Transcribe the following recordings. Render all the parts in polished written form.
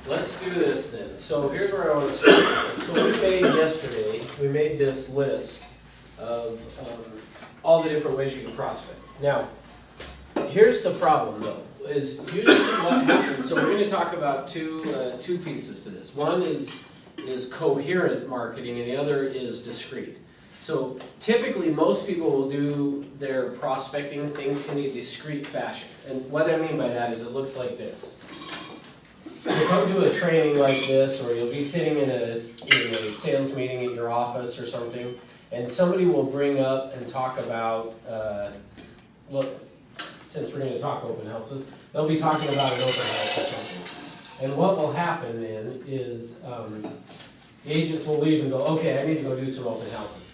let's do this then. So here's where I want to start. So we made this list of all the different ways you can prospect. Now, here's the problem though, is usually what happens, so we're going to talk about two pieces to this. One is coherent marketing and the other is discrete. So typically most people will do their prospecting things in a discrete fashion. And what I mean by that is it looks like this. You'll come to a training like this, or you'll be sitting in a sales meeting at your office or something, and somebody will bring up and talk about, look, since we're going to talk open houses, they'll be talking about an open house or something. And what will happen then is the agents will leave and go, okay, I need to go do some open houses.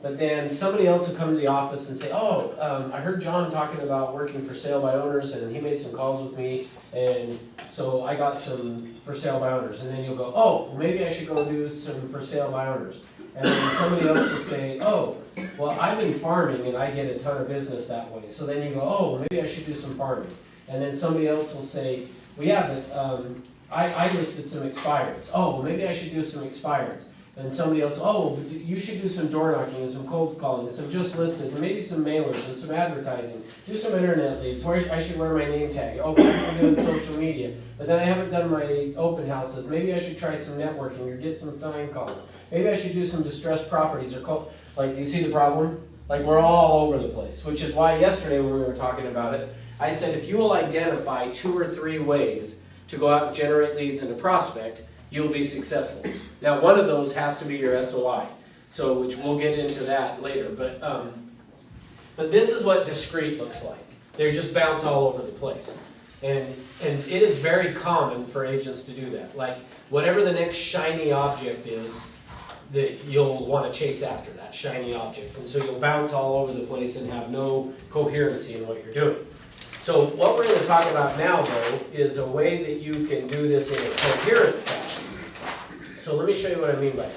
But then somebody else will come to the office and say, oh, I heard John talking about working for sale by owners, and he made some calls with me, and so I got some for sale by owners. And then you'll go, oh, well, maybe I should go do some for sale by owners. And then somebody else will say, oh, well, I've been farming and I get a ton of business that way. So then you go, oh, well, maybe I should do some farming. And then somebody else will say, well, yeah, but I listed some expireds. Oh, well, maybe I should do some expireds. And somebody else, oh, you should do some door knocking and some cold calling and some just listed, and maybe some mailers and some advertising. Do some internet leads. Where I should wear my name tag. Oh, I'm doing social media. But then I haven't done my open houses. Maybe I should try some networking or get some sign calls. Maybe I should do some distressed properties or call. Like, do you see the problem? Like, we're all over the place, which is why yesterday when we were talking about it, I said if you will identify 2 or 3 ways to go out and generate leads in a prospect, you'll be successful. Now, one of those has to be your SOI, so which we'll get into that later. But this is what discrete looks like. They just bounce all over the place, and it is very common for agents to do that. Like whatever the next shiny object is, that you'll want to chase after that shiny object, and so you'll bounce all over the place and have no coherency in what you're doing. So what we're going to talk about now, though, is a way that you can do this in a coherent fashion. So let me show you what I mean by that.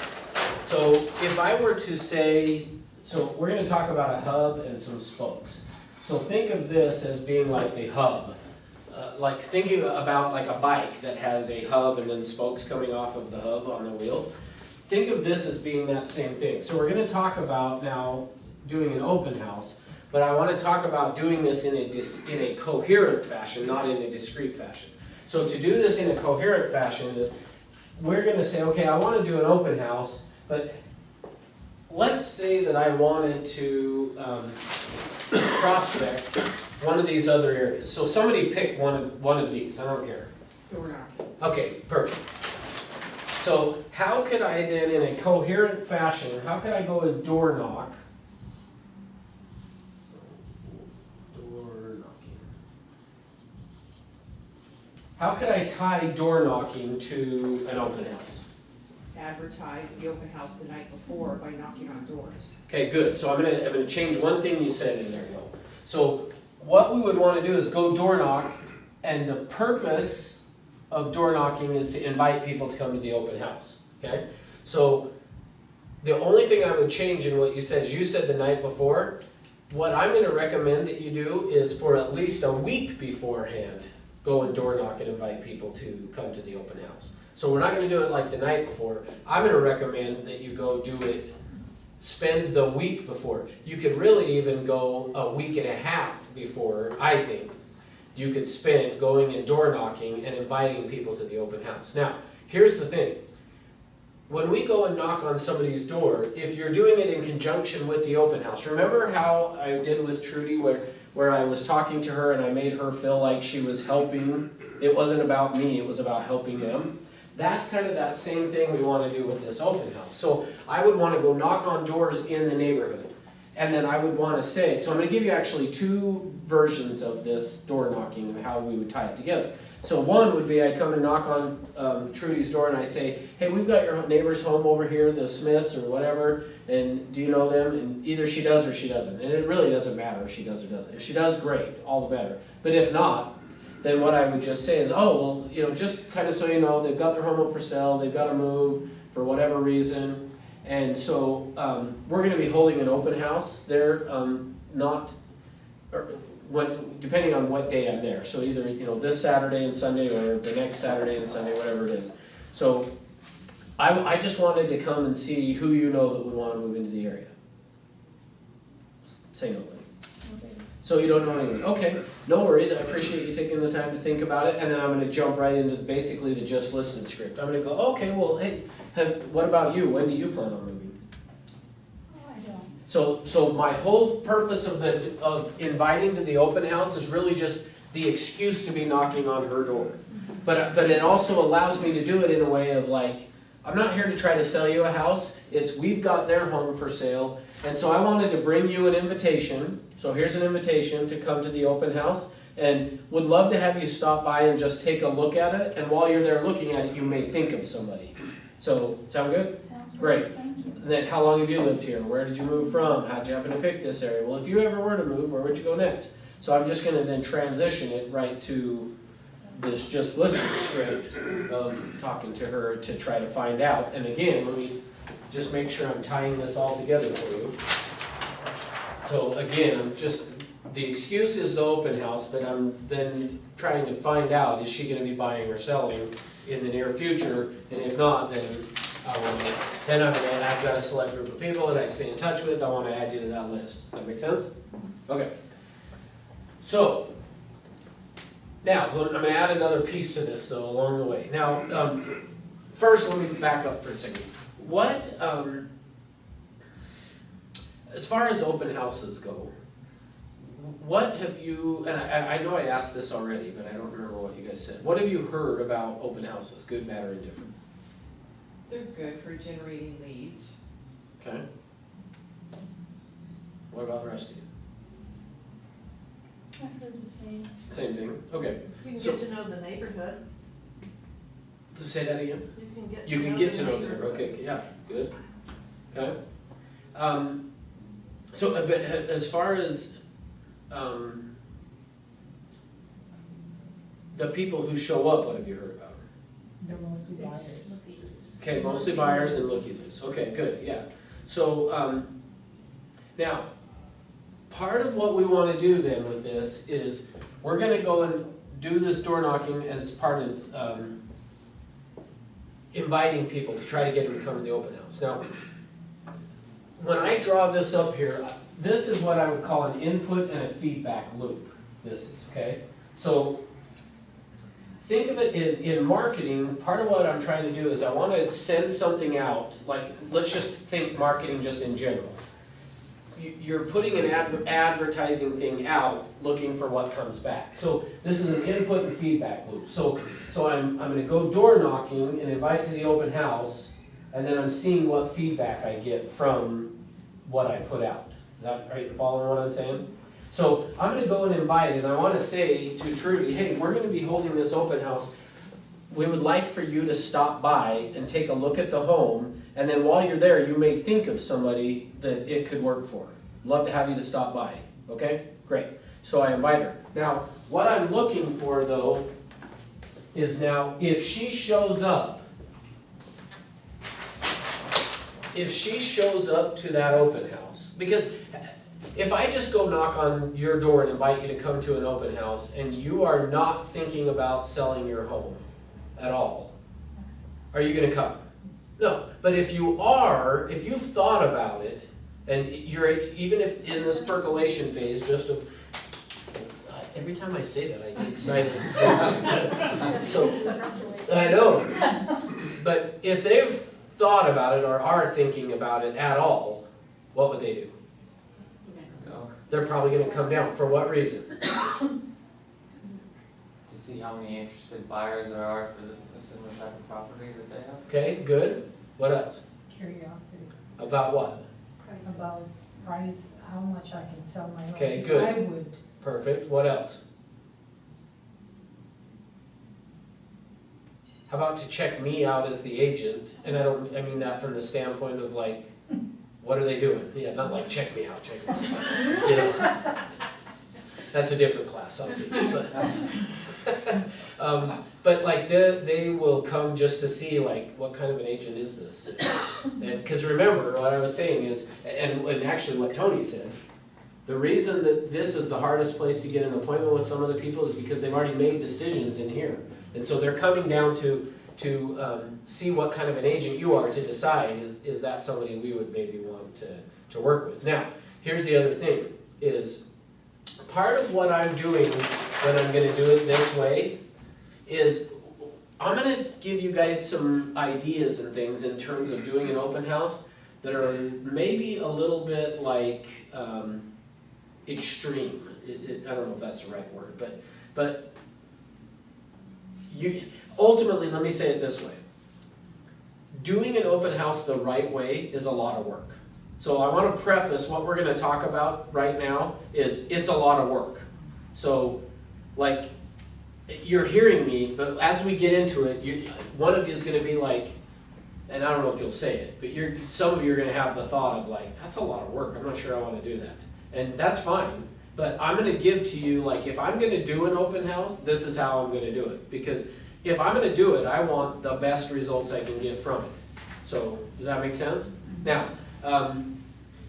So if I were to say, so we're going to talk about a hub and some spokes. So think of this as being like the hub. Like thinking about like a bike that has a hub and then spokes coming off of the hub on the wheel. Think of this as being that same thing. So we're going to talk about now doing an open house. But I want to talk about doing this in a coherent fashion, not in a discrete fashion. So to do this in a coherent fashion is, we're going to say, okay, I want to do an open house, but let's say that I wanted to prospect one of these other areas. So somebody pick one of these, I don't care. Door knocking. Okay, perfect. So how could I then, in a coherent fashion, how could I go and door knock? How could I tie door knocking to an open house? Advertise the open house the night before by knocking on doors. Okay, good. So I'm gonna change one thing you said in there though. So what we would want to do is go door knock, and the purpose of door knocking is to invite people to come to the open house. Okay? So the only thing I would change in what you said is you said the night before. What I'm going to recommend that you do is for at least a week beforehand, go and door knock and invite people to come to the open house. So we're not going to do it like the night before. I'm going to recommend that you go do it, spend the week before. You could really even go a week and a half before, I think. You could spend going and door knocking and inviting people to the open house. Now, here's the thing. When we go and knock on somebody's door, if you're doing it in conjunction with the open house, remember how I did with Trudy where I was talking to her and I made her feel like she was helping. It wasn't about me, it was about helping them. That's kind of that same thing we want to do with this open house. So I would want to go knock on doors in the neighborhood. And then I would want to say, so I'm going to give you actually 2 versions of this door knocking of how we would tie it together. So one would be I come and knock on Trudy's door and I say, hey, we've got your neighbor's home over here, the Smiths or whatever, and do you know them? And either she does or she doesn't. And it really doesn't matter if she does or doesn't. If she does, great, all the better. But if not, then what I would just say is, oh, well, just kind of so you know, they've got their home up for sale, they've got to move for whatever reason. And so we're going to be holding an open house. They're depending on what day I'm there. So either, this Saturday and Sunday, or the next Saturday and Sunday, whatever it is. So I just wanted to come and see who you know that would want to move into the area. Say nobody. So you don't know anyone. Okay, no worries. I appreciate you taking the time to think about it. And then I'm going to jump right into basically the just listed script. I'm going to go, okay, well, hey, what about you? When do you plan on moving? Oh, I don't. So my whole purpose of inviting to the open house is really just the excuse to be knocking on her door. But it also allows me to do it in a way of like, I'm not here to try to sell you a house. It's we've got their home for sale. And so I wanted to bring you an invitation. So here's an invitation to come to the open house. And would love to have you stop by and just take a look at it. And while you're there looking at it, you may think of somebody. So, sound good? Sounds Great. Thank you. And then how long have you lived here? Where did you move from? How'd you happen to pick this area? Well, if you ever were to move, where would you go next? So I'm just gonna then transition it right to this just listed script of talking to her to try to find out. And again, let me just make sure I'm tying this all together for you. So again, the excuse is the open house, but I'm then trying to find out, is she gonna be buying or selling in the near future? And if not, then I've got a select group of people that I stay in touch with. I wanna add you to that list. That make sense? Okay. So, now, I'm going to add another piece to this, though, along the way. Now, first, let me back up for a second. What, as far as open houses go, what have you, and I know I asked this already, but I don't remember what you guys said. What have you heard about open houses, good, bad, or indifferent? They're good for generating leads. Okay. What about the rest of you? I heard the same. Same thing, okay. You can So- get to know the neighborhood. To say that again? You can get to know the them, neighborhood. okay, yeah, good. Okay. So, but as far as, the people who show up, what have you heard about? They're mostly buyers. Okay, mostly buyers and looky-loos, okay, good, yeah. So, now, part of what we wanna do then with this is, we're gonna go and do this door knocking as part of, inviting people to try to get them to come to the open house. Now, when I draw this up here, this is what I would call an input and a feedback loop, this is, okay? So, think of it in marketing, part of what I'm trying to do is I want to send something out, like, let's just think marketing just in general. You're putting an advertising thing out, looking for what comes back. So this is an input and feedback loop. So I'm gonna go door knocking and invite to the open house, and then I'm seeing what feedback I get from what I put out. Is that right, following what I'm saying? So I'm gonna go and invite, and I wanna say to Trudy, hey, we're gonna be holding this open house. We would like for you to stop by and take a look at the home, and then while you're there, you may think of somebody that it could work for. Love to have you to stop by, okay? Great. So I invite her. Now, what I'm looking for though, is now, if she shows up to that open house, because if I just go knock on your door and invite you to come to an open house, and you are not thinking about selling your home at all, are you gonna come? No, but if you are, if you've thought about it, and you're, even if in this percolation phase, just of, every time I say that, I get excited. So, I know, but if they've thought about it or are thinking about it at all, what would they do? They're probably gonna come down, for what reason? To see how many interested buyers there are for the similar type of property that they have. Okay, good, what else? Curiosity About what? about price, how much I can sell my home. Okay, good. I would. Perfect, what else? How about to check me out as the agent, and I mean that from the standpoint of like, what are they doing? Yeah, not like check me out, check me out. You know, that's a different class I'll teach, but like they will come just to see like, what kind of an agent is this? And, cause remember, what I was saying is, and actually what Tony said, The reason that this is the hardest place to get an appointment with some of the people is because they've already made decisions in here. And so they're coming down to see what kind of an agent you are to decide, is that somebody we would maybe want to work with. Now, here's the other thing, is part of what I'm doing when I'm gonna do it this way is I'm gonna give you guys some ideas and things in terms of doing an open house that are maybe a little bit like extreme. I don't know if that's the right word, but you ultimately, let me say it this way. Doing an open house the right way is a lot of work. So I want to preface what we're going to talk about right now is it's a lot of work. So like you're hearing me, but as we get into it, one of you is going to be like, and I don't know if you'll say it, but some of you are going to have the thought of like, that's a lot of work. I'm not sure I want to do that. And that's fine. But I'm going to give to you, like if I'm going to do an open house, this is how I'm going to do it. Because if I'm going to do it, I want the best results I can get from it. So does that make sense? Now,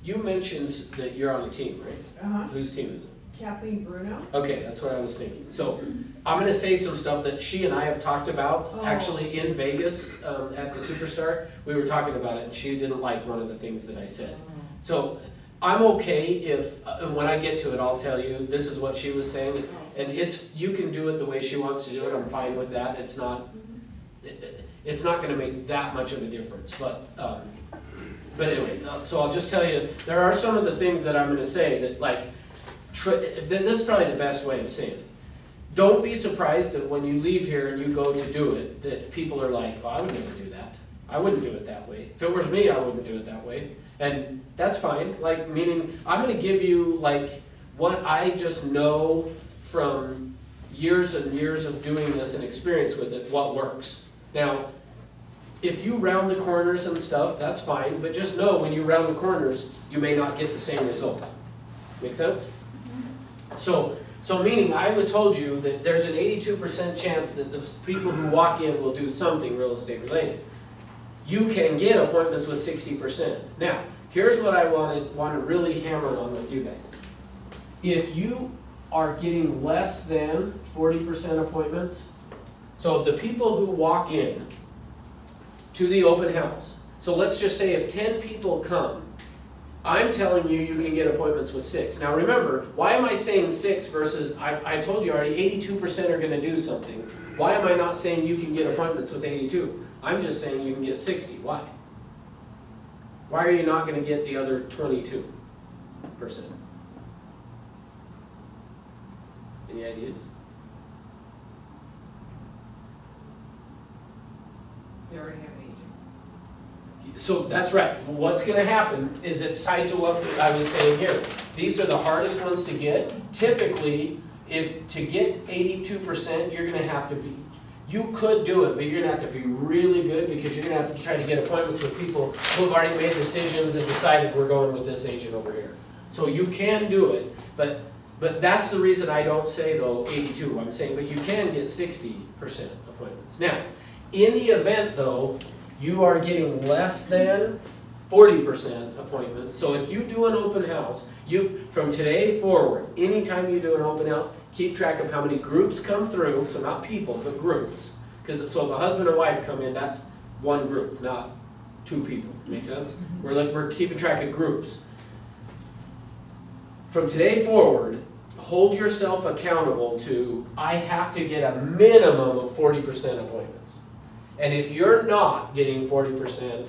you mentioned that you're on a team, right? Uh-huh. Whose team is it? Kathleen Bruno? Okay, that's what I was thinking. So I'm going to say some stuff that she and I have talked about actually in Vegas at the Superstar. We were talking about it and she didn't like one of the things that I said. So I'm okay if, when I get to it, I'll tell you, this is what she was saying. And you can do it the way she wants to do it. I'm fine with that. It's not going to make that much of a difference. But anyway, so I'll just tell you, there are some of the things that I'm going to say that like, this is probably the best way of saying it. Don't be surprised that when you leave here and you go to do it, that people are like, oh, I would never do that. I wouldn't do it that way. If it was me, I wouldn't do it that way. And that's fine. Like, meaning, I'm going to give you like what I just know from years and years of doing this and experience with it, what works. Now, if you round the corners and stuff, that's fine. But just know when you round the corners, you may not get the same result. Make sense? So meaning I was told you that there's an 82% chance that the people who walk in will do something real estate related. You can get appointments with 60%. Now, here's what I want to really hammer on with you guys. If you are getting less than 40% appointments, so the people who walk in to the open house, so let's just say if 10 people come, I'm telling you, you can get appointments with 6. Now remember, why am I saying 6 versus, I told you already, 82% are going to do something. Why am I not saying you can get appointments with 82? I'm just saying you can get 60. Why? Why are you not going to get the other 22%? Any ideas? They already have an agent. So that's right. What's going to happen is it's tied to what I was saying here. These are the hardest ones to get. Typically, if to get 82%, you're going to have to be, you could do it, but you're going to have to be really good because you're going to have to try to get appointments with people who have already made decisions and decided we're going with this agent over here. So you can do it, but that's the reason I don't say though 82. I'm saying, but you can get 60% appointments. Now, in the event though, you are getting less than 40% appointments. So if you do an open house, from today forward, anytime you do an open house, keep track of how many groups come through, so not people, but groups. So if a husband and wife come in, that's one group, not 2 people. Make sense? We're keeping track of groups. From today forward, hold yourself accountable to, I have to get a minimum of 40% appointments. And if you're not getting 40%,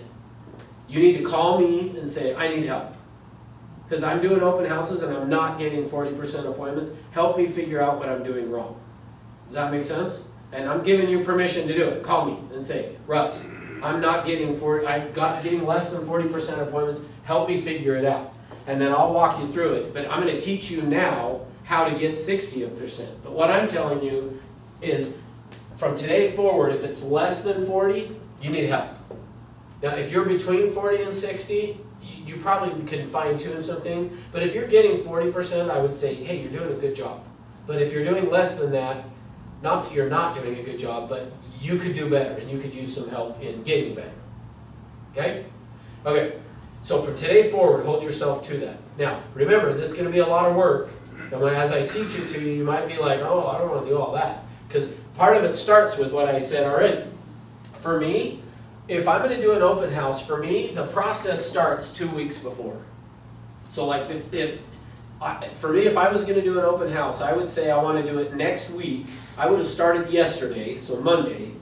you need to call me and say, I need help. Because I'm doing open houses and I'm not getting 40% appointments. Help me figure out what I'm doing wrong. Does that make sense? And I'm giving you permission to do it. Call me and say, Russ, I'm getting less than 40% appointments. Help me figure it out. And then I'll walk you through it. But I'm going to teach you now how to get 60%. But what I'm telling you is, from today forward, if it's less than 40, you need help. Now, if you're between 40 and 60, you probably can fine-tune some things. But if you're getting 40%, I would say, hey, you're doing a good job. But if you're doing less than that, not that you're not doing a good job, but you could do better, and you could use some help in getting better. Okay? Okay. So from today forward, hold yourself to that. Now, remember, this is gonna be a lot of work, and as I teach it to you, you might be like, oh, I don't wanna do all that. Because part of it starts with what I said already. For me, if I'm gonna do an open house, for me, the process starts 2 weeks before. So like for me, if I was gonna do an open house, I would say I wanna do it next week. I would have started yesterday, so Monday,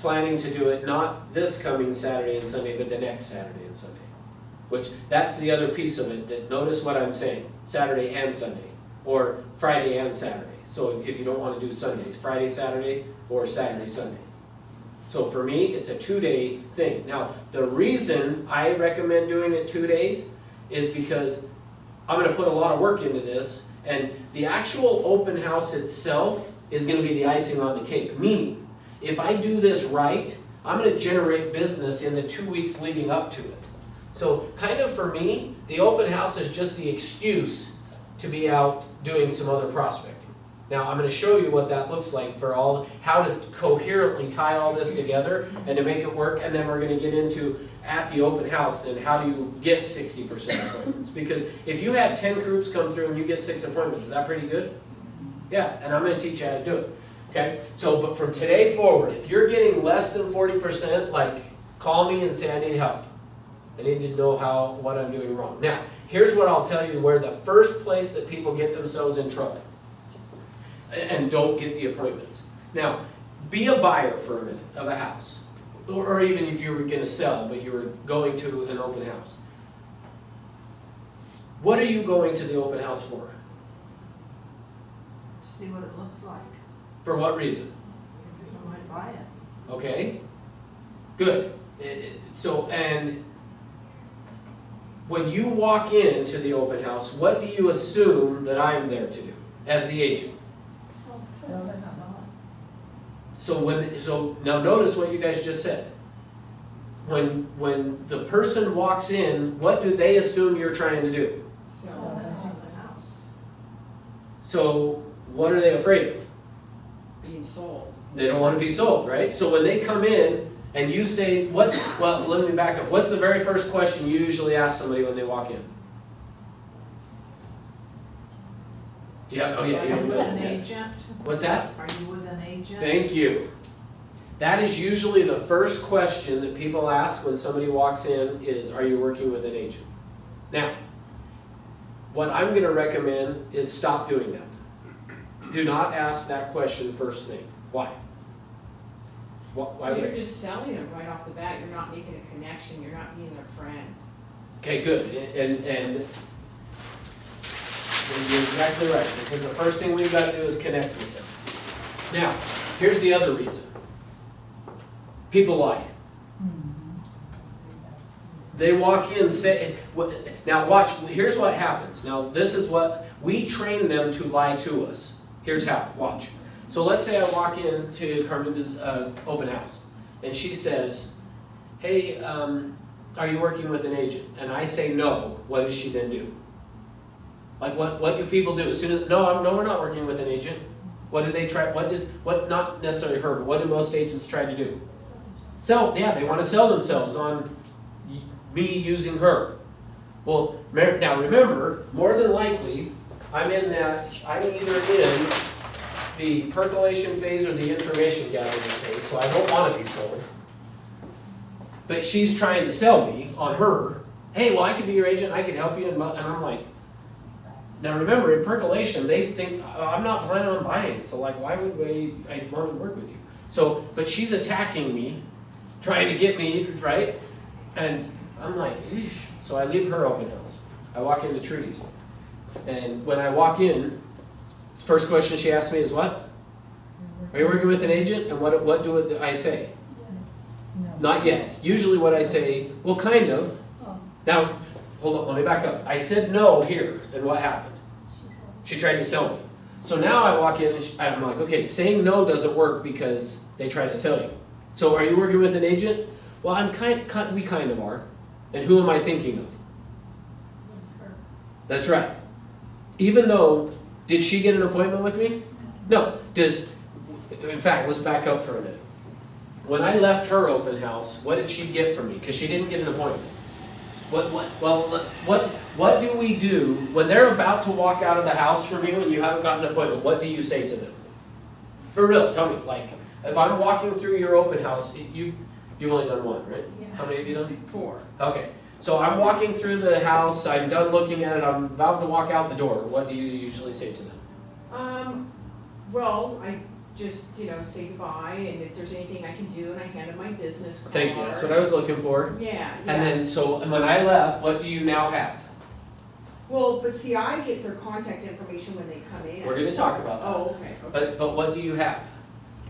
planning to do it not this coming Saturday and Sunday, but the next Saturday and Sunday. Which, that's the other piece of it, that notice what I'm saying, Saturday and Sunday, or Friday and Saturday. So if you don't wanna do Sundays, Friday, Saturday, or Saturday, Sunday. So for me, it's a 2-day thing. Now, the reason I recommend doing it 2 days is because I'm gonna put a lot of work into this, and the actual open house itself is gonna be the icing on the cake. Meaning, if I do this right, I'm gonna generate business in the 2 weeks leading up to it. So kind of for me, the open house is just the excuse to be out doing some other prospecting. Now, I'm gonna show you what that looks like for how to coherently tie all this together and to make it work, and then we're gonna get into, at the open house, then how do you get 60% appointments? Because if you had 10 groups come through and you get 6 appointments, is that pretty good? Yeah, and I'm gonna teach you how to do it, okay? So, but from today forward, if you're getting less than 40%, like, call me and say I need help. I need to know what I'm doing wrong. Now, here's what I'll tell you where the first place that people get themselves in trouble and don't get the appointments. Now, be a buyer for a minute of a house, or even if you were gonna sell, but you were going to an open house. What are you going to the open house for? See what it looks like, For what reason? because I might buy it. Okay, good. So, and when you walk into the open house, what do you assume that I'm there to do as the agent? Sell the house. So now notice what you guys just said. When the person walks in, what do they assume you're trying to do? So, Sell the house. So what are they afraid of? being sold. They don't want to be sold, right? So when they come in and you say, well, let me back up. What's the very first question you usually ask somebody when they walk in? Yeah, oh yeah, Are you with an yeah. agent? What's that? Are you with an agent? Thank you. That is usually the first question that people ask when somebody walks in is, are you working with an agent? Now, what I'm going to recommend is stop doing that. Do not ask that question first thing. Why? Why Because would you're just selling them right off the bat, you're not making a connection, you're not being their friend. Okay, good. And you're exactly right, because the first thing we've got to do is connect with them. Now, here's the other reason. People lie. They walk in, say, now watch, here's what happens. Now, this is what, we train them to lie to us. Here's how, watch. So let's say I walk into Carmen's open house, and she says, hey, are you working with an agent? And I say no, what does she then do? Like what do people do? As soon as, no, we're not working with an agent. What do they try, not necessarily her, but what do most agents try to do? Sell, yeah, they want to sell themselves on me using her. Well, now remember, more than likely, I'm either in the percolation phase or the information gathering phase, so I don't want to be sold. But she's trying to sell me on her. Hey, well, I could be your agent, I could help you, and I'm like, now remember, in percolation, they think, I'm not planning on buying, so like, why would I want to work with you? So, but she's attacking me, trying to get me, right? And I'm like, eesh. So I leave her open house. I walk into Trudy's. And when I walk in, first question she asks me is what? Are you working with an agent? And what do I say? No. Not yet. Usually what I say, well, kind of. Now, hold on, let me back up. I said no here, and what happened? She tried to sell me. So now I walk in, and I'm like, okay, saying no doesn't work because they try to sell you. So are you working with an agent? Well, we kind of are. And who am I thinking of? That's right. Even though, did she get an appointment with me? No. In fact, let's back up for a minute. When I left her open house, what did she get from me? Because she didn't get an appointment. What do we do when they're about to walk out of the house from you and you haven't gotten an appointment? What do you say to them? For real, tell me, like, if I'm walking through your open house, you've only done one, right? Yeah. How many have you done? 4. Okay, so I'm walking through the house, I'm done looking at it, I'm about to walk out the door. What do you usually say to them? Well, I just, say goodbye, and if there's anything I can do, and I hand them my business card. Thank you, that's what I was looking for. Yeah, And then, so when I left, what do you now have? Well, but see, I get their contact information when they come in. We're gonna talk about that. Oh, okay. But what do you have?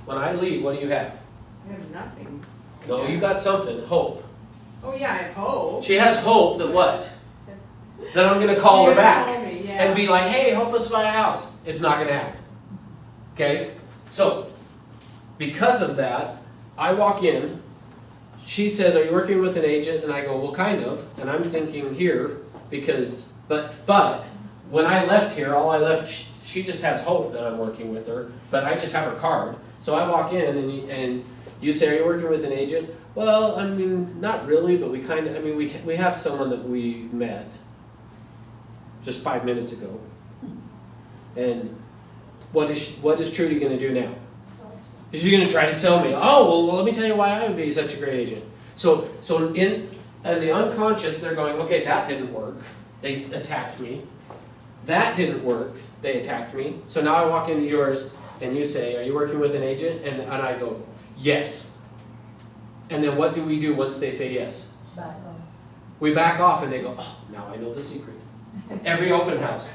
When I leave, what do you have? I have nothing. No, you got something, hope. Oh, yeah, I have hope. She has hope that what? That I'm gonna call her You're back gonna call me, yeah. and be like, hey, help us buy a house. It's not gonna happen. Okay? So, because of that, I walk in, she says, are you working with an agent? And I go, well, kind of. And I'm thinking here, because, but when I left here, all I left, she just has hope that I'm working with her, but I just have her card. So I walk in and you say, are you working with an agent? Well, I mean, not really, but we kind of, I mean, we have someone that we met just 5 minutes ago. And what is Trudy gonna do now? Is she gonna try to sell me? Oh, well, let me tell you why I would be such a great agent. So in the unconscious, they're going, okay, that didn't work. They attacked me. That didn't work. They attacked me. So now I walk into yours and you say, are you working with an agent? And I go, yes. And then what do we do once they say yes? Back on. We back off and they go, oh, now I know the secret. Every open house.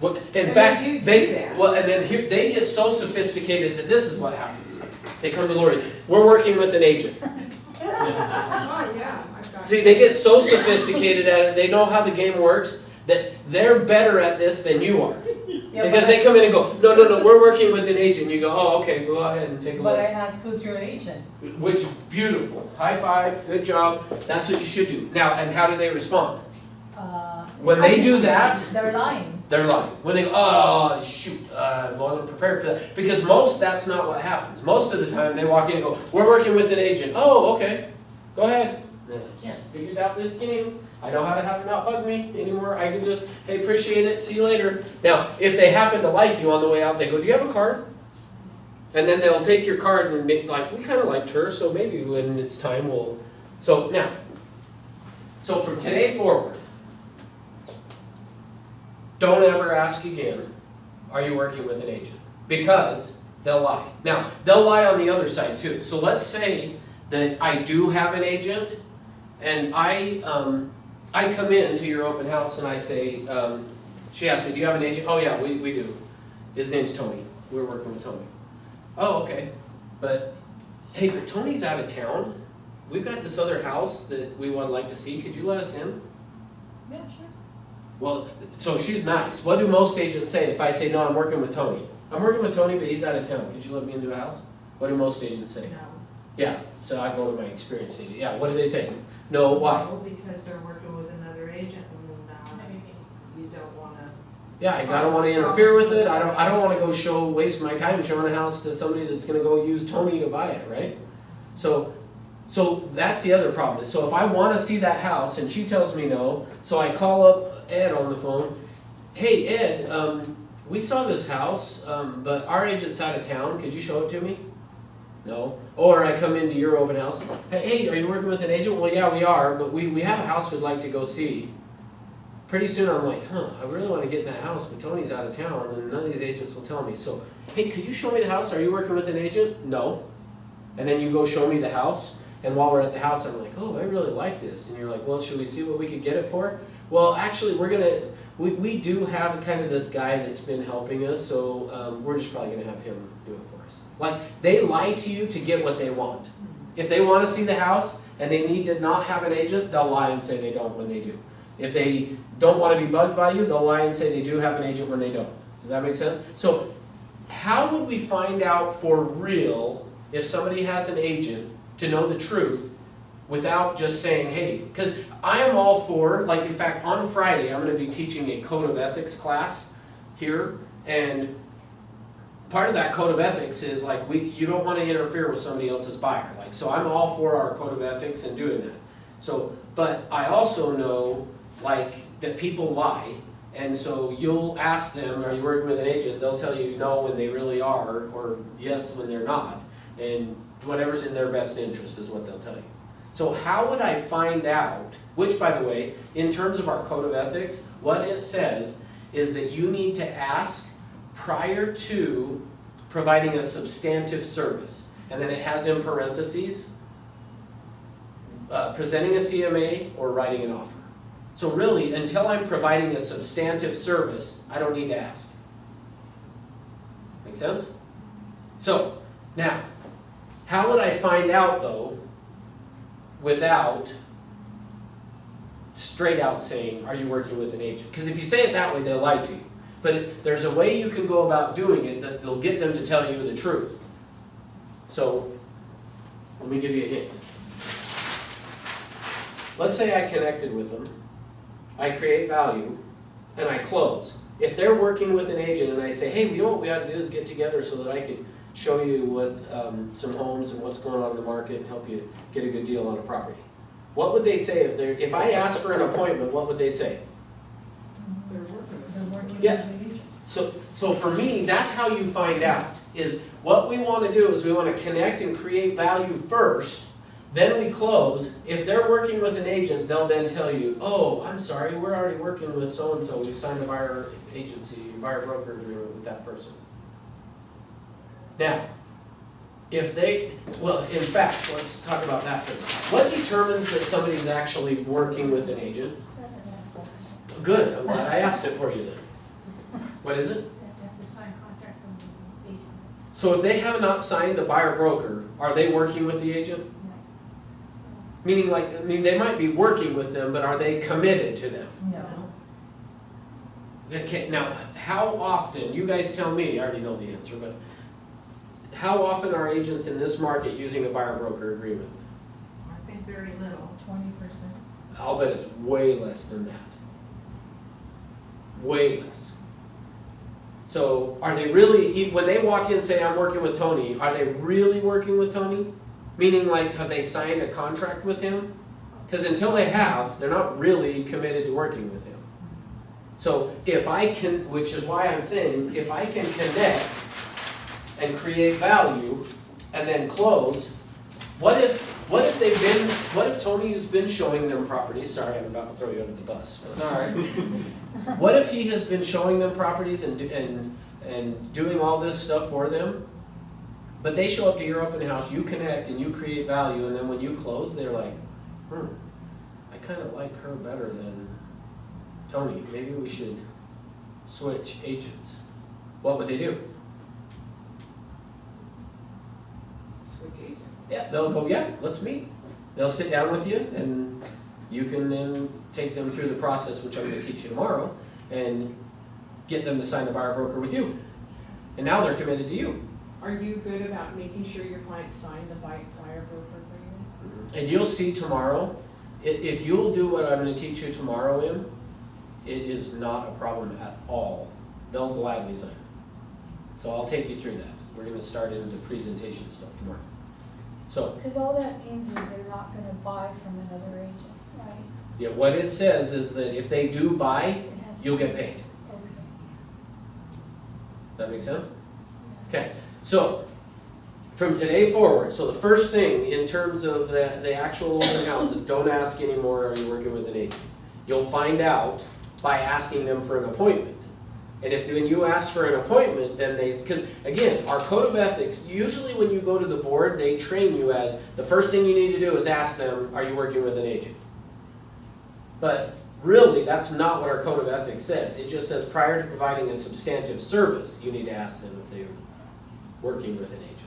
In And fact, they do that. well, and then here, they get so sophisticated that this is what happens. They come to Lori's, we're working with an agent. Oh, yeah, I've got. See, they get so sophisticated at it, they know how the game works, that they're better at this than you are. Yeah, Because but they come in and go, no, we're working with an agent. You go, oh, okay, go ahead and take a But I look. asked, who's your agent? Which, beautiful. High five, good job. That's what you should do. Now, and how do they respond? When they do that, They're lying. they're lying. When they go, oh, shoot, I wasn't prepared for that. Because that's not what happens. Most of the time, they walk in and go, we're working with an agent. Oh, okay, go ahead. Yes, figured out this game. I know how to have it not bug me anymore. I can just, hey, appreciate it, see you later. Now, if they happen to like you on the way out, they go, do you have a card? And then they'll take your card and make, like, we kind of liked her, so maybe when it's time we'll. So now, so from today forward, don't ever ask again, are you working with an agent? Because they'll lie. Now, they'll lie on the other side too. So let's say that I do have an agent, and I come into your open house and I say, she asks me, do you have an agent? Oh yeah, we do. His name's Tony. We're working with Tony. Oh, okay. But, hey, but Tony's out of town. We've got this other house that we would like to see. Could you let us in? Yeah, sure. Well, so she's nice. What do most agents say if I say, no, I'm working with Tony? I'm working with Tony, but he's out of town. Could you let me into a house? What do most agents say? No. Yeah, so I go to my experienced agent. Yeah, what do they say? No, why? No, because they're working with another agent and, you don't wanna. Yeah, I don't want to interfere with it. I don't want to go waste my time showing a house to somebody that's going to go use Tony to buy it, right? So that's the other problem. So if I want to see that house and she tells me no, so I call up Ed on the phone. Hey Ed, we saw this house, but our agent's out of town. Could you show it to me? No. Or I come into your open house. Hey, are you working with an agent? Well, yeah, we are, but we have a house we'd like to go see. Pretty soon I'm like, I really want to get in that house, but Tony's out of town, and none of these agents will tell me. So, hey, could you show me the house? Are you working with an agent? No. And then you go show me the house, and while we're at the house, I'm like, oh, I really like this. And you're like, well, should we see what we could get it for? Well, actually, we do have kind of this guy that's been helping us, so we're just probably going to have him do it for us. Like, they lie to you to get what they want. If they want to see the house, and they need to not have an agent, they'll lie and say they don't when they do. If they don't want to be bugged by you, they'll lie and say they do have an agent when they don't. Does that make sense? So, how would we find out for real if somebody has an agent to know the truth without just saying, hey, because I am all for, like, in fact, on Friday, I'm going to be teaching a code of ethics class here, and part of that code of ethics is, like, you don't want to interfere with somebody else's buyer. Like, so I'm all for our code of ethics and doing that. So, but I also know, like, that people lie, and so you'll ask them, are you working with an agent? They'll tell you no when they really are, or yes when they're not, and whatever's in their best interest is what they'll tell you. So how would I find out, which by the way, in terms of our code of ethics, what it says is that you need to ask prior to providing a substantive service. And then it has in parentheses, presenting a CMA or writing an offer. So really, until I'm providing a substantive service, I don't need to ask. Make sense? So, now, how would I find out though, without straight out saying, are you working with an agent? Because if you say it that way, they'll lie to you. But there's a way you can go about doing it that they'll get them to tell you the truth. So, let me give you a hint. Let's say I connected with them, I create value, and I close. If they're working with an agent and I say, hey, you know what we ought to do is get together so that I could show you what some homes and what's going on in the market and help you get a good deal on a property. What would they say if I asked for an appointment, what would they say? They're working with They're working with Yeah. the agent. So for me, that's how you find out, is what we want to do is we want to connect and create value first, then we close. If they're working with an agent, they'll then tell you, oh, I'm sorry, we're already working with so-and-so, we've signed a buyer agency, buyer broker agreement with that person. Now, if they, well, in fact, let's talk about that first. What determines that somebody's actually working with an agent? That's an question. Good, I'm glad I asked it for you then. What is it? They have to sign contract from the agent. So if they have not signed a buyer broker, are they working with the agent? Meaning they might be working with them, but are they committed to them? No. Okay, now, how often, you guys tell me, I already know the answer, but how often are agents in this market using a buyer broker agreement? I think very little. 20%. I'll bet it's way less than that. Way less. So are they really, when they walk in and say, I'm working with Tony, are they really working with Tony? Meaning like, have they signed a contract with him? Because until they have, they're not really committed to working with him. So if I can, which is why I'm saying, if I can connect and create value and then close, what if Tony has been showing them properties, sorry, I'm about to throw you under the bus. It's all right. What if he has been showing them properties and doing all this stuff for them, but they show up to your open house, you connect and you create value, and then when you close, they're like, I kind of like her better than Tony. Maybe we should switch agents. What would they do? switch agent. Yeah, they'll go, yeah, let's meet. They'll sit down with you and you can then take them through the process, which I'm going to teach you tomorrow, and get them to sign a buyer broker with you. And now they're committed to you. Are you good about making sure your clients sign the buyer broker agreement? And you'll see tomorrow, if you'll do what I'm going to teach you tomorrow in, it is not a problem at all. They'll gladly sign it. So I'll take you through that. We're going to start into the presentation stuff tomorrow. So, Because all that means is they're not gonna buy from another agent, right? yeah, what it says is that if they do buy, It has- you'll get paid. Okay. That make sense? Okay, so from today forward, so the first thing in terms of the actual open house is don't ask anymore, are you working with an agent? You'll find out by asking them for an appointment. And if when you ask for an appointment, then because again, our code of ethics, usually when you go to the board, they train you as, the first thing you need to do is ask them, are you working with an agent? But really, that's not what our code of ethics says. It just says prior to providing a substantive service, you need to ask them if they're working with an agent.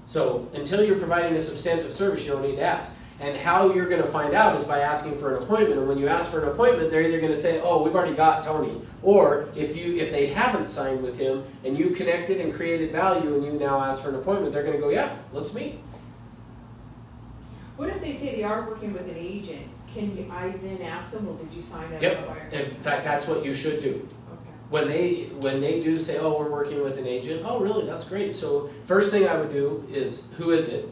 So until you're providing a substantive service, you don't need to ask. And how you're going to find out is by asking for an appointment. And when you ask for an appointment, they're either going to say, oh, we've already got Tony. Or if they haven't signed with him and you connected and created value and you now ask for an appointment, they're going to go, yeah, let's meet. What if they say they are working with an agent? Can I then ask them, well, did you sign a Yep. buyer? In fact, that's what you should do. Okay. When they do say, oh, we're working with an agent, oh, really, that's great. So first thing I would do is, who is it?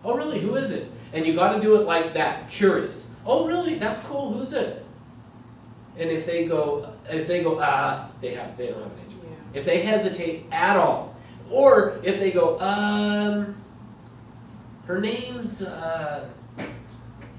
Oh, really? Who is it? And you got to do it like that, curious. Oh, really? That's cool. Who's it? And if they go, they don't have an agent. Yeah. If they hesitate at all, or if they go, her name's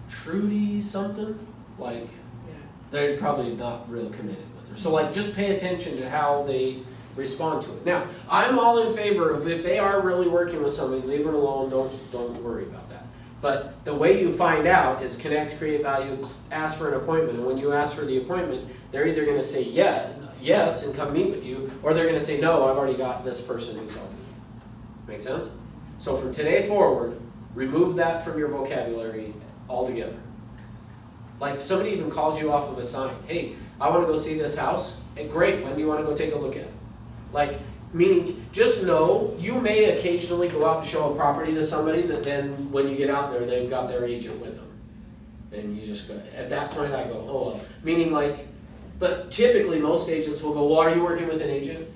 Trudy something, like Yeah. they're probably not real committed with her. So like, just pay attention to how they respond to it. Now, I'm all in favor of if they are really working with somebody, leave them alone. Don't worry about that. But the way you find out is connect, create value, ask for an appointment. And when you ask for the appointment, they're either going to say yes, and come meet with you, or they're going to say no. I've already got this person who's helping me. Make sense? So from today forward, remove that from your vocabulary altogether. Like somebody even calls you off of a sign. Hey, I want to go see this house. Hey, great. When do you want to go take a look at it? Like, meaning, just know you may occasionally go out to show a property to somebody that then when you get out there, they've got their agent with them. And you just go, at that point I go, oh, well. Meaning like, but typically most agents will go, well, are you working with an agent?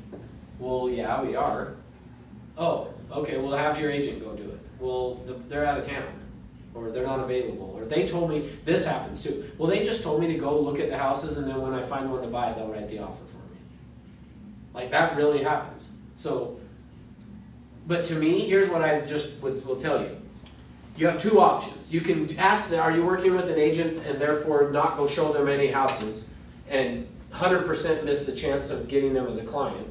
Well, yeah, we are. Oh, okay, well, have your agent go do it. Well, they're out of town, or they're not available, or they told me, this happens too. Well, they just told me to go look at the houses, and then when I find one to buy, they'll write the offer for me. Like, that really happens. So, but to me, here's what I just will tell you. You have two options. You can ask them, are you working with an agent, and therefore not go show them any houses, and 100% miss the chance of getting them as a client,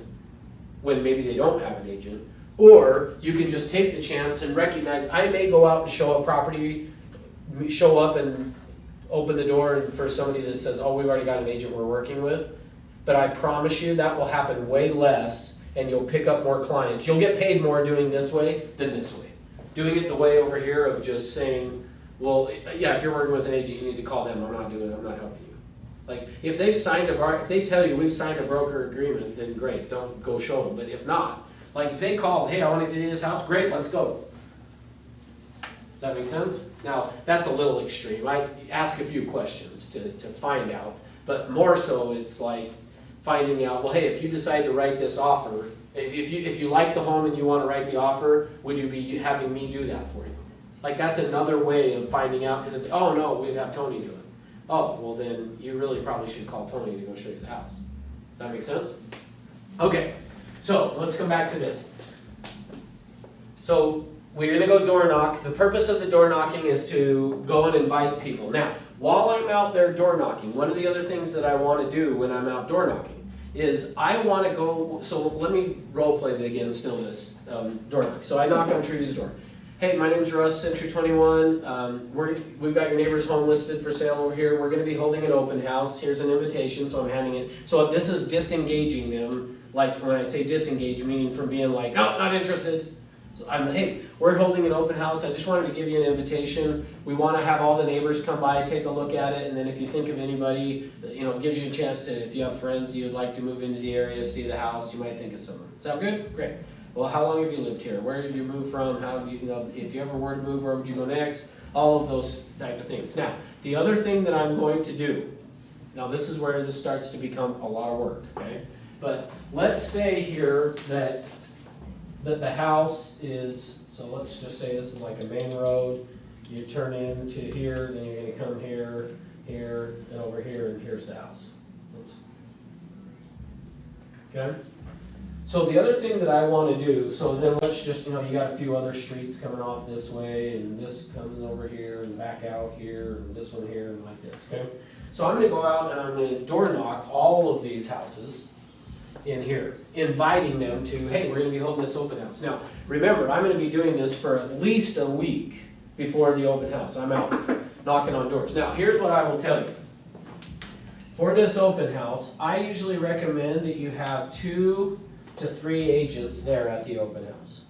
when maybe they don't have an agent. Or you can just take the chance and recognize, I may go out and show a property, show up and open the door for somebody that says, oh, we've already got an agent we're working with. But I promise you that will happen way less, and you'll pick up more clients. You'll get paid more doing this way than this way. Doing it the way over here of just saying, well, yeah, if you're working with an agent, you need to call them. I'm not helping you. Like, if they've signed if they tell you we've signed a broker agreement, then great, don't go show them. But if not, like if they call, hey, I want to see this house, great, let's go. Does that make sense? Now, that's a little extreme. I ask a few questions to find out, but more so it's like finding out, well, hey, if you decide to write this offer, if you like the home and you want to write the offer, would you be having me do that for you? Like, that's another way of finding out, because oh no, we'd have Tony do it. Oh, well then you really probably should call Tony to go show you the house. Does that make sense? Okay, so let's come back to this. So we're gonna go door knock. The purpose of the door knocking is to go and invite people. Now, while I'm out there door knocking, one of the other things that I wanna do when I'm out door knocking is I wanna go, so let me role play again still this door knock. So I knock on Trudy's door. Hey, my name's Russ, Century 21. We've got your neighbor's home listed for sale over here. We're going to be holding an open house. Here's an invitation, so I'm handing it. So this is disengaging them. Like when I say disengage, meaning from being like, no, not interested. So hey, we're holding an open house. I just wanted to give you an invitation. We want to have all the neighbors come by, take a look at it, and then if you think of anybody, it gives you a chance to, if you have friends you'd like to move into the area, see the house, you might think of someone. Sound good? Great. Well, how long have you lived here? Where did you move from? How do if you ever were to move, where would you go next? All of those type of things. Now, the other thing that I'm going to do, now this is where this starts to become a lot of work, okay? But let's say here that the house is, so let's just say this is like a main road. You turn into here, then you're gonna come here, here, and over here, and here's the house. Oops. Okay? So the other thing that I want to do, so then let's just, you got a few other streets coming off this way, and this comes over here, and back out here, and this one here, and like this, okay? So I'm going to go out and I'm going to door knock all of these houses in here, inviting them to, hey, we're going to be holding this open house. Now, remember, I'm going to be doing this for at least a week before the open house. I'm out knocking on doors. Now, here's what I will tell you. For this open house, I usually recommend that you have 2 to 3 agents there at the open house.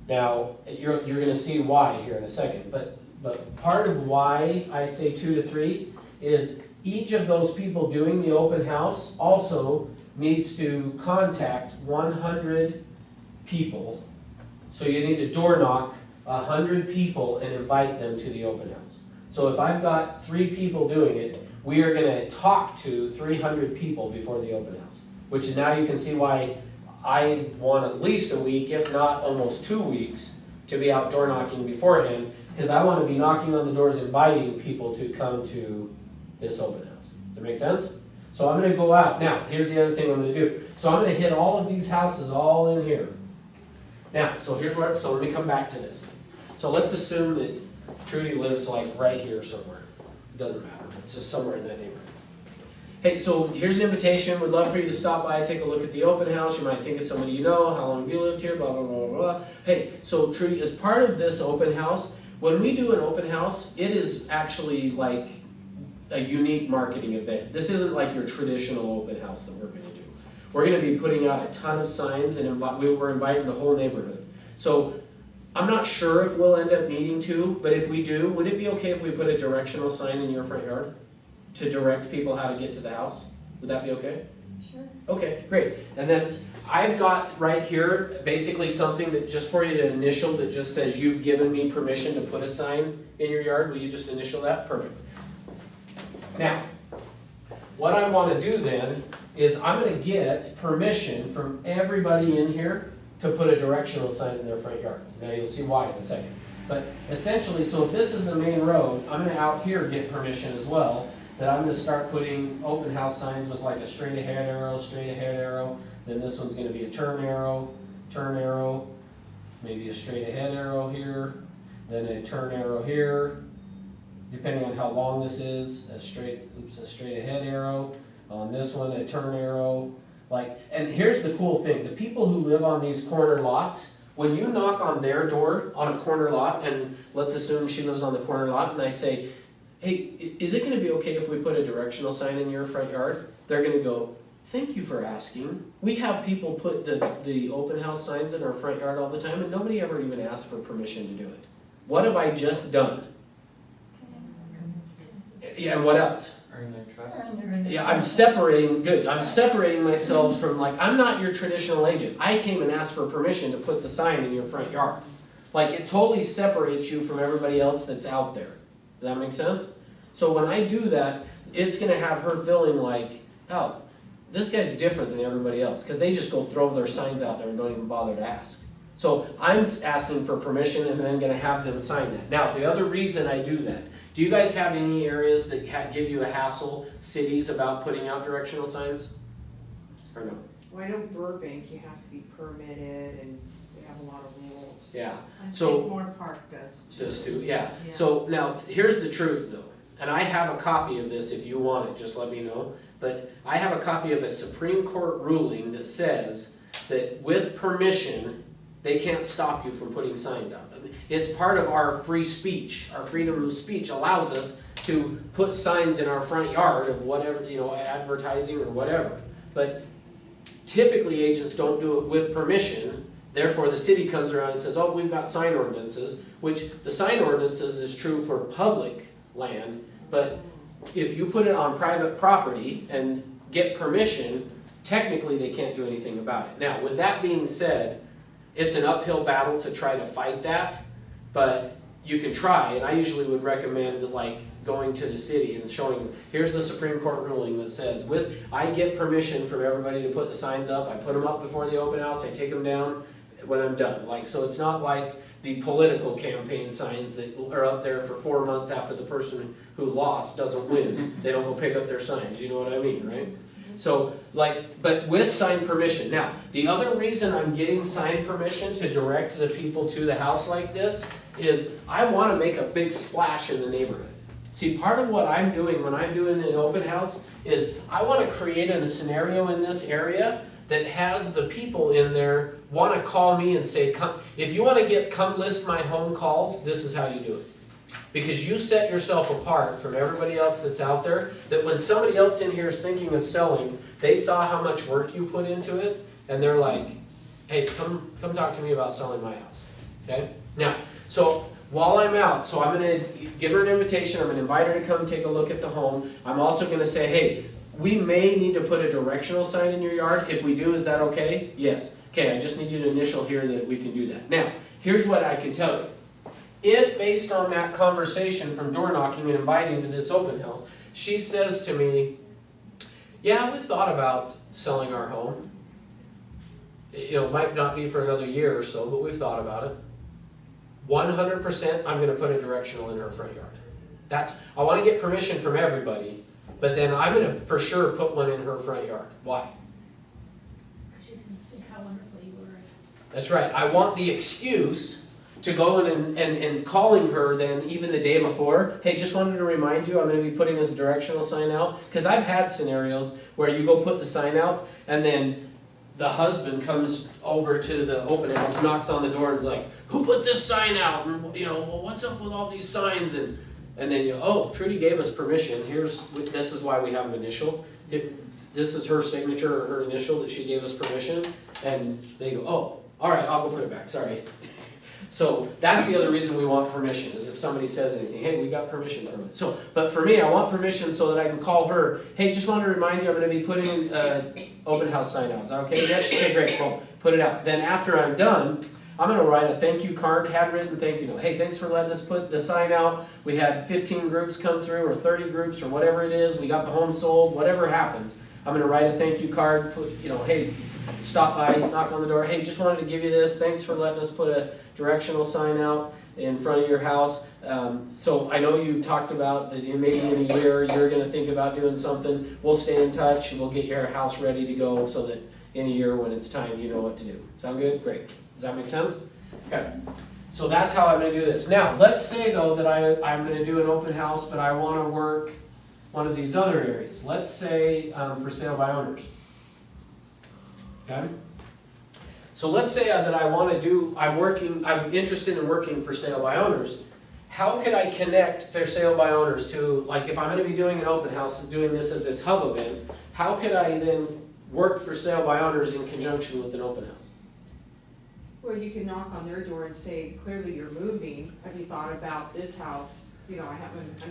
Now, you're going to see why here in a second, but part of why I say 2 to 3 is each of those people doing the open house also needs to contact 100 people. So you need to door knock 100 people and invite them to the open house. So if I've got 3 people doing it, we are going to talk to 300 people before the open house, which is now you can see why I want at least a week, if not almost 2 weeks, to be out door knocking beforehand, because I want to be knocking on the doors, inviting people to come to this open house. Does that make sense? So I'm gonna go out. Now, here's the other thing I'm gonna do. So I'm gonna hit all of these houses all in here. Now, so let me come back to this. So let's assume that Trudy lives like right here somewhere. It doesn't matter, it's just somewhere in that neighborhood. Hey, so here's an invitation. Would love for you to stop by, take a look at the open house. You might think of somebody you know. How long have you lived here? Blah, blah, blah, blah, blah. Hey, so Trudy, as part of this open house, when we do an open house, it is actually like a unique marketing event. This isn't like your traditional open house that we're gonna do. We're gonna be putting out a ton of signs and we're inviting the whole neighborhood. So I'm not sure if we'll end up needing to, but if we do, would it be okay if we put a directional sign in your front yard to direct people how to get to the house? Would that be okay? Sure. Okay, great. And then I've got right here basically something that just for you to initial that just says you've given me permission to put a sign in your yard. Will you just initial that? Perfect. Now, what I want to do then is I'm going to get permission from everybody in here to put a directional sign in their front yard. Now you'll see why in a second. But essentially, so if this is the main road, I'm going to out here get permission as well, that I'm going to start putting open house signs with like a straight ahead arrow, then this one's going to be a turn arrow, maybe a straight ahead arrow here, then a turn arrow here, depending on how long this is, a straight ahead arrow. On this one, a turn arrow. And here's the cool thing, the people who live on these corner lots, when you knock on their door on a corner lot, and let's assume she lives on the corner lot, and I say, hey, is it gonna be okay if we put a directional sign in your front yard? They're gonna go, thank you for asking. We have people put the open house signs in our front yard all the time, and nobody ever even asked for permission to do it. What have I just done? Yeah, and what else? Earn their trust. Yeah, I'm separating myself from I'm not your traditional agent. I came and asked for permission to put the sign in your front yard. It totally separates you from everybody else that's out there. Does that make sense? So when I do that, it's gonna have her feeling like, oh, this guy's different than everybody else, because they just go throw their signs out there and don't even bother to ask. So I'm asking for permission and then gonna have them sign that. Now, the other reason I do that, do you guys have any areas that give you a hassle, cities, about putting out directional signs? Or no? Well, I know Burbank, you have to be permitted and they have a lot of rules. Yeah. I So- think Moore Park does too. Those two, yeah. Yeah. So now, here's the truth though, and I have a copy of this if you want it, just let me know. But I have a copy of a Supreme Court ruling that says that with permission, they can't stop you from putting signs out. It's part of our free speech. Our freedom of speech allows us to put signs in our front yard of whatever, advertising or whatever. But typically agents don't do it with permission. Therefore, the city comes around and says, oh, we've got sign ordinances, which the sign ordinances is true for public land, but if you put it on private property and get permission, technically they can't do anything about it. Now, with that being said, it's an uphill battle to try to fight that, but you can try, and I usually would recommend going to the city and showing them, here's the Supreme Court ruling that says, I get permission from everybody to put the signs up, I put them up before the open house, I take them down when I'm done. So it's not like the political campaign signs that are up there for 4 months after the person who lost doesn't win. They don't go pick up their signs, you know what I mean, right? So, but with sign permission. Now, the other reason I'm getting sign permission to direct the people to the house like this is I want to make a big splash in the neighborhood. See, part of what I'm doing when I'm doing an open house is I want to create a scenario in this area that has the people in there want to call me and say, come, if you want to come list my home calls, this is how you do it. Because you set yourself apart from everybody else that's out there, that when somebody else in here is thinking of selling, they saw how much work you put into it, and they're like, hey, come talk to me about selling my house, okay? Now, so while I'm out, so I'm gonna give her an invitation, I'm gonna invite her to come take a look at the home. I'm also gonna say, hey, we may need to put a directional sign in your yard. If we do, is that okay? Yes. Okay, I just need you to initial here that we can do that. Now, here's what I can tell you. If, based on that conversation from door knocking and inviting to this open house, she says to me, yeah, we've thought about selling our home. It might not be for another year or so, but we've thought about it. 100%, I'm gonna put a directional in her front yard. I wanna get permission from everybody, but then I'm gonna for sure put one in her front yard. Why? She's gonna see how wonderful you were. That's right, I want the excuse to go in and calling her then even the day before, hey, just wanted to remind you, I'm gonna be putting this directional sign out. Cause I've had scenarios where you go put the sign out and then the husband comes over to the open house, knocks on the door and is like, who put this sign out? And, well, what's up with all these signs? And then Trudy gave us permission. This is why we have an initial. This is her signature or her initial that she gave us permission. And they go, oh, all right, I'll go put it back, sorry. So that's the other reason we want permission, is if somebody says anything, hey, we got permission from it. So, but for me, I want permission so that I can call her, hey, just want to remind you, I'm gonna be putting open house sign out. Is that okay? Yeah? Okay, great, well, put it out. Then after I'm done, I'm gonna write a thank you card, handwritten thank you note. Hey, thanks for letting us put the sign out. We had 15 groups come through, or 30 groups, or whatever it is. We got the home sold, whatever happens. I'm gonna write a thank you card, put, hey, stop by, knock on the door. Hey, just wanted to give you this. Thanks for letting us put a directional sign out in front of your house. So I know you've talked about that maybe in a year you're gonna think about doing something. We'll stay in touch and we'll get your house ready to go so that in a year when it's time, you know what to do. Sound good? Great. Does that make sense? Okay. So that's how I'm gonna do this. Now, let's say though that I'm gonna do an open house, but I wanna work one of these other areas. Let's say for sale by owners. Okay? So let's say that I'm interested in working for sale by owners. How could I connect for sale by owners to, like if I'm gonna be doing an open house and doing this as this hub event, how could I then work for sale by owners in conjunction with an open house? Well, you can knock on their door and say, clearly you're moving, have you thought about this house? I'm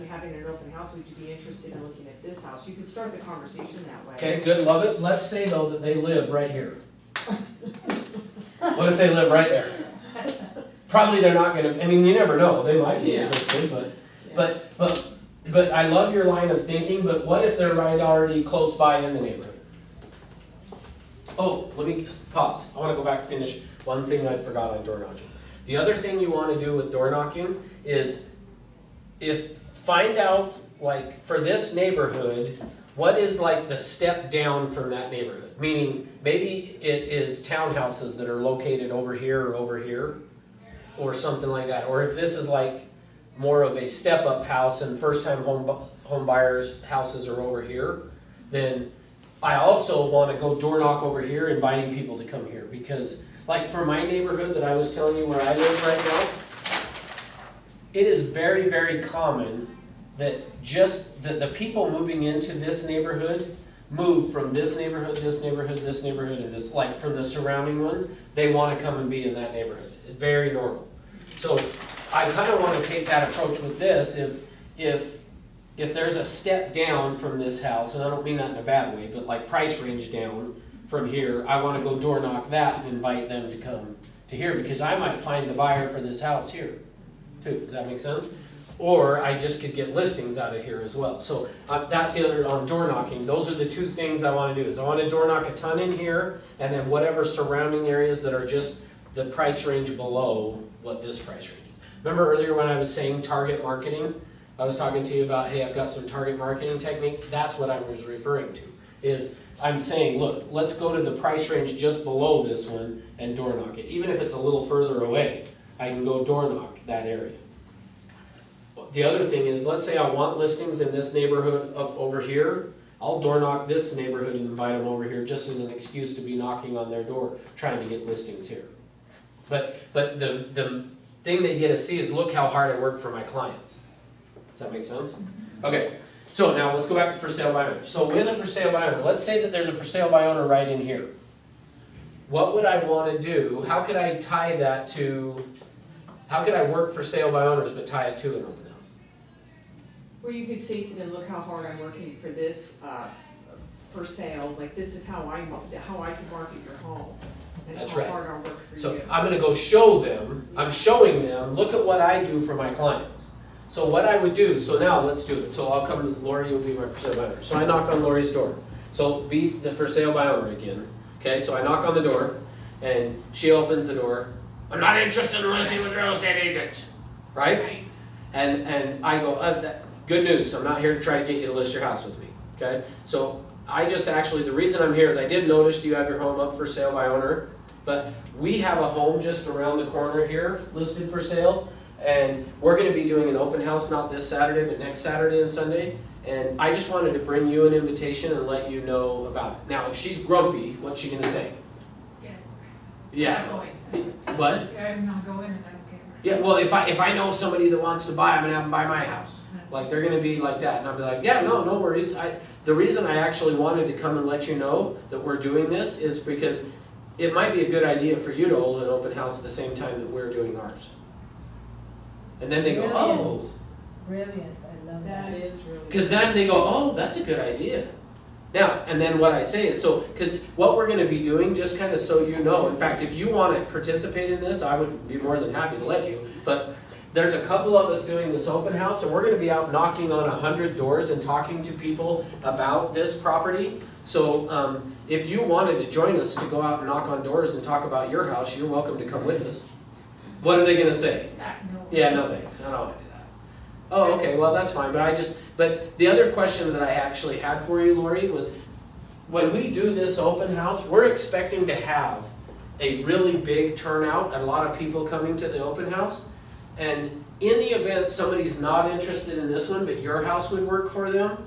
having an open house, would you be interested in looking at this house? You could start the conversation that way. Okay, good, love it. Let's say though that they live right here. What if they live right there? Probably they're not gonna, you never know, they might be interested, but I love your line of thinking, but what if they're right already close by in the neighborhood? Oh, let me pause. I wanna go back and finish one thing I forgot on door knocking. The other thing you wanna do with door knocking is find out, like, for this neighborhood, what is like the step down from that neighborhood? Meaning, maybe it is townhouses that are located over here, or something like that. Or if this is like more of a step-up house and first-time home buyers' houses are over here, then I also want to go door knock over here, inviting people to come here. Because, like for my neighborhood that I was telling you where I live right now, it is very, very common that just the people moving into this neighborhood move from this neighborhood, this neighborhood, this neighborhood, and this, like from the surrounding ones, they want to come and be in that neighborhood. It's very normal. So I kind of want to take that approach with this. If there's a step down from this house, and I don't mean that in a bad way, but like price range down from here, I want to go door knock that and invite them to come to here, because I might find the buyer for this house here too. Does that make sense? Or I just could get listings out of here as well. So that's the other, on door knocking, those are the two things I want to do. Is I want to door knock a ton in here, and then whatever surrounding areas that are just the price range below what this price range is. Remember earlier when I was saying target marketing? I was talking to you about, hey, I've got some target marketing techniques. That's what I was referring to. Is I'm saying, look, let's go to the price range just below this one and door knock it. Even if it's a little further away, I can go door knock that area. The other thing is, let's say I want listings in this neighborhood up over here. I'll door knock this neighborhood and invite them over here just as an excuse to be knocking on their door, trying to get listings here. But the thing that you get to see is, look how hard I work for my clients. Does that make sense? Okay, so now let's go back to for sale by owner. So with a for sale by owner, let's say that there's a for sale by owner right in here. What would I want to do? How could I tie that to, how could I work for sale by owners but tie it to an open house? Well, you could say to them, look how hard I'm working for this, for sale, like this is how I can market your home. And That's how right. hard I'll work for So you. I'm gonna go show them, I'm showing them, look at what I do for my clients. So what I would do, so now let's do it. So I'll come, Lori will be my for sale by owner. So I knock on Lori's door. So be the for sale by owner again. Okay, so I knock on the door and she opens the door I'm not interested in listing with real estate agents, right? And I go, good news, I'm not here to try to get you to list your house with me, okay? So I just actually, the reason I'm here is I did notice you have your home up for sale by owner, but we have a home just around the corner here listed for sale, and we're gonna be doing an open house, not this Saturday, but next Saturday and Sunday. And I just wanted to bring you an invitation and let you know about it. Now, if she's grumpy, what's she gonna say? Yeah. What? I'm not going and I don't care. Yeah, well, if I know somebody that wants to buy, I'm gonna have them buy my house. Like, they're gonna be like that, and I'll be like, yeah, no worries. The reason I actually wanted to come and let you know that we're doing this is because it might be a good idea for you to hold an open house at the same time that we're doing ours. And then they go, oh. Brilliant, I love that. That is really. Because then they go, oh, that's a good idea. Now, and then what I say is, so, because what we're gonna be doing, just kind of so you know, in fact, if you want to participate in this, I would be more than happy to let you, but there's a couple of us doing this open house, and we're gonna be out knocking on 100 doors and talking to people about this property. So, if you wanted to join us to go out and knock on doors and talk about your house, you're welcome to come with us. What are they gonna say? No. Yeah, no thanks, I don't wanna do that. Oh, okay, well, that's fine, but the other question that I actually had for you, Lori, was when we do this open house, we're expecting to have a really big turnout, and a lot of people coming to the open house. And in the event somebody's not interested in this one, but your house would work for them,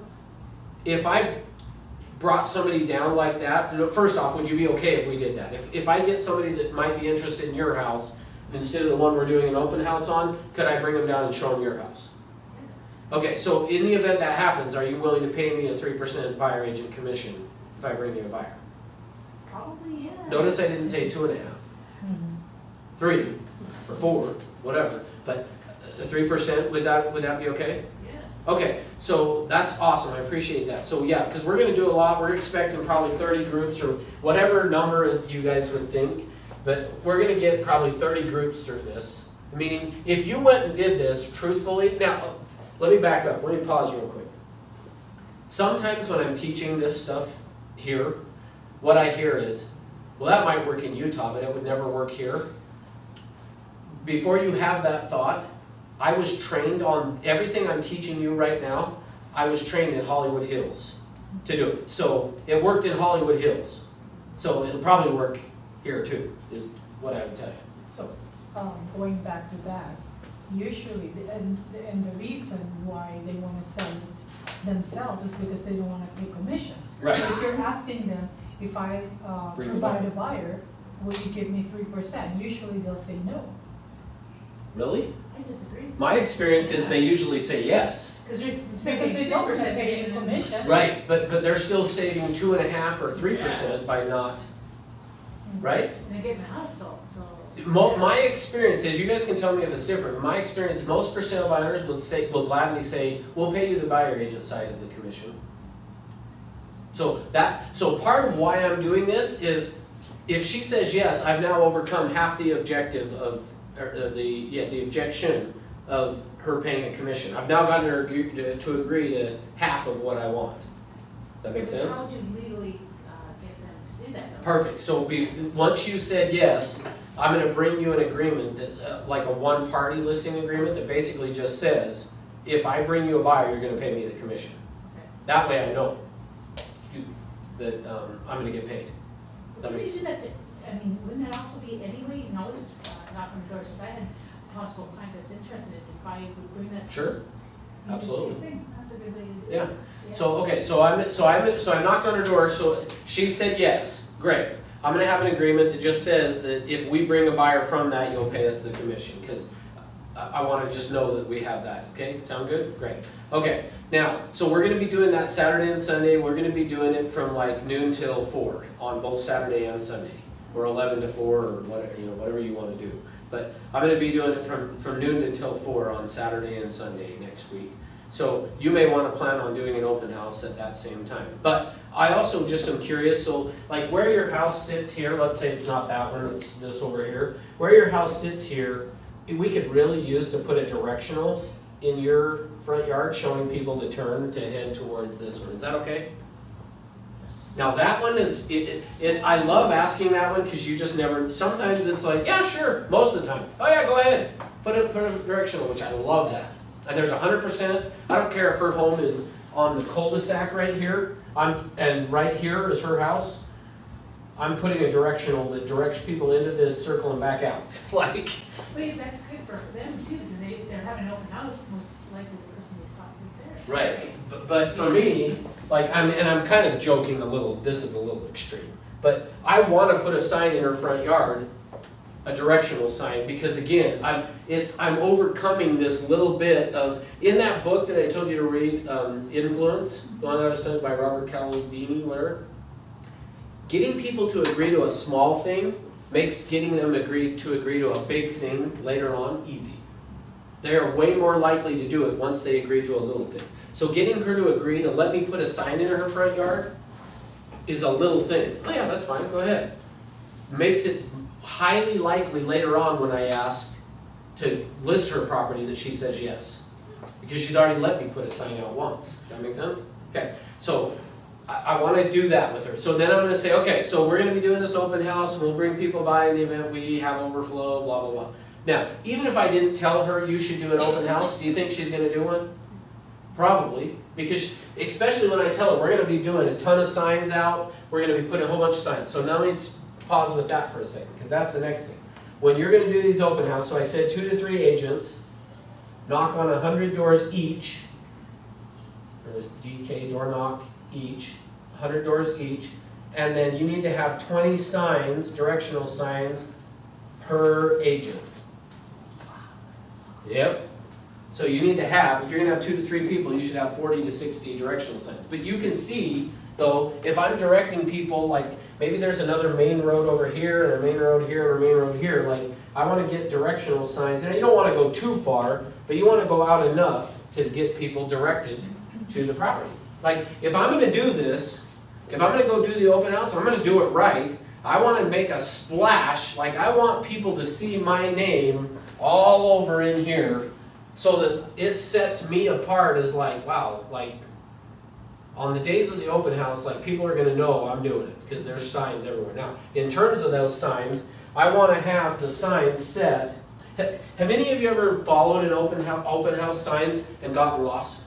if I brought somebody down like that, first off, would you be okay if we did that? If I get somebody that might be interested in your house, instead of the one we're doing an open house on, could I bring them down and show them your house? Okay, so in the event that happens, are you willing to pay me a 3% buyer agent commission if I bring you a buyer? Probably, yeah. Notice I didn't say 2.5, 3, or 4, whatever, but the 3%, would that be okay? Yes. Okay, so that's awesome, I appreciate that. So yeah, because we're gonna do a lot, we're expecting probably 30 groups or whatever number you guys would think, but we're gonna get probably 30 groups through this. Meaning, if you went and did this truthfully, now, let me back up, let me pause real quick. Sometimes when I'm teaching this stuff here, what I hear is, well, that might work in Utah, but it would never work here. Before you have that thought, I was trained on everything I'm teaching you right now. I was trained in Hollywood Hills to do it. So it worked in Hollywood Hills. So it'll probably work here too, is what I would tell you. So, going back to that, usually, and the reason why they wanna sell it themselves is because they don't wanna pay commission. Right. So if you're asking them, if I Bring a provide buyer. a buyer, will you give me 3%? Usually they'll say no. Really? I disagree. My experience is they usually say yes. Because they don't wanna pay you commission. Right, but they're still saving 2.5 or 3% by not, right? And they're getting the house sold, so. My experience is, you guys can tell me if it's different, my experience, most for sale buyers will gladly say, we'll pay you the buyer agent side of the commission. So part of why I'm doing this is, if she says yes, I've now overcome half the objective of, or the objection of her paying a commission. I've now gotten her to agree to half of what I want. Does that make sense? How would you legally get them to do that though? Perfect, so once you said yes, I'm gonna bring you an agreement that, like a one-party listing agreement that basically just says, if I bring you a buyer, you're gonna pay me the commission. Okay. That way I know that I'm gonna get paid. Does that Would make you sense? do that to, I mean, wouldn't that also be anyway, you can always knock on the door, since I had a possible client that's interested, if I would bring that. Sure, you do the absolutely. same thing. That's a good way to do it. Yeah. So, okay, so I knocked on her door, so she said yes, great. I'm gonna have an agreement that just says that if we bring a buyer from that, you'll pay us the commission, because I wanna just know that we have that, okay? Sound good? Great. Okay, now, so we're gonna be doing that Saturday and Sunday, we're gonna be doing it from like noon till 4 on both Saturday and Sunday. Or 11 to 4, or whatever you wanna do. But I'm gonna be doing it from noon until 4 on Saturday and Sunday next week. So you may want to plan on doing an open house at that same time. But I also just am curious, so like where your house sits here, let's say it's not that one, it's this over here. Where your house sits here, we could really use to put a directional in your front yard showing people to turn to head towards this one. Is that okay? Now that one is, I love asking that one because you just never, sometimes it's like, yeah, sure, most of the time. Oh yeah, go ahead, put a directional, which I love that. And there's 100%, I don't care if her home is on the cul-de-sac right here, and right here is her house. I'm putting a directional that directs people into this circle and back out, like. Wait, that's good for them too, because they're having an open house, most likely the person they stop with there. Right, but for me, like, I'm kind of joking a little, this is a little extreme, but I want to put a sign in her front yard, a directional sign, because again, I'm overcoming this little bit of, in that book that I told you to read, Influence, the one that I was telling by Robert Cialdini, whatever, getting people to agree to a small thing makes getting them to agree to a big thing later on easy. They are way more likely to do it once they agree to a little thing. So getting her to agree to let me put a sign in her front yard is a little thing. Oh yeah, that's fine, go ahead. Makes it highly likely later on when I ask to list her property that she says yes. Because she's already let me put a sign out once. Does that make sense? Okay, so I want to do that with her. So then I'm going to say, okay, so we're going to be doing this open house, and we'll bring people by in the event we have overflow, blah, blah, blah. Now, even if I didn't tell her you should do an open house, do you think she's going to do one? Probably, because especially when I tell her we're going to be doing a ton of signs out, we're going to be putting a whole bunch of signs. So now let's pause with that for a second, because that's the next thing. When you're going to do these open house, so I said 2 to 3 agents, knock on 100 doors each, there's DK door knock each, 100 doors each, and then you need to have 20 signs, directional signs, per agent. Yep. So you need to have, if you're going to have 2 to 3 people, you should have 40 to 60 directional signs. But you can see, though, if I'm directing people, like maybe there's another main road over here, and a main road here, and a main road here, like I want to get directional signs, and you don't want to go too far, but you want to go out enough to get people directed to the property. Like, if I'm going to do this, if I'm going to go do the open house, I'm going to do it right. I want to make a splash, like I want people to see my name all over in here so that it sets me apart as like, wow, like on the days of the open house, like people are going to know I'm doing it because there's signs everywhere. Now, in terms of those signs, I want to have the signs set. Have any of you ever followed an open house signs and gotten lost?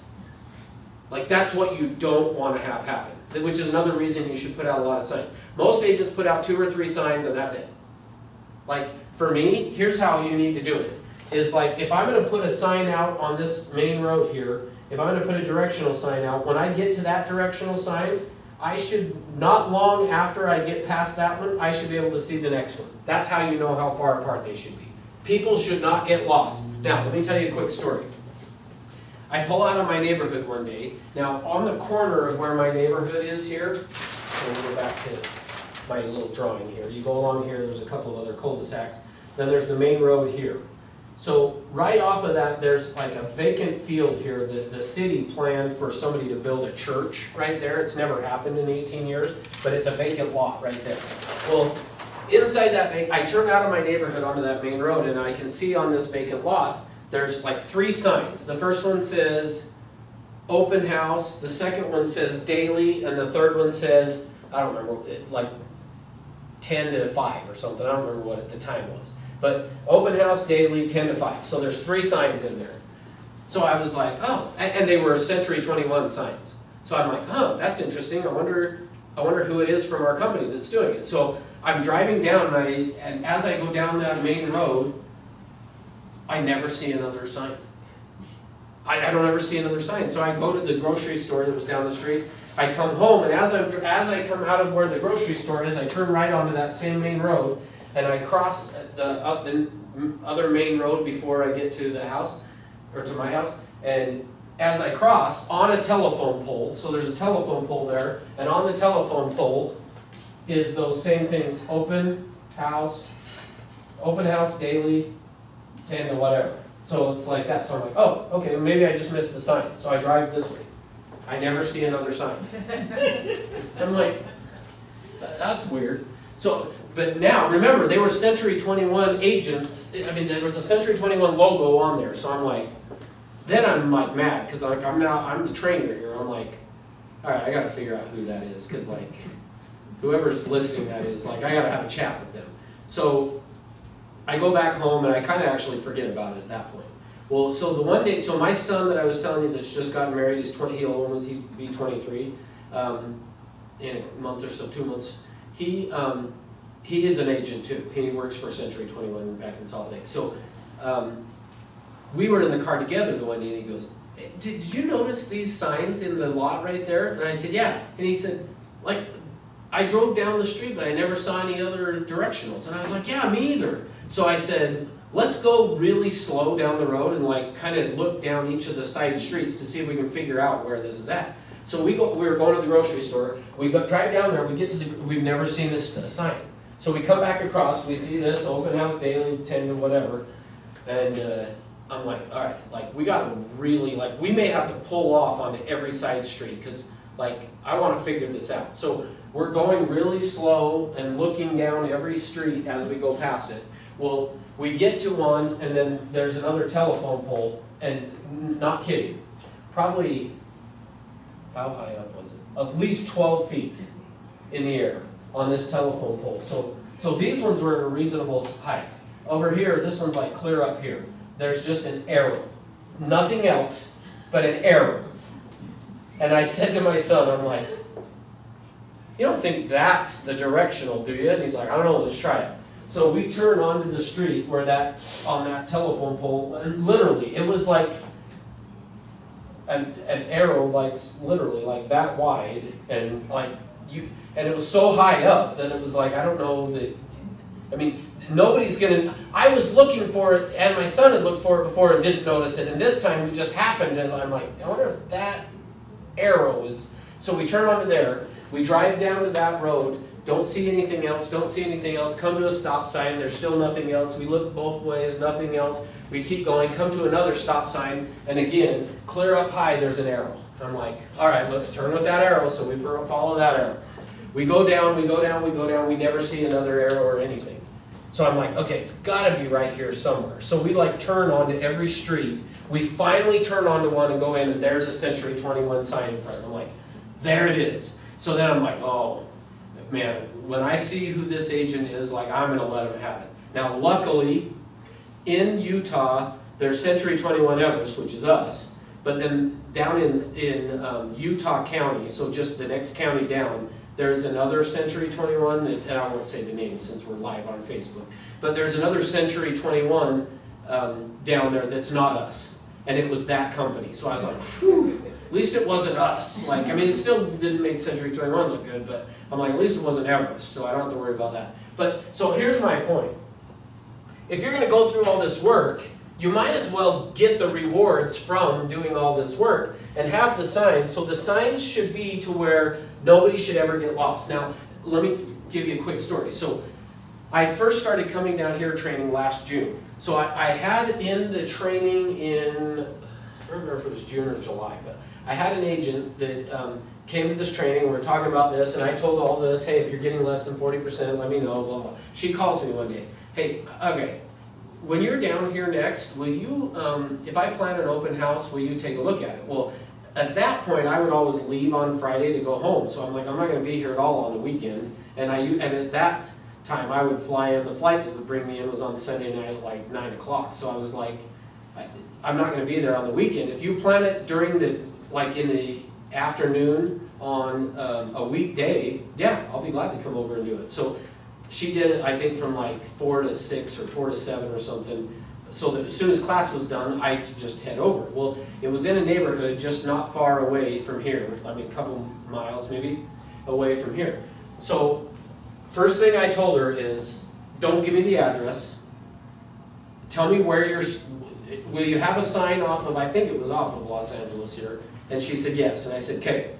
Like that's what you don't want to have happen, which is another reason you should put out a lot of signs. Most agents put out 2 or 3 signs and that's it. Like for me, here's how you need to do it. Is like if I'm going to put a sign out on this main road here, if I'm going to put a directional sign out, when I get to that directional sign, I should, not long after I get past that one, I should be able to see the next one. That's how you know how far apart they should be. People should not get lost. Now, let me tell you a quick story. I pull out of my neighborhood one day. Now, on the corner of where my neighborhood is here, we'll go back to my little drawing here. You go along here, there's a couple of other cul-de-sacs. Then there's the main road here. So right off of that, there's like a vacant field here that the city planned for somebody to build a church right there. It's never happened in 18 years, but it's a vacant lot right there. Well, inside that, I turn out of my neighborhood onto that main road, and I can see on this vacant lot, there's like 3 signs. The first one says open house, the second one says daily, and the third one says, I don't remember, like 10 to 5 or something. I don't remember what at the time was. But open house daily, 10 to 5. So there's 3 signs in there. So I was like, oh, and they were Century 21 signs. So I'm like, oh, that's interesting. I wonder who it is from our company that's doing it. So I'm driving down, and as I go down that main road, I never see another sign. I don't ever see another sign. So I go to the grocery store that was down the street. I come home, and as I come out of where the grocery store is, I turn right onto that same main road, and I cross the other main road before I get to the house, or to my house. And as I cross, on a telephone pole, so there's a telephone pole there, and on the telephone pole is those same things: open house daily, 10 to whatever. So it's like that. So I'm like, oh, okay, maybe I just missed the sign. So I drive this way. I never see another sign. I'm like, that's weird. So, but now, remember, they were Century 21 agents. I mean, there was a Century 21 logo on there. So I'm like, then I'm like mad, because like I'm the trainer here. I'm like, alright, I gotta figure out who that is, cause like, whoever's listening that is, like, I gotta have a chat with them. So, I go back home and I kinda actually forget about it at that point. Well, so the one day, so my son that I was telling you that's just gotten married, he'll be 23, in a month or so, 2 months. He is an agent too. He works for Century 21 back in Salt Lake. So, we were in the car together the one day and he goes, did you notice these signs in the lot right there? And I said, yeah. And he said, like, I drove down the street, but I never saw any other directionals. And I was like, yeah, me either. So I said, let's go really slow down the road and like kind of look down each of the side streets to see if we can figure out where this is at. So we were going to the grocery store, drive down there, we get to we've never seen this sign. So we come back across, we see this, open house daily, 10 to whatever, and I'm like, all right, like we gotta really, like we may have to pull off onto every side street, because like I wanna figure this out. So we're going really slow and looking down every street as we go past it. Well, we get to one, and then there's another telephone pole, and not kidding, probably, how high up was it? At least 12 feet in the air on this telephone pole. So these ones were at a reasonable height. Over here, this one's like clear up here. There's just an arrow. Nothing else but an arrow. And I said to my son, I'm like, you don't think that's the directional, do you? And he's like, I don't know, let's try it. So we turn onto the street where on that telephone pole, and literally, it was like an arrow, like literally like that wide, and like and it was so high up that it was like, I don't know that, I mean, nobody's gonna, I was looking for it, and my son had looked for it before and didn't notice it, and this time it just happened, and I'm like, I wonder if that arrow is, so we turn onto there, we drive down to that road, don't see anything else, come to a stop sign, there's still nothing else, we look both ways, nothing else, we keep going, come to another stop sign, and again, clear up high, there's an arrow. I'm like, all right, let's turn with that arrow, so we follow that arrow. We go down, we never see another arrow or anything. So I'm like, okay, it's gotta be right here somewhere. So we like turn onto every street, we finally turn onto one and go in, and there's a Century 21 sign in front. I'm like, there it is. So then I'm like, oh, man, when I see who this agent is, like, I'm gonna let him have it. Now, luckily, in Utah, there's Century 21 Everest, which is us, but then down in Utah County, so just the next county down, there's another Century 21, and I won't say the name since we're live on Facebook, but there's another Century 21 down there that's not us, and it was that company. So I was like, whew, at least it wasn't us. Like, I mean, it still didn't make Century 21 look good, but I'm like, at least it wasn't Everest, so I don't have to worry about that. But, so here's my point. If you're gonna go through all this work, you might as well get the rewards from doing all this work and have the signs. So the signs should be to where nobody should ever get lost. Now, let me give you a quick story. So I first started coming down here training last June. So I had in the training in, I don't remember if it was June or July, but I had an agent that came to this training, we were talking about this, and I told all this, hey, if you're getting less than 40%, let me know, blah, blah. She calls me one day, hey, okay, when you're down here next, will you, if I plan an open house, will you take a look at it? Well, at that point, I would always leave on Friday to go home, so I'm like, I'm not gonna be here at all on the weekend, and at that time, I would fly in, the flight that would bring me in was on Sunday night at like 9 o'clock, so I was like, I'm not gonna be there on the weekend. If you plan it during the, like in the afternoon on a weekday, yeah, I'll be glad to come over and do it. So she did it, I think, from like 4 to 6 or 4 to 7 or something, so that as soon as class was done, I could just head over. Well, it was in a neighborhood just not far away from here, I mean, a couple miles maybe away from here. So first thing I told her is, don't give me the address, tell me where you're, will you have a sign off of, I think it was off of Los Angeles here, and she said yes, and I said, okay,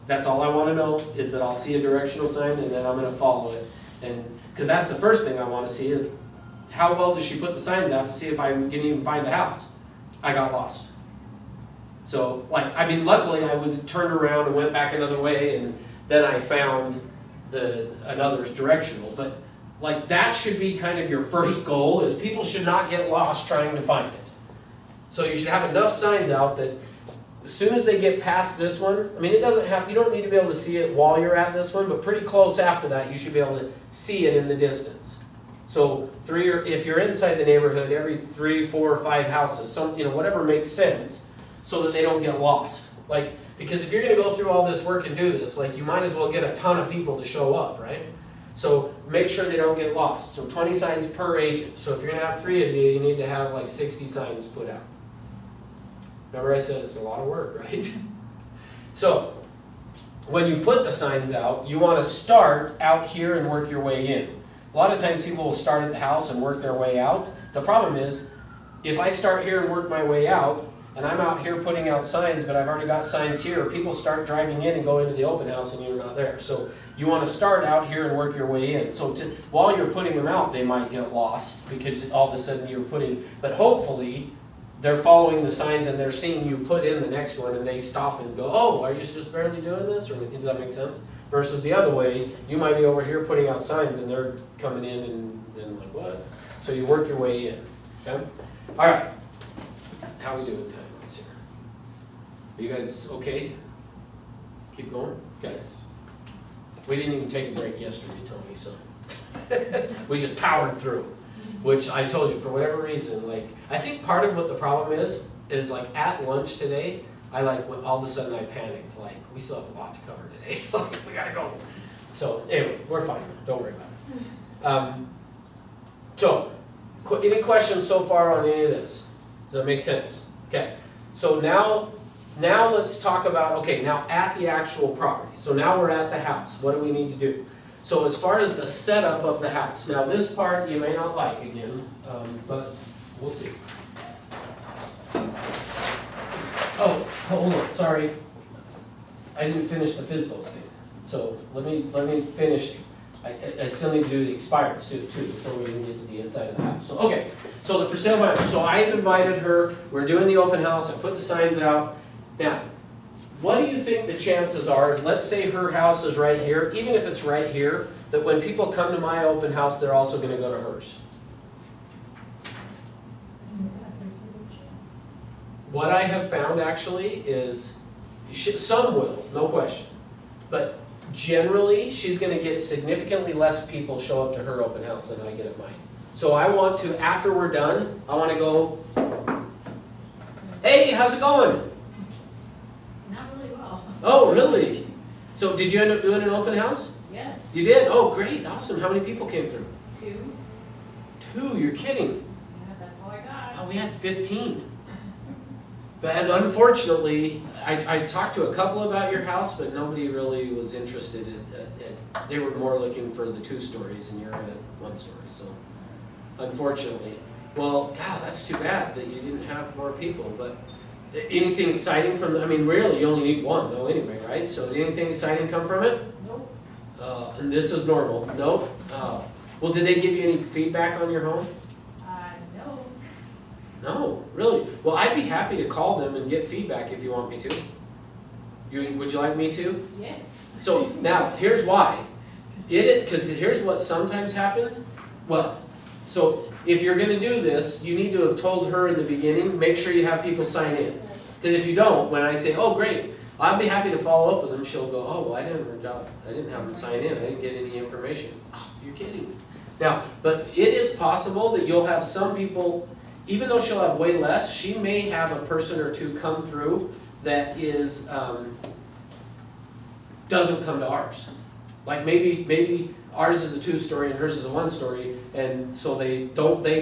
that's all I want to know, is that I'll see a directional sign, and then I'm going to follow it. And because that's the first thing I want to see is how well does she put the signs out to see if I can even find the house. I got lost. So, like, I mean, luckily I was turned around and went back another way, and then I found another directional. But like, that should be kind of your first goal, is people should not get lost trying to find it. So you should have enough signs out that as soon as they get past this one, I mean, it doesn't have, you don't need to be able to see it while you're at this one, but pretty close after that, you should be able to see it in the distance. So if you're inside the neighborhood, every 3, 4, or 5 houses, whatever makes sense, so that they don't get lost. Like, because if you're gonna go through all this work and do this, like, you might as well get a ton of people to show up, right? So make sure they don't get lost. So 20 signs per agent. So if you're gonna have 3 of you, you need to have like 60 signs put out. Remember I said it's a lot of work, right? So when you put the signs out, you wanna start out here and work your way in. A lot of times people will start at the house and work their way out. The problem is, if I start here and work my way out, and I'm out here putting out signs, but I've already got signs here, people start driving in and go into the open house and you're not there. So you want to start out here and work your way in. So while you're putting them out, they might get lost because all of a sudden you're but hopefully they're following the signs and they're seeing you put in the next one and they stop and go, oh, are you just barely doing this? Or does that make sense? Versus the other way, you might be over here putting out signs and they're coming in and like, what? So you work your way in, okay? All right, how are we doing time-wise here? Are you guys okay? Keep going? Okay. We didn't even take a break yesterday, Tony, so. We just powered through, which I told you, for whatever reason, like, I think part of what the problem is like at lunch today, all of a sudden I panicked, like, we still have a lot to cover today, like, we gotta go. So, anyway, we're fine, don't worry about it. So, any questions so far on any of this? Does that make sense? Okay, so now let's talk about, now at the actual property. So now we're at the house, what do we need to do? So as far as the setup of the house, now this part you may not like again, but we'll see. Oh, hold on, sorry. I didn't finish the FSBO thing. So let me finish. I still need to do the expired suit too before we even get to the inside of the house. So okay, so the for sale by owner. So I've invited her, we're doing the open house, I put the signs out. Now, what do you think the chances are, let's say her house is right here, even if it's right here, that when people come to my open house, they're also gonna go to hers? What I have found actually is, some will, no question. But generally, she's gonna get significantly less people show up to her open house than I get at mine. So I want to, after we're done, I wanna go, hey, how's it going? Not really well. Oh, really? So did you end up doing an open house? Yes. You did? Oh, great, awesome. How many people came through? 2. 2, you're kidding. Yeah, that's all I got. Oh, we had 15. And unfortunately, I talked to a couple about your house, but nobody really was interested they were more looking for the 2 stories and you're at 1 story, so unfortunately. Well, God, that's too bad that you didn't have more people, but anything exciting from really you only need 1 though anyway, right? So did anything exciting come from it? Nope. And this is normal? Nope. Well, did they give you any feedback on your home? No. No, really? Well, I'd be happy to call them and get feedback if you want me to. Would you like me to? Yes. So now, here's why. Because here's what sometimes happens. Well, so if you're gonna do this, you need to have told her in the beginning, make sure you have people sign in. Because if you don't, when I say, oh great, I'd be happy to follow up with them, she'll go, oh, well, I didn't have them sign in, I didn't get any information. Oh, you're kidding. Now, but it is possible that you'll have some people, even though she'll have way less, she may have a person or 2 come through that is, doesn't come to ours. Like maybe ours is a 2-story and hers is a 1-story, and so they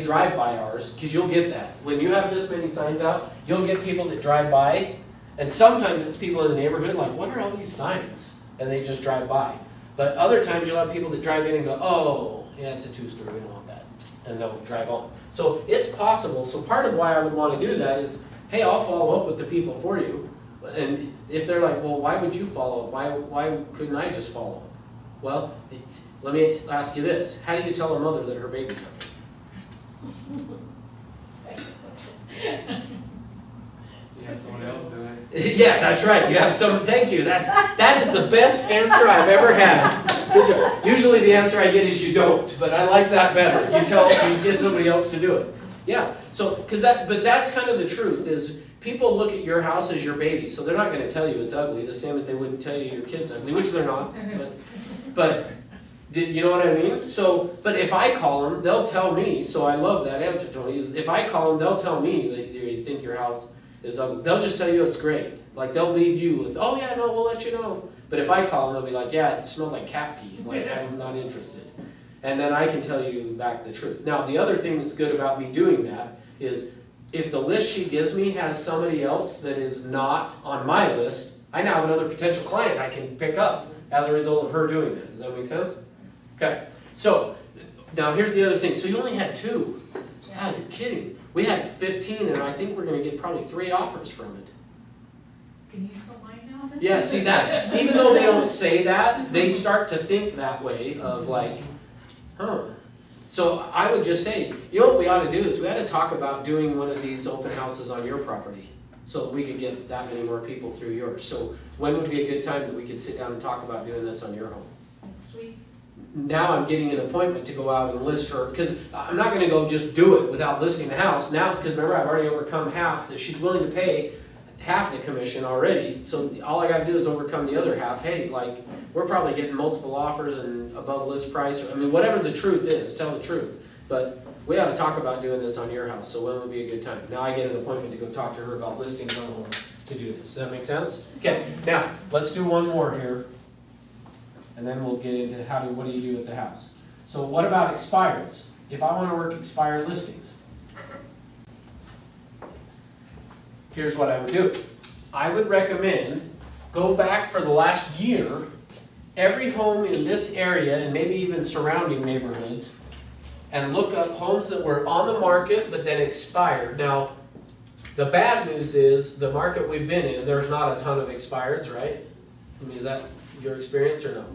drive by ours, because you'll get that. When you have this many signs out, you'll get people that drive by, and sometimes it's people in the neighborhood like, what are all these signs? And they just drive by. But other times you'll have people that drive in and go, oh, yeah, it's a 2-story, we don't want that. And they'll drive on. So it's possible. So part of why I would want to do that is, hey, I'll follow up with the people for you. And if they're like, well, why would you follow up? Why couldn't I just follow up? Well, let me ask you this. How do you tell a mother that her baby's up? Do you have someone else do it? Yeah, that's right. You have some, thank you. That is the best answer I've ever had. Good job. Usually the answer I get is you don't, but I like that better. You get somebody else to do it. Yeah, so, but that's kind of the truth, is people look at your house as your baby, so they're not gonna tell you it's ugly, the same as they wouldn't tell you your kid's ugly, which they're not, but you know what I mean? So, but if I call them, they'll tell me, so I love that answer, Tony, is if I call them, they'll tell me that you think your house is ugly. They'll just tell you it's great. Like, they'll leave you with, oh yeah, no, we'll let you know. But if I call them, they'll be like, yeah, it smelled like cat pee, like, I'm not interested. And then I can tell you back the truth. Now, the other thing that's good about me doing that is if the list she gives me has somebody else that is not on my list, I now have another potential client I can pick up as a result of her doing that. Does that make sense? Okay, so now here's the other thing. So you only had 2. Ah, you're kidding. We had 15 and I think we're gonna get probably 3 offers from it. Can you sell mine now? Yeah, see, that's, even though they don't say that, they start to think that way of like, huh. So I would just say, you know what we ought to do is we ought to talk about doing one of these open houses on your property so that we could get that many more people through yours. So when would be a good time that we could sit down and talk about doing this on your home? Next week. Now I'm getting an appointment to go out and list her, because I'm not gonna go just do it without listing the house now, because remember, I've already overcome half, that she's willing to pay half the commission already, so all I gotta do is overcome the other half. Hey, like, we're probably getting multiple offers and above list price, or, I mean, whatever the truth is, tell the truth. But we ought to talk about doing this on your house, so when would be a good time? Now I get an appointment to go talk to her about listing her home to do this. Does that make sense? Okay, now, let's do one more here, and then we'll get into what do you do at the house. So what about expireds? If I wanna work expired listings, here's what I would do. I would recommend go back for the last year, every home in this area and maybe even surrounding neighborhoods, and look up homes that were on the market but then expired. Now, the bad news is the market we've been in, there's not a ton of expireds, right? I mean, is that your experience or no?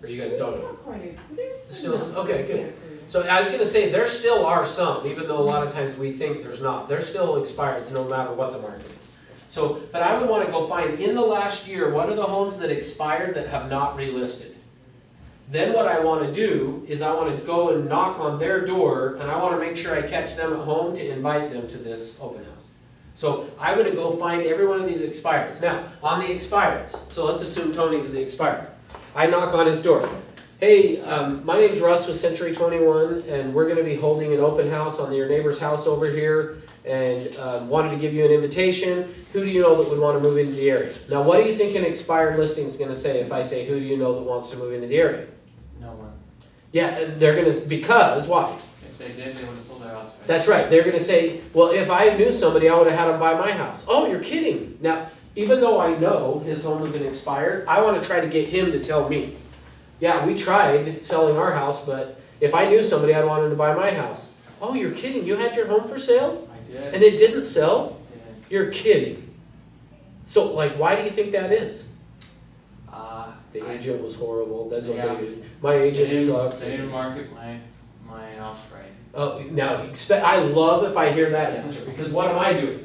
Or you guys don't know? Not quite. There's Still, some- okay, good. So I was gonna say, there still are some, even though a lot of times we think there's not. There's still expireds no matter what the market is. So, but I would wanna go find in the last year, what are the homes that expired that have not relisted? Then what I wanna do is I wanna go and knock on their door, and I wanna make sure I catch them at home to invite them to this open house. So I'm gonna go find every one of these expireds. Now, on the expireds, so let's assume Tony's the expired. I knock on his door. Hey, my name's Russ with Century 21, and we're gonna be holding an open house on your neighbor's house over here, and wanted to give you an invitation. Who do you know that would wanna move into the area? Now, what do you think an expired listing is gonna say if I say, who do you know that wants to move into the area? No one. Yeah, and they're gonna, because, why? If they did, they would have sold their house, right? That's right, they're gonna say, well, if I knew somebody, I would've had them buy my house. Oh, you're kidding. Now, even though I know his home was an expired, I wanna try to get him to tell me. Yeah, we tried selling our house, but if I knew somebody, I'd want him to buy my house. Oh, you're kidding, you had your home for sale? I did. And it didn't sell? Yeah. You're kidding. So, like, why do you think that is? The agent was horrible, that's what Yeah. they usually, my agent sucked. They didn't market my house right. Oh, now, I love if I hear that answer, because what am I doing?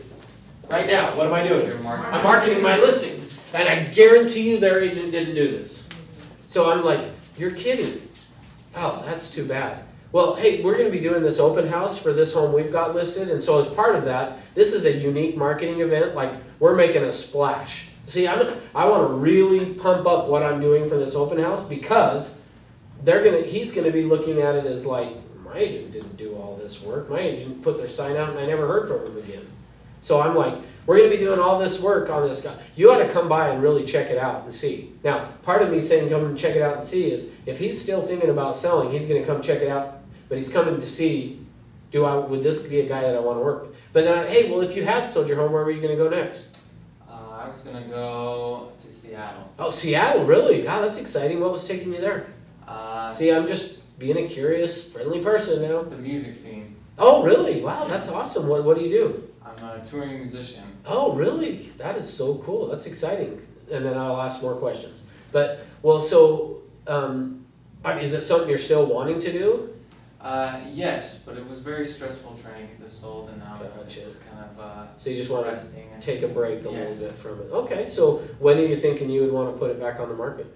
Right now, what am I doing? You're marketing. I'm marketing my listings, and I guarantee you their agent didn't do this. So I'm like, you're kidding. Oh, that's too bad. Well, hey, we're gonna be doing this open house for this home we've got listed, and so as part of that, this is a unique marketing event, like, we're making a splash. See, I wanna really pump up what I'm doing for this open house, because he's gonna be looking at it as like, my agent didn't do all this work, my agent put their sign out and I never heard from him again. So I'm like, we're gonna be doing all this work on this guy. You ought to come by and really check it out and see. Now, part of me saying come and check it out and see is, if he's still thinking about selling, he's gonna come check it out, but he's coming to see, would this be a guy that I wanna work with? But then, hey, well, if you had sold your home, where were you gonna go next? I was gonna go to Seattle. Oh, Seattle, really? Wow, that's exciting. What was taking you there? See, I'm just being a curious, friendly person now. The music scene. Oh, really? Wow, that's awesome. What do you do? I'm a touring musician. Oh, really? That is so cool. That's exciting. And then I'll ask more questions. But, well, so, is it something you're still wanting to do? Yes, but it was very stressful trying to get this sold, and now Gotcha. it's kind of So you just want to resting. And take a break a little Yes. bit from it. Okay, so when are you thinking you would want to put it back on the market?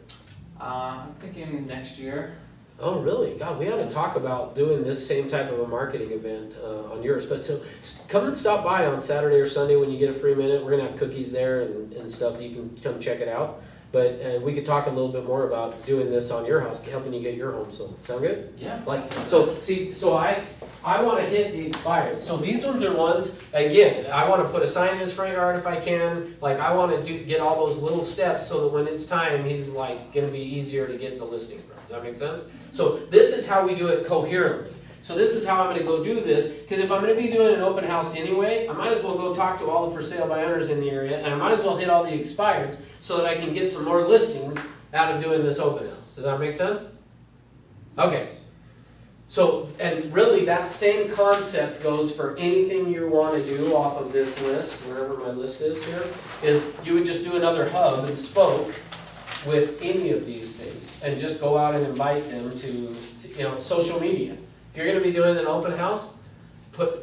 I'm thinking next year. Oh, really? God, we ought to talk about doing this same type of a marketing event on yours. But so come and stop by on Saturday or Sunday when you get a free minute. We're gonna have cookies there and stuff. You can come check it out. But we could talk a little bit more about doing this on your house, helping you get your home sold. Sound good? Yeah. Like, so, see, so I want to hit the expired. So these ones are ones, again, I want to put a sign in his front yard if I can. Like, I want to get all those little steps so that when it's time, he's like, going to be easier to get the listing from. Does that make sense? So this is how we do it coherently. So this is how I'm going to go do this, because if I'm going to be doing an open house anyway, I might as well go talk to all the for sale by owners in the area, and I might as well hit all the expireds so that I can get some more listings out of doing this open house. Does that make sense? Okay. So, and really that same concept goes for anything you want to do off of this list, wherever my list is here, is you would just do another hub and spoke with any of these things, and just go out and invite them to social media. If you're going to be doing an open house,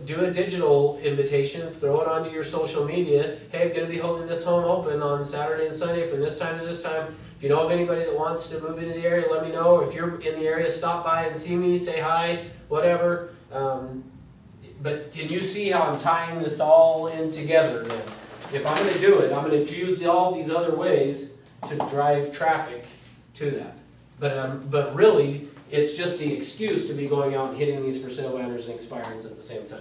do a digital invitation, throw it onto your social media. Hey, I'm going to be holding this home open on Saturday and Sunday from this time to this time. If you know of anybody that wants to move into the area, let me know. If you're in the area, stop by and see me, say hi, whatever. But can you see how I'm tying this all in together then? If I'm going to do it, I'm going to use all these other ways to drive traffic to that. But really, it's just the excuse to be going out and hitting these for sale banners and expirings at the same time.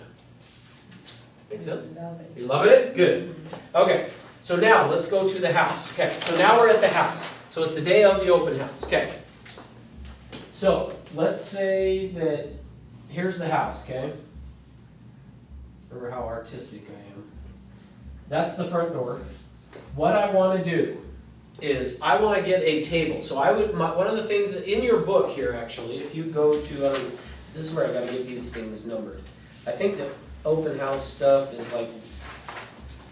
Make sense? Love it. You loving it? Good. Okay, so now let's go to the house. Okay, so now we're at the house. So it's the day of the open house. Okay. So let's say that here's the house, okay? Remember how artistic I am. That's the front door. What I want to do is I want to get a table. So one of the things in your book here, actually, if you go to, this is where I got to get these things numbered. I think the open house stuff is like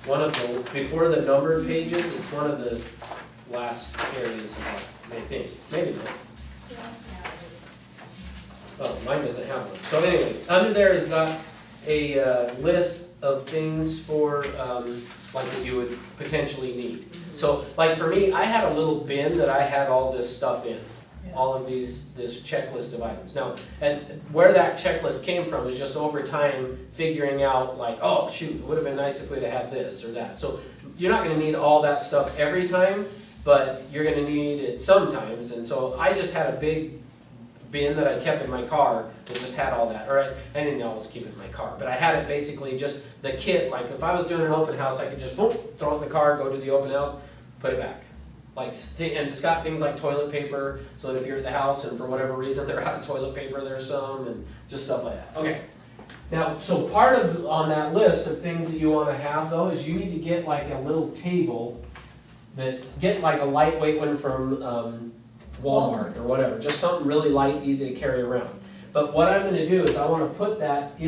one of the, before the numbered pages, it's one of the last areas, I think. Maybe not. Yeah, it is. Oh, mine doesn't have one. So anyway, under there has got a list of things for, like that you would potentially need. So, like for me, I had a little bin that I had all this stuff in. Yeah. All of this checklist of items. Now, and where that checklist came from is just over time figuring out like, oh shoot, it would have been nice if we'd have had this or that. So you're not gonna need all that stuff every time, but you're gonna need it sometimes. And so I just had a big bin that I kept in my car that just had all that. Or I didn't always keep it in my car, but I had it basically just the kit. Like if I was doing an open house, I could just boom, throw it in the car, go to the open house, put it back. Like, and it's got things like toilet paper, so that if you're at the house and for whatever reason they're out of toilet paper, there's some, and just stuff like that. Okay. Now, so part of, on that list of things that you want to have though, is you need to get like a little table get like a lightweight one from Walmart or whatever, just something really light, easy to carry around. But what I'm going to do is I want to put that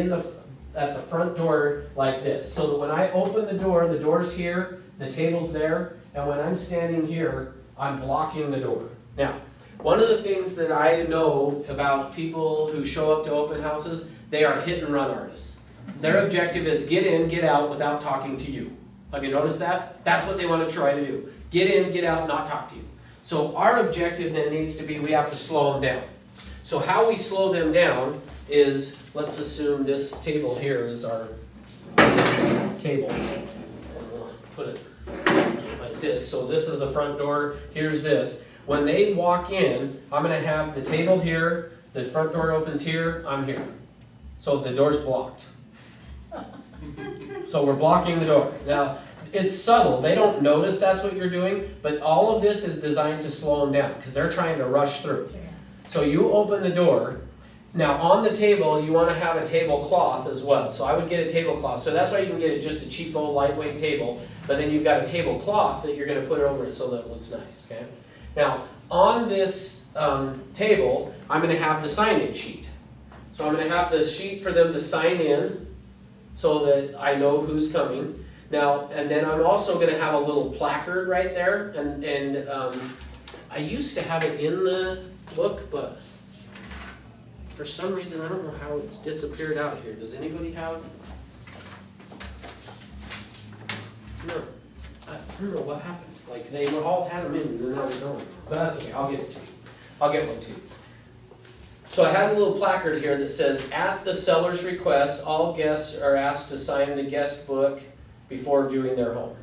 at the front door like this, so that when I open the door's here, the table's there, and when I'm standing here, I'm blocking the door. Now, one of the things that I know about people who show up to open houses, they are hit and run artists. Their objective is get in, get out without talking to you. Have you noticed that? That's what they want to try to do. Get in, get out, not talk to you. So our objective then needs to be we have to slow them down. So how we slow them down is, let's assume this table here is our table. And we'll put it like this. So this is the front door, here's this. When they walk in, I'm going to have the table here, the front door opens here, I'm here. So the door's blocked. So we're blocking the door. Now, it's subtle, they don't notice that's what you're doing, but all of this is designed to slow them down because they're trying to rush through. So you open the door. Now on the table, you want to have a tablecloth as well. So I would get a tablecloth. So that's why you can get just a cheap old lightweight table, but then you've got a tablecloth that you're going to put over it so that it looks nice, okay? Now on this table, I'm going to have the sign-in sheet. So I'm going to have the sheet for them to sign in so that I know who's coming. Now, and then I'm also going to have a little placard right there, and I used to have it in the book, but for some reason I don't know how it's disappeared out of here. Does anybody have? No, I don't know what happened. Like they all had them in, and then now they're gone. But that's okay. I'll get it to you. I'll get one to you. So I had a little placard here that says, at the seller's request, all guests are asked to sign the guest book before viewing their home.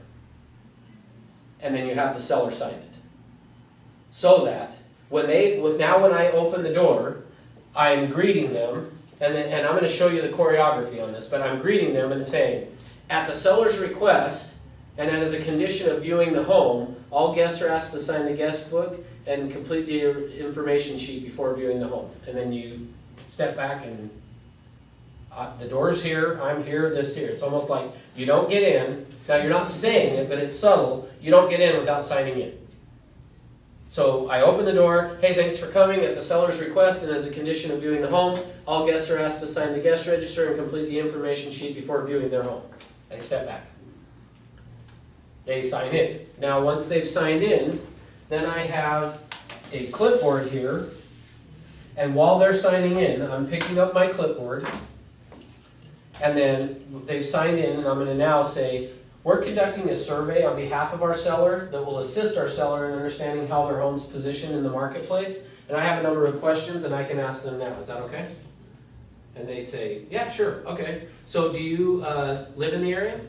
And then you have the seller sign it. So that when I open the door, I'm greeting them, and I'm going to show you the choreography on this, but I'm greeting them and saying, at the seller's request, and then as a condition of viewing the home, all guests are asked to sign the guest book and complete the information sheet before viewing the home. And then you step back and the door's here, I'm here, this here. It's almost like you don't get in. Now you're not saying it, but it's subtle. You don't get in without signing in. So I open the door, hey, thanks for coming at the seller's request, and as a condition of viewing the home, all guests are asked to sign the guest register and complete the information sheet before viewing their home. I step back. They sign in. Now once they've signed in, then I have a clipboard here, and while they're signing in, I'm picking up my clipboard, and then they've signed in, and I'm going to now say, we're conducting a survey on behalf of our seller that will assist our seller in understanding how their home's positioned in the marketplace, and I have a number of questions, and I can ask them now. Is that okay? And they say, yeah, sure, okay. So do you live in the area?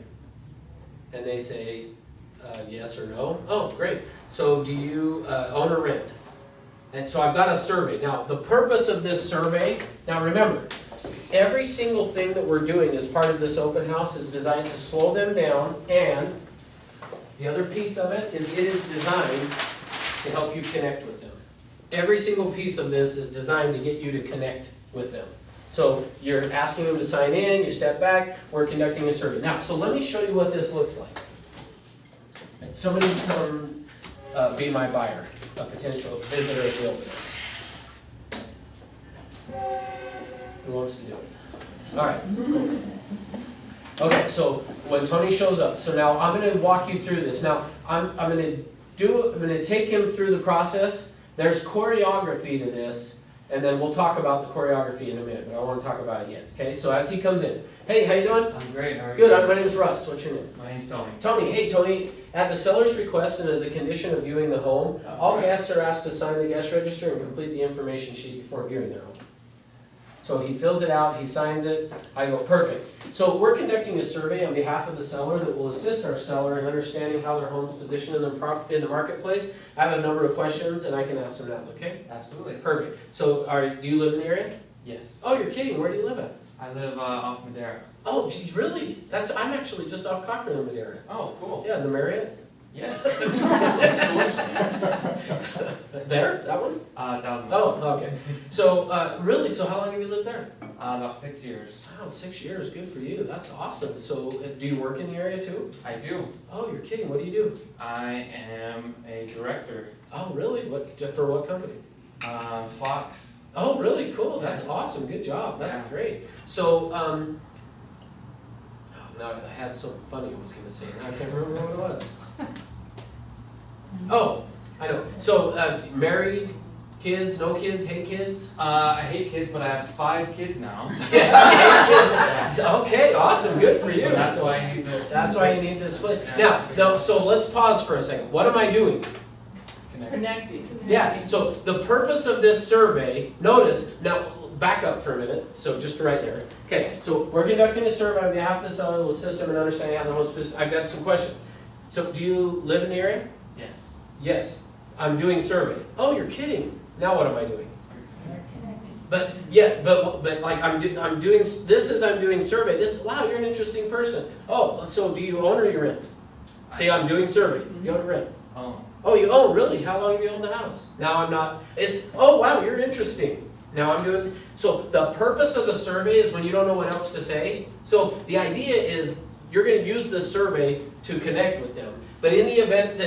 And they say, yes or no. Oh, great. So do you own or rent? And so I've got a survey. Now, the purpose of this survey, now remember, every single thing that we're doing as part of this open house is designed to slow them down, and the other piece of it is designed to help you connect with them. Every single piece of this is designed to get you to connect with them. So you're asking them to sign in, you step back, we're conducting a survey. Now, so let me show you what this looks like. Somebody come be my buyer, a potential visitor at the open house. Who wants to do it? All right, cool. Okay, so when Tony shows up, so now I'm going to walk you through this. Now I'm going to take him through the process. There's choreography to this, and then we'll talk about the choreography in a minute, but I want to talk about it yet. Okay, so as he comes in, hey, how you doing? I'm great, how are you? Good. My name's Russ. What's your name? My name's Tony. Tony. Hey, Tony. At the seller's request and as a condition of viewing the home, all guests are asked to sign the guest register and complete the information sheet before viewing their home. So he fills it out, he signs it, I go, perfect. So we're conducting a survey on behalf of the seller that will assist our seller in understanding how their home's positioned in the marketplace. I have a number of questions and I can ask them now, okay? Absolutely. Perfect. So do you live in the area? Yes. Oh, you're kidding, where do you live at? I live off Madera. Oh, geez, really? I'm actually just off Cochrane in Madera. Oh, cool. Yeah, in the Marriott. Yes. There, that one? 1,000. Oh, okay. So, really, so how long have you lived there? About 6 years. Wow, 6 years, good for you, that's awesome. So, do you work in the area too? I do. Oh, you're kidding, what do you do? I am a director. Oh, really? For what company? Fox. Oh, really, cool, that's Yes. awesome, good job, that's Yeah. great. So, now I had something funny I was gonna say, now I can't remember what it was. Oh, I know, so, married, kids, no kids, hate kids? I hate kids, but I have 5 kids now. Okay, awesome, good for you. So that's why I need this. That's why you need this split. Yeah. Now, so let's pause for a second. What am I doing? Connecting. Yeah, so the purpose of this survey, notice, now back up for a minute, so just right there. Okay, so we're conducting a survey on behalf of the seller with system and understanding how the host business. I've got some questions. So do you live in the area? Yes. Yes. I'm doing survey. Oh, you're kidding. Now what am I doing? But yeah, but like I'm doing this as I'm doing survey. Wow, you're an interesting person. Oh, so do you own or you rent? See, I'm doing survey. You own or rent? Oh. Oh, you own, really? How long have you owned the house? Now I'm not, oh wow, you're interesting. Now I'm doing, so the purpose of the survey is when you don't know what else to say. So the idea is you're gonna use this survey to connect with them. But in the event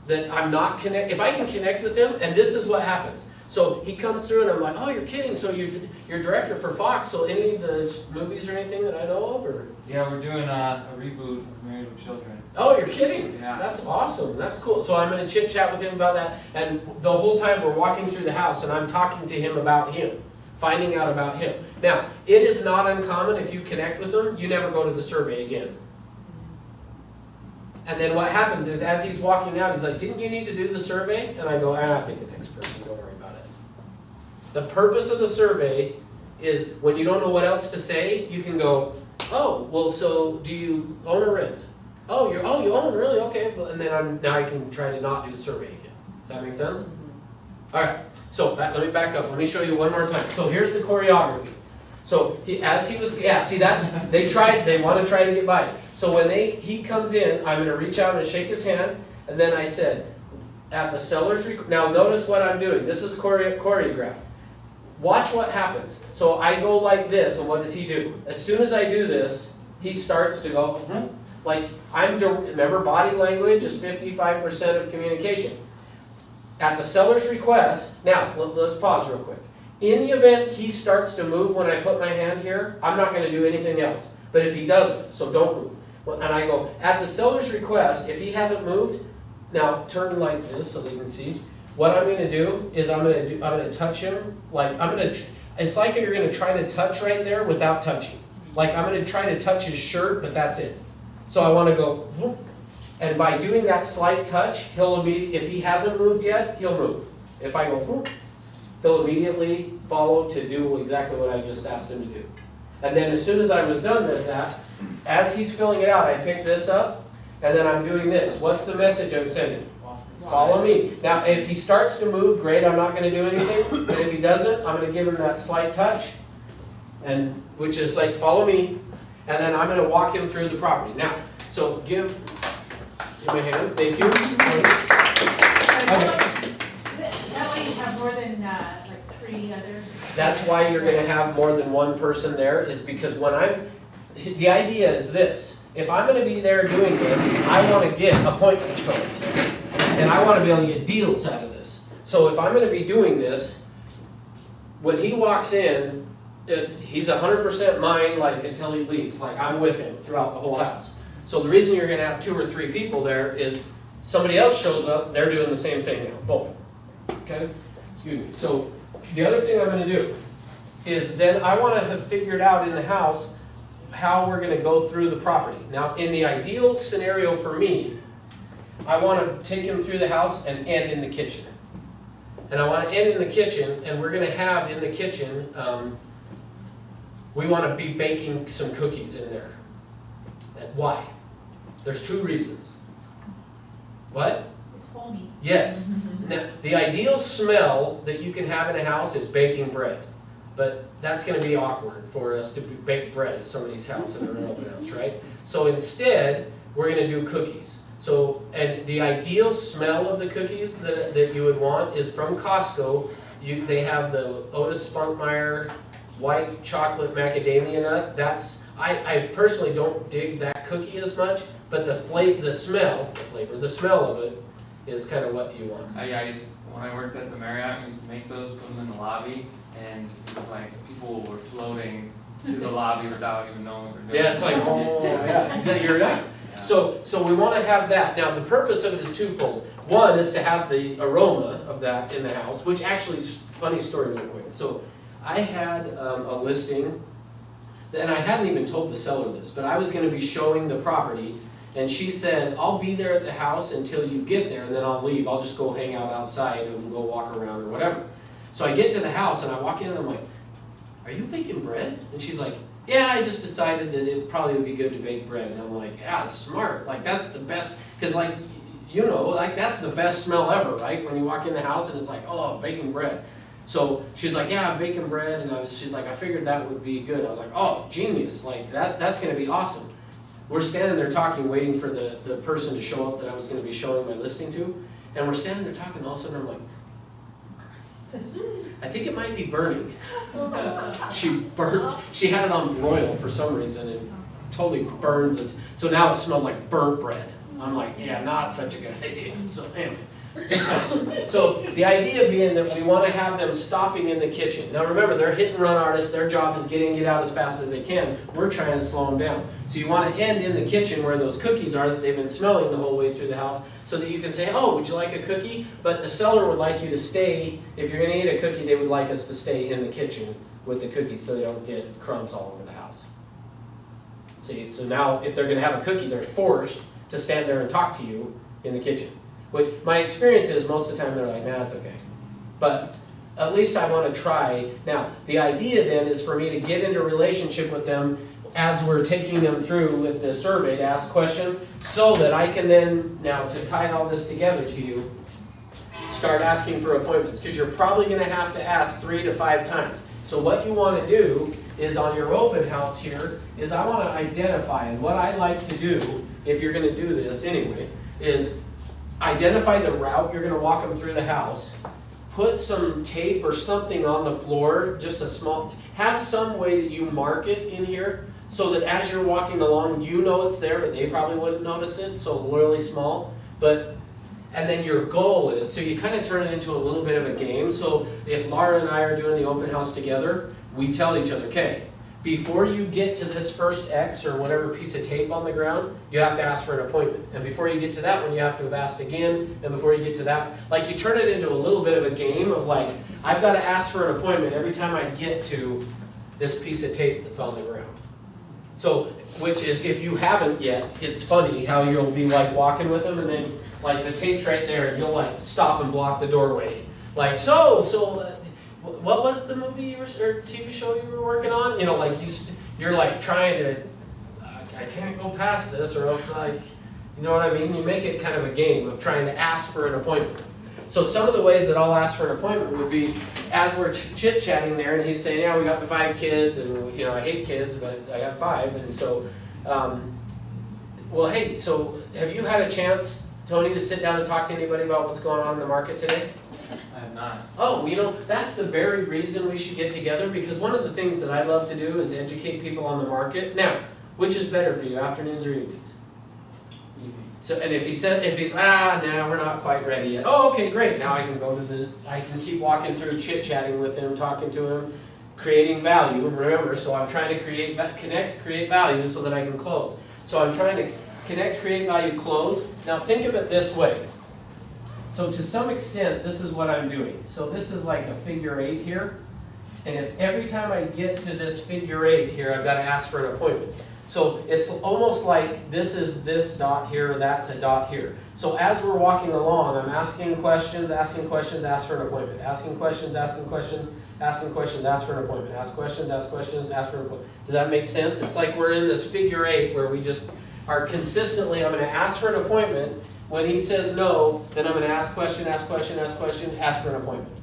that I'm not if I can connect with them, and this is what happens. So he comes through and I'm like, oh, you're kidding, so you're director for Fox, so any of the movies or anything that I know of, or? Yeah, we're doing a reboot of Married with Children. Oh, you're kidding? Yeah. That's awesome. That's cool. So I'm going to chit chat with him about that. And the whole time we're walking through the house and I'm talking to him about him, finding out about him. Now, it is not uncommon if you connect with him, you never go to the survey again. And then what happens is as he's walking out, he's like, didn't you need to do the survey? And I go, I pick the next person. Don't worry about it. The purpose of the survey is when you don't know what else to say, you can go, oh, well, so do you own or rent? Oh, you own, really? Okay, well, and then now I can try to not do the survey again. Does that make sense? All right, so let me back up. Let me show you one more time. So here's the choreography. So see that, they want to try to get by. So when he comes in, I'm going to reach out and shake his hand, and then I said, at the seller's now notice what I'm doing. This is choreographed. Watch what happens. So I go like this, and what does he do? As soon as I do this, he starts to go, like, remember body language is 55% of communication. At the seller's request, now, let's pause real quick. In the event he starts to move when I put my hand here, I'm not gonna do anything else. But if he doesn't, so don't move. And I go, at the seller's request, if he hasn't moved, now turn like this so that you can see. What I'm gonna do is I'm gonna touch him, like, it's like you're gonna try to touch right there without touching. Like, I'm gonna try to touch his shirt, but that's it. So I wanna go, whoop, and by doing that slight touch, if he hasn't moved yet, he'll move. If I go, whoop, he'll immediately follow to do exactly what I just asked him to do. And then as soon as I was done with that, as he's filling it out, I pick this up, and then I'm doing this. What's the message I'm sending? Follow me. Now, if he starts to move, great, I'm not gonna do anything. But if he doesn't, I'm gonna give him that slight touch, which is like, follow me, and then I'm gonna walk him through the property. Now, so give my hand, thank you. That way you have more than, like 3 others? That's why you're gonna have more than one person there, is because the idea is this. If I'm gonna be there doing this, I wanna get appointments from it. And I wanna be able to get deals out of this. So if I'm gonna be doing this, when he walks in, he's 100% mine, like, until he leaves. Like, I'm with him throughout the whole house. So the reason you're gonna have 2 or 3 people there is somebody else shows up, they're doing the same thing now, boom. Okay? Excuse me. So the other thing I'm gonna do is then I wanna have figured out in the house how we're gonna go through the property. Now, in the ideal scenario for me, I wanna take him through the house and end in the kitchen. And I wanna end in the kitchen, and we're gonna have in the kitchen, we wanna be baking some cookies in there. Why? There's 2 reasons. What? It's homey. Yes. Now, the ideal smell that you can have in a house is baking bread. But that's gonna be awkward for us to bake bread at somebody's house in an open house, right? So instead, we're gonna do cookies. So, and the ideal smell of the cookies that you would want is from Costco. They have the Otis Spunkmeyer white chocolate macadamia nut. I personally don't dig that cookie as much, but the smell of it is kind of what you want. When I worked at the Marriott, we used to make those, put them in the lobby, and it was like people were floating to the lobby without even knowing what they're doing. Yeah, it's like, oh, yeah, exactly, you're right. Yeah. So we want to have that. Now, the purpose of it is twofold. One is to have the aroma of that in the house, which actually, funny story real quick. So I had a listing, and I hadn't even told the seller this, but I was going to be showing the property, and she said, I'll be there at the house until you get there, and then I'll leave. I'll just go hang out outside and go walk around or whatever. So I get to the house, and I walk in, and I'm like, are you baking bread? And she's like, yeah, I just decided that it probably would be good to bake bread. And I'm like, yeah, smart. Like, that's the best, because like, you know, like that's the best smell ever, right? When you walk in the house and it's like, oh, baking bread. So she's like, yeah, I'm baking bread, and she's like, I figured that would be good. I was like, oh, genius, like that's gonna be awesome. We're standing there talking, waiting for the person to show up that I was gonna be showing my listing to, and we're standing there talking, and all of a sudden I'm like, I think it might be burning. She had it on broil for some reason and totally burned it. So now it smelled like burnt bread. I'm like, yeah, not such a good idea. So anyway, so the idea being that we want to have them stopping in the kitchen. Now remember, they're hit and run artists. Their job is get out as fast as they can. We're trying to slow them down. So you want to end in the kitchen where those cookies are that they've been smelling the whole way through the house, so that you can say, oh, would you like a cookie? But the seller would like you to stay. If you're going to eat a cookie, they would like us to stay in the kitchen with the cookies so they don't get crumbs all over the house. See, so now if they're going to have a cookie, they're forced to stand there and talk to you in the kitchen. Which my experience is most of the time they're like, nah, it's okay. But at least I want to try. Now, the idea then is for me to get into a relationship with them as we're taking them through with the survey to ask questions, so that I can then, now to tie all this together to you, start asking for appointments, because you're probably going to have to ask 3 to 5 times. So what you want to do is on your open house here, is I want to identify, and what I like to do, if you're going to do this anyway, is identify the route you're going to walk them through the house, put some tape or something on the floor, just a small, have some way that you mark it in here, so that as you're walking along, you know it's there, but they probably wouldn't notice it, so really small. But, and then your goal is, so you kind of turn it into a little bit of a game. So if Laura and I are doing the open house together, we tell each other, okay, before you get to this first X or whatever piece of tape on the ground, you have to ask for an appointment. And before you get to that one, you have to have asked again. And before you get to that, like you turn it into a little bit of a game of like, I've got to ask for an appointment every time I get to this piece of tape that's on the ground. So, which is, if you haven't yet, it's funny how you'll be like walking with them and then like the tape's right there and you'll like stop and block the doorway. Like, what was the movie you were, or TV show you were working on? You know, like you're like trying to, I can't go past this or else like, you know what I mean? You make it kind of a game of trying to ask for an appointment. So some of the ways that I'll ask for an appointment would be, as we're chit-chatting there, and he's saying, yeah, we got the 5 kids, and you know, I hate kids, but I got 5, and so, well, hey, so have you had a chance, Tony, to sit down and talk to anybody about what's going on in the market today? I have not. Oh, you know, that's the very reason we should get together, because one of the things that I love to do is educate people on the market. Now, which is better for you, afternoons or evenings? So, and if he's, nah, we're not quite ready yet. Oh, okay, great. Now I can keep walking through, chit-chatting with him, talking to him, creating value. Remember, so I'm trying to connect, create value so that I can close. So I'm trying to connect, create value, close. Now think of it this way. So to some extent, this is what I'm doing. So this is like a figure 8 here. And if every time I get to this figure 8 here, I've got to ask for an appointment. So it's almost like this is this dot here, that's a dot here. So as we're walking along, I'm asking questions, ask for an appointment. Asking questions, ask for an appointment. Ask questions, ask for an appointment. Does that make sense? It's like we're in this figure 8 where we just are consistently, I'm going to ask for an appointment. When he says no, then I'm going to ask question, ask for an appointment.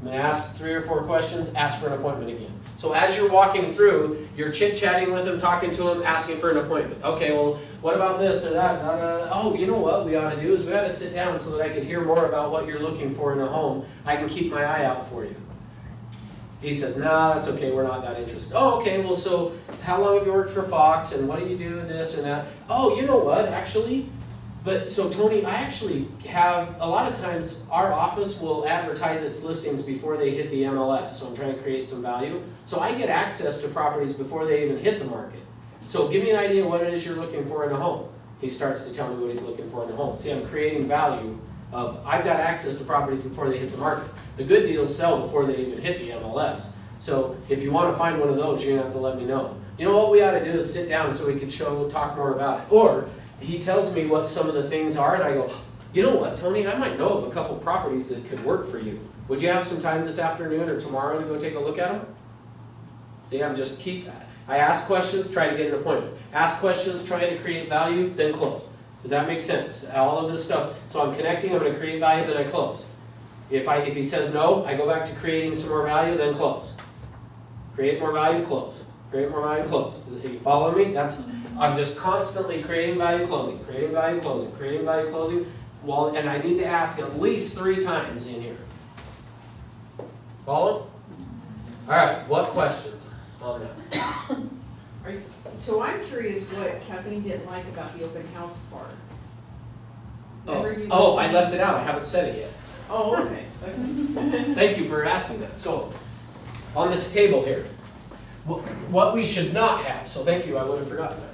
I'm going to ask 3 or 4 questions, ask for an appointment again. So as you're walking through, you're chit-chatting with him, talking to him, asking for an appointment. Okay, well, what about this or that? Oh, you know what we ought to do is we ought to sit down so that I can hear more about what you're looking for in a home. I can keep my eye out for you. He says, nah, that's okay, we're not that interested. Oh, okay, well, so how long have you worked for Fox, and what do you do with this and that? Oh, you know what, actually? But so Tony, I actually have, a lot of times our office will advertise its listings before they hit the MLS, so I'm trying to create some value. So I get access to properties before they even hit the market. So give me an idea what it is you're looking for in a home. He starts to tell me what he's looking for in a home. See, I'm creating value of, I've got access to properties before they hit the market. The good deals sell before they even hit the MLS. So if you want to find one of those, you're gonna have to let me know. You know what we ought to do is sit down so we can talk more about it. Or, he tells me what some of the things are, and I go, you know what, Tony, I might know of a couple properties that could work for you. Would you have some time this afternoon or tomorrow to go take a look at them? See, I ask questions, try to get an appointment. Ask questions, try to create value, then close. Does that make sense? All of this stuff. So I'm connecting, I'm going to create value, then I close. If he says no, I go back to creating some more value, then close. Create more value, close. Create more value, close. Are you following me? I'm just constantly creating value, closing, creating value, closing, creating value, closing. Well, and I need to ask at least 3 times in here. Follow? All right, what questions on that? So I'm curious what Kathleen didn't like about the open house part. Remember you Oh, were I left it out. I haven't said it yet. Oh, okay. Thank you for asking that. So, on this table here, what we should not have, so thank you, I would have forgotten that.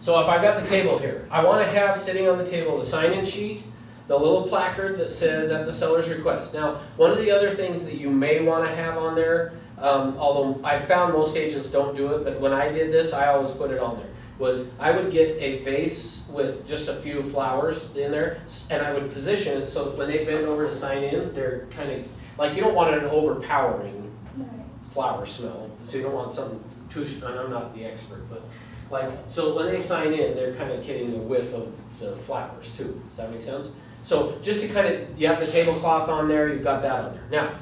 So if I've got the table here, I want to have sitting on the table the sign-in sheet, the little placard that says at the seller's request. Now, one of the other things that you may want to have on there, although I've found most agents don't do it, but when I did this, I always put it on there, was I would get a vase with just a few flowers in there, and I would position it so that when they bend over to sign in, they're kind of, like, you don't want an overpowering Right. flower smell, so you don't want something too, and I'm not the expert, but, like, so when they sign in, they're kind of getting the whiff of the flowers too, does that make sense? So just to kind of, you have the tablecloth on there, you've got that on there. Now,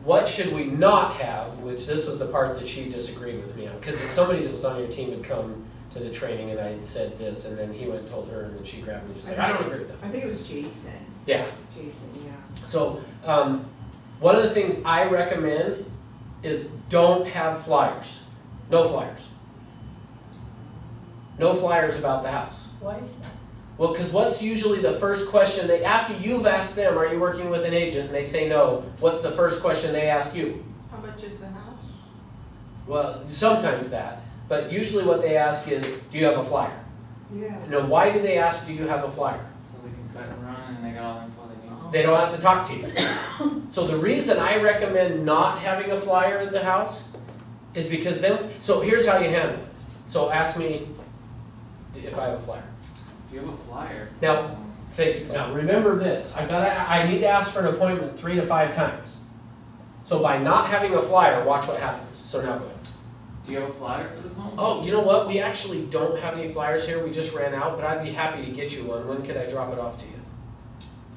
what should we not have, which this was the part that she disagreed with me on, because if somebody that was on your team had come to the training and I had said this, and then he went and told her, and then she grabbed me and she's like, I don't agree with that. I think it was Jason. Yeah, Jason, yeah. so, one of the things I recommend is don't have flyers. No flyers. No flyers about the house. Why is that? Well, because what's usually the first question they, after you've asked them, are you working with an agent, and they say no, what's the first question they ask you? How much is the house? Well, sometimes that, but usually what they ask is, do you have a flyer? Yeah. Now, why do they ask, do you have a flyer? So they can cut and run and they got all the info they need. They don't have to talk to you. So the reason I recommend not having a flyer at the house is because then, so here's how you handle it. So ask me if I have a flyer. Do you have a flyer? Now, now remember this, I need to ask for an appointment 3 to 5 times. So by not having a flyer, watch what happens. So now go ahead. Do you have a flyer for this home? Oh, you know what? We actually don't have any flyers here. We just ran out, but I'd be happy to get you one. When could I drop it off to you?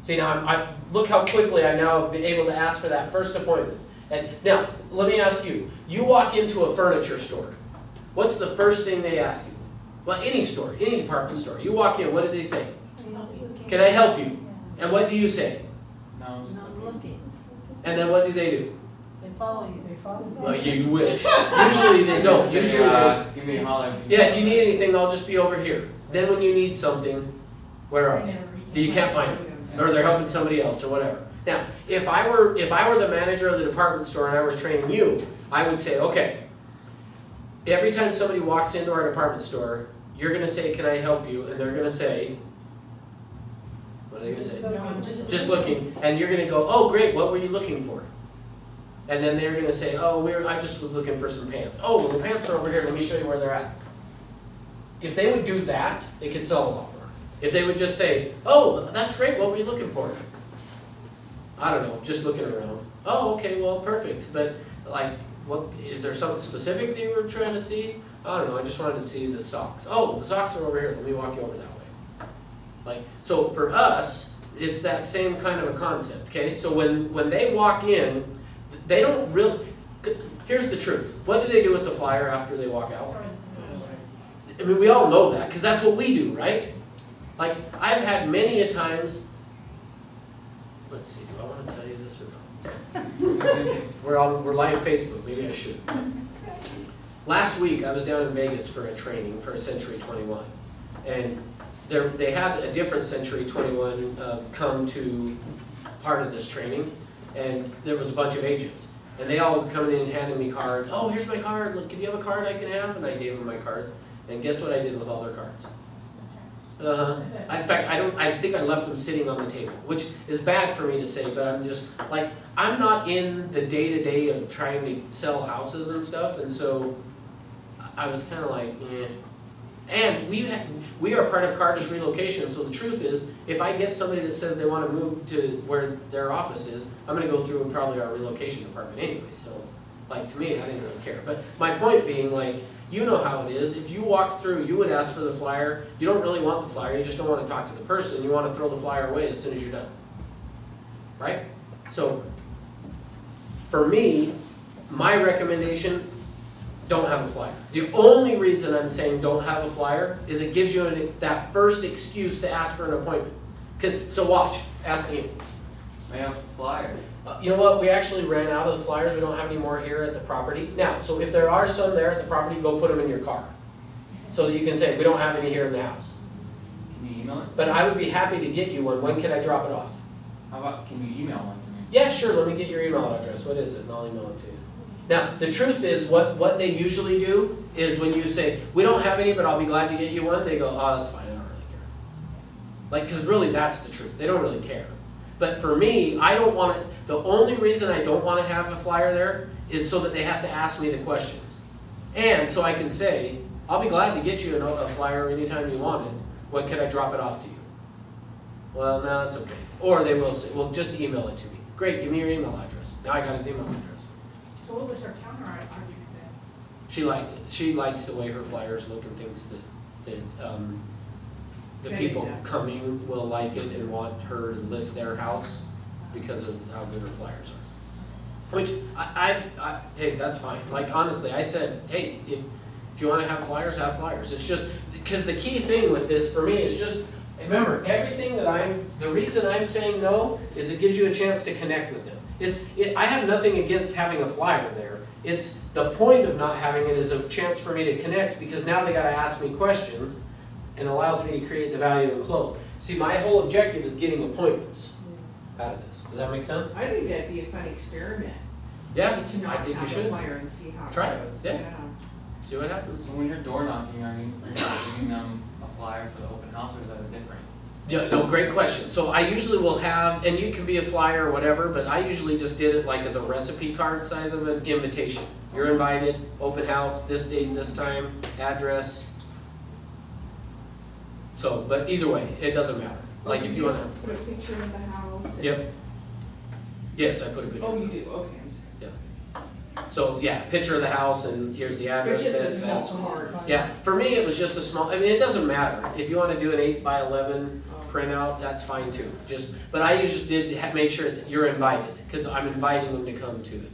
See, now look how quickly I now have been able to ask for that first appointment. And now, let me ask you. You walk into a furniture store. What's the first thing they ask you? Well, any store, any department store. You walk in, what did they say? Can I help you? And what do you say? No, I'm just Not looking. looking. And then what do? They follow you. They follow that? Well, you wish. Usually they don't. Say, Usually they, give me a holler. yeah, if you need anything, I'll just be over here. Then when you need something, where are you? You can't find them. Or they're helping somebody else or whatever. Now, if I were the manager of the department store and I was training you, I would say, okay, every time somebody walks into our department store, you're gonna say, can I help you? And they're gonna say, what are they gonna say? No, I'm Just looking, and you're gonna go, oh great, what were you looking for? And then they're gonna say, oh, I just was looking for some pants. Oh, well, the pants are over here, let me show you where they're at. If they would do that, they could sell a lot more. If they would just say, oh, that's great, what were you looking for? I don't know, just looking around. Oh, okay, well, perfect, but like, what, is there something specific that you were trying to see? I don't know, I just wanted to see the socks. Oh, the socks are over here, let me walk you over that way. Like, so for us, it's that same kind of a concept, okay? So when they walk in, they don't really, here's the truth. What do they do with the flyer after they walk out? I mean, we all know that, because that's what we do, right? Like, I've had many a times, let's see, do I want to tell you this or not? We're live Facebook, maybe I should. Last week, I was down in Vegas for a training for Century 21, and they had a different Century 21 come to part of this training, and there was a bunch of agents, and they all come in and handed me cards. Oh, here's my card. Look, can you have a card I can have? And I gave them my cards, and guess what I did with all their cards? In fact, I think I left them sitting on the table, which is bad for me to say, but I'm just, like, I'm not in the day-to-day of trying to sell houses and stuff, and so I was kind of like, eh. And we are part of Carter's relocation, so the truth is, if I get somebody that says they want to move to where their office is, I'm going to go through probably our relocation department anyway, so, like, to me, I didn't really care. But my point being, like, you know how it is. If you walk through, you would ask for the flyer. You don't really want the flyer. You just don't want to talk to the person. You want to throw the flyer away as soon as you're done. Right? So, for me, my recommendation, don't have a flyer. The only reason I'm saying don't have a flyer is it gives you that first excuse to ask for an appointment. So watch, ask me. They have a flyer. You know what, we actually ran out of the flyers, we don't have any more here at the property. Now, so if there are some there at the property, go put them in your car. So that you can say, we don't have any here in the house. Can you email it? But I would be happy to get you one, when can I drop it off? How about, can you email one to me? Yeah, sure, let me get your email address, what is it, and I'll email it to you. Now, the truth is, what they usually do is when you say, we don't have any, but I'll be glad to get you one, they go, oh, that's fine, I don't really care. Like, because really that's the truth, they don't really care. But for me, I don't want to, the only reason I don't want to have a flyer there is so that they have to ask me the questions. And so I can say, I'll be glad to get you a flyer anytime you want it, when can I drop it off to you? Well, no, that's okay. Or they will say, well, just email it to me. Great, give me your email address. Now I got his email address. So what was her counter argument then? She liked it. She likes the way her flyers look and thinks that the Good people example. coming will like it and want her to list their house because of how good her flyers are. Which, hey, that's fine. Like, honestly, I said, hey, if you wanna have flyers, have flyers. It's just, because the key thing with this for me is just, remember, everything that the reason I'm saying no is it gives you a chance to connect with them. I have nothing against having a flyer there. It's the point of not having it is a chance for me to connect because now they gotta ask me questions and allows me to create the value and close. See, my whole objective is getting appointments out of this. Does that make sense? I think that'd be a fun experiment. Yeah, To I not think you have a should. flyer and see how it Try it, goes. yeah. See what happens. So when you're door knocking, are you giving them a flyer for the open house, or is that a different? Yeah, no, great question. So I usually will have, and you can be a flyer or whatever, but I usually just did it like as a recipe card size of an invitation. You're invited, open house, this date, this time, address. So, but either way, it doesn't matter. Like if you wanna, Put a picture of the house. and- yep. Yes, I put a picture. Oh, of you the do, house. okay, I'm sorry. So, yeah, picture of the house and here's the address. They're just a this, small this. card. Yeah, for me, it was just a small, I mean, it doesn't matter. If you wanna do an 8x11 printout, that's fine too. But I usually did make sure you're invited, because I'm inviting them to come to it.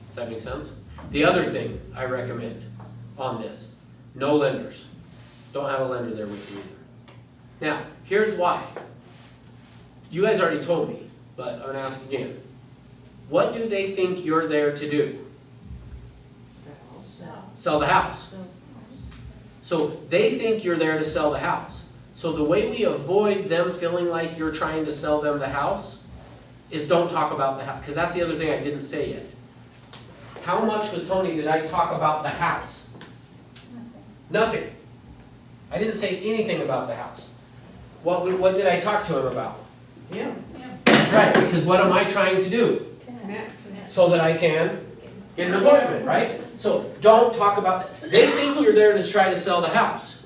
Does that make sense? The other thing I recommend on this, no lenders. Don't have a lender there with you either. Now, here's why. You guys already told me, but I'm gonna ask again. What do they think you're there to do? Sell the house. So they think you're there to sell the house. So the way we avoid them feeling like you're trying to sell them the house is don't talk about the house, because that's the other thing I didn't say yet. How much with Tony did I talk about the house? Nothing. I didn't say anything about the house. What did I talk to him about? Yeah. That's right, because what am I trying to do? Connect. So that I can get an appointment, right? So don't talk about, they think you're there to try to sell the house.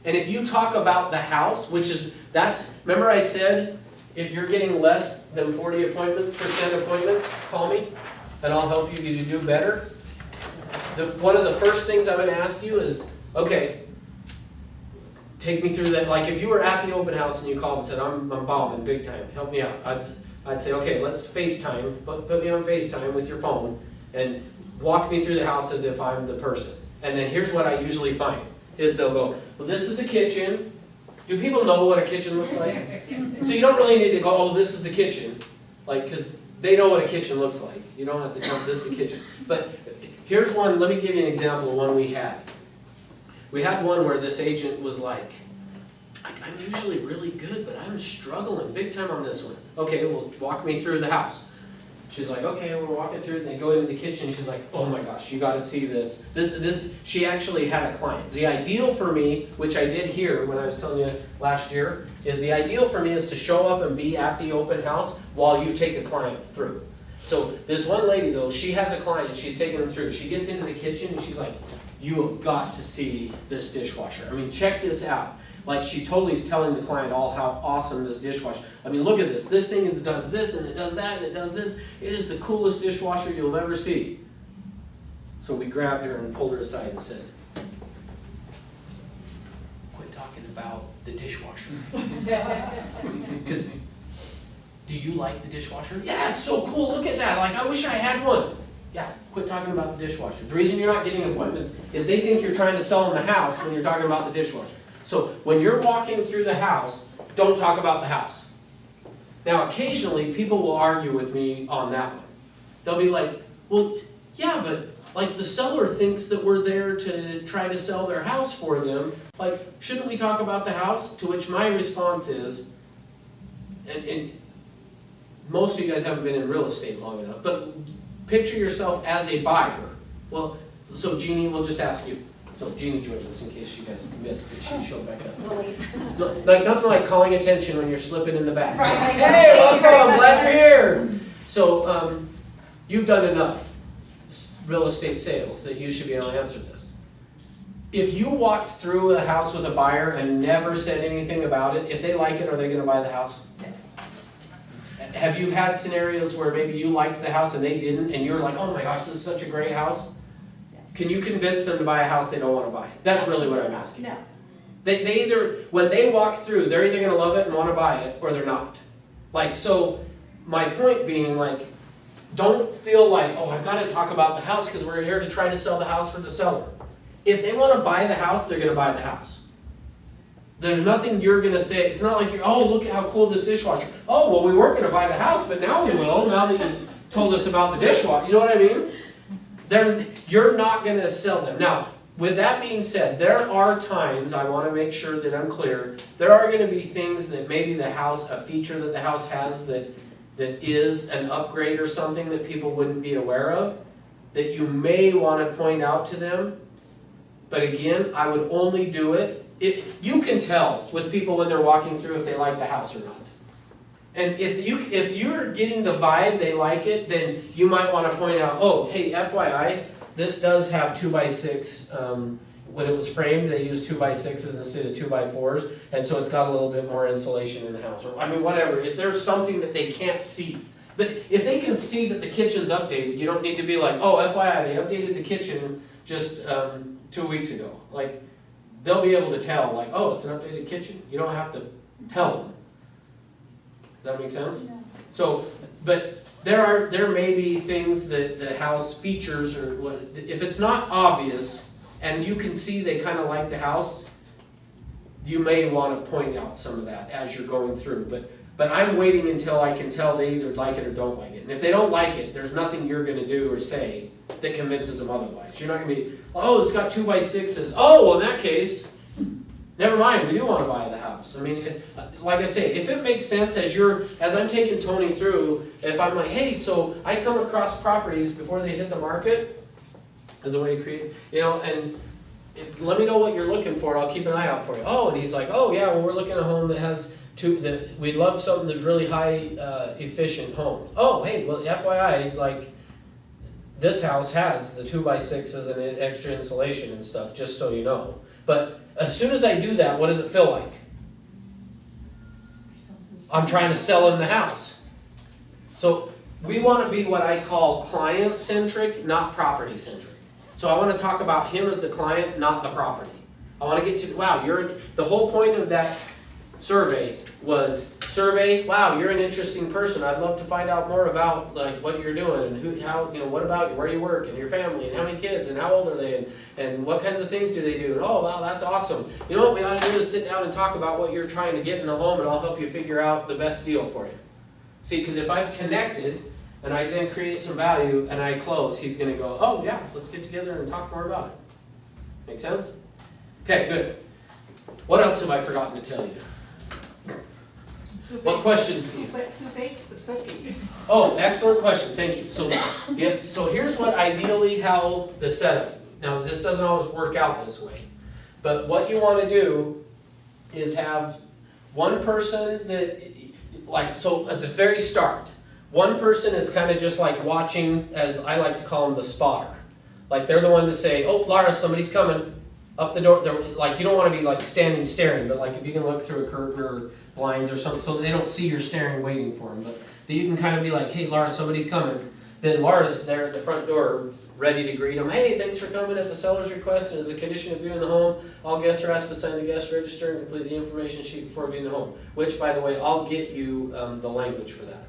And if you talk about the house, remember I said, if you're getting less than 40% appointments, call me, and I'll help you to do better. One of the first things I'm gonna ask you is, okay, take me through that, like if you were at the open house and you called and said, I'm bombing big time, help me out. I'd say, okay, let's FaceTime, put me on FaceTime with your phone and walk me through the house as if I'm the person. And then here's what I usually find, is they'll go, well, this is the kitchen. Do people know what a kitchen looks like? So you don't really need to go, oh, this is the kitchen, like, because they know what a kitchen looks like. You don't have to tell them this is the kitchen. But here's one, let me give you an example of one we had. We had one where this agent was like, I'm usually really good, but I'm struggling big time on this one. Okay, well, walk me through the house. She's like, okay, we're walking through it, and they go into the kitchen, she's like, oh my gosh, you gotta see this. She actually had a client. The ideal for me, which I did here when I was telling you last year, is the ideal for me is to show up and be at the open house while you take a client through. So this one lady though, she has a client, she's taking them through. She gets into the kitchen and she's like, you have got to see this dishwasher. I mean, check this out. Like she totally is telling the client all how awesome this dishwasher. I mean, look at this. This thing does this and it does that and it does this. It is the coolest dishwasher you'll ever see. So we grabbed her and pulled her aside and said, quit talking about the dishwasher. Because do you like the dishwasher? Yeah, it's so cool. Look at that. Like I wish I had one. Yeah, quit talking about the dishwasher. The reason you're not getting appointments is they think you're trying to sell them the house when you're talking about the dishwasher. So when you're walking through the house, don't talk about the house. Now occasionally people will argue with me on that one. They'll be like, well, yeah, but like the seller thinks that we're there to try to sell their house for them. Like, shouldn't we talk about the house? To which my response is, and most of you guys haven't been in real estate long enough, but picture yourself as a buyer. Well, so Jeannie, we'll just ask you. So Jeannie joined us in case you guys missed that she showed back up. Like nothing like calling attention when you're slipping in the back. Hey, welcome, glad you're here. So you've done enough real estate sales that you should be able to answer this. If you walked through a house with a buyer and never said anything about it, if they like it, are they going to buy the house? Yes. Have you had scenarios where maybe you liked the house and they didn't, and you're like, oh my gosh, this is such a great house? Can you convince them to buy a house they don't want to buy? That's really what I'm asking. No. They either, when they walk through, they're either gonna love it and wanna buy it, or they're not. Like, so, my point being, like, don't feel like, oh, I've gotta talk about the house because we're here to try to sell the house for the seller. If they wanna buy the house, they're gonna buy the house. There's nothing you're gonna say, it's not like you're, oh, look at how cool this dishwasher. Oh, well, we weren't gonna buy the house, but now we will, now that you told us about the dishwasher, you know what I mean? You're not gonna sell them. Now, with that being said, there are times, I wanna make sure that I'm clear, there are gonna be things that maybe the house, a feature that the house has that is an upgrade or something that people wouldn't be aware of, that you may wanna point out to them. But again, I would only do it, you can tell with people when they're walking through if they like the house or not. And if you're getting the vibe they like it, then you might wanna point out, oh, hey, FYI, this does have 2x6, when it was framed, they used 2x6s instead of 2x4s, and so it's got a little bit more insulation in the house, or, I mean, whatever, if there's something that they can't see. But if they can see that the kitchen's updated, you don't need to be like, oh, FYI, they updated the kitchen just 2 weeks ago. Like, they'll be able to tell, like, oh, it's an updated kitchen. You don't have to tell them. Does that make sense? Yeah. So, but there may be things that the house features, or what, if it's not obvious and you can see they kind of like the house, you may want to point out some of that as you're going through. But I'm waiting until I can tell they either like it or don't like it. And if they don't like it, there's nothing you're going to do or say that convinces them otherwise. You're not going to be, oh, it's got 2x6s. Oh, well, in that case, never mind, we do want to buy the house. I mean, like I say, if it makes sense as I'm taking Tony through, if I'm like, hey, so I come across properties before they hit the market, as a way to create, and let me know what you're looking for, I'll keep an eye out for you. Oh, and he's like, oh yeah, well, we're looking at a home that has we'd love something that's really high efficient home. Oh, hey, well, FYI, like, this house has the 2x6s and extra insulation and stuff, just so you know. But as soon as I do that, what does it feel like? I'm trying to sell him the house. So we want to be what I call client-centric, not property-centric. So I want to talk about him as the client, not the property. I want to get to, wow, the whole point of that survey was, wow, you're an interesting person. I'd love to find out more about like what you're doing and what about you, where you work and your family and how many kids and how old are they and what kinds of things do they do? And oh, wow, that's awesome. You know what we ought to do is sit down and talk about what you're trying to get in a home, and I'll help you figure out the best deal for you. See, because if I've connected and I then create some value and I close, he's going to go, oh yeah, let's get together and talk more about it. Make sense? Okay, good. What else have I forgotten to tell you? What questions, Steve? Who bakes the cookies? Oh, excellent question, thank you. So here's what ideally how the setup, now this doesn't always work out this way, but what you want to do is have one person that, so at the very start, one person is kind of just like watching, as I like to call them, the spotter. Like they're the one to say, oh, Laura, somebody's coming up the door. Like, you don't want to be like standing staring, but like if you can look through a curtain or blinds or something so they don't see you're staring waiting for them. But you can kind of be like, hey, Laura, somebody's coming. Then Laura's there at the front door ready to greet them. Hey, thanks for coming at the seller's request. And as a condition of viewing the home, all guests are asked to sign the guest register and complete the information sheet before viewing the home. Which, by the way, I'll get you the language for that.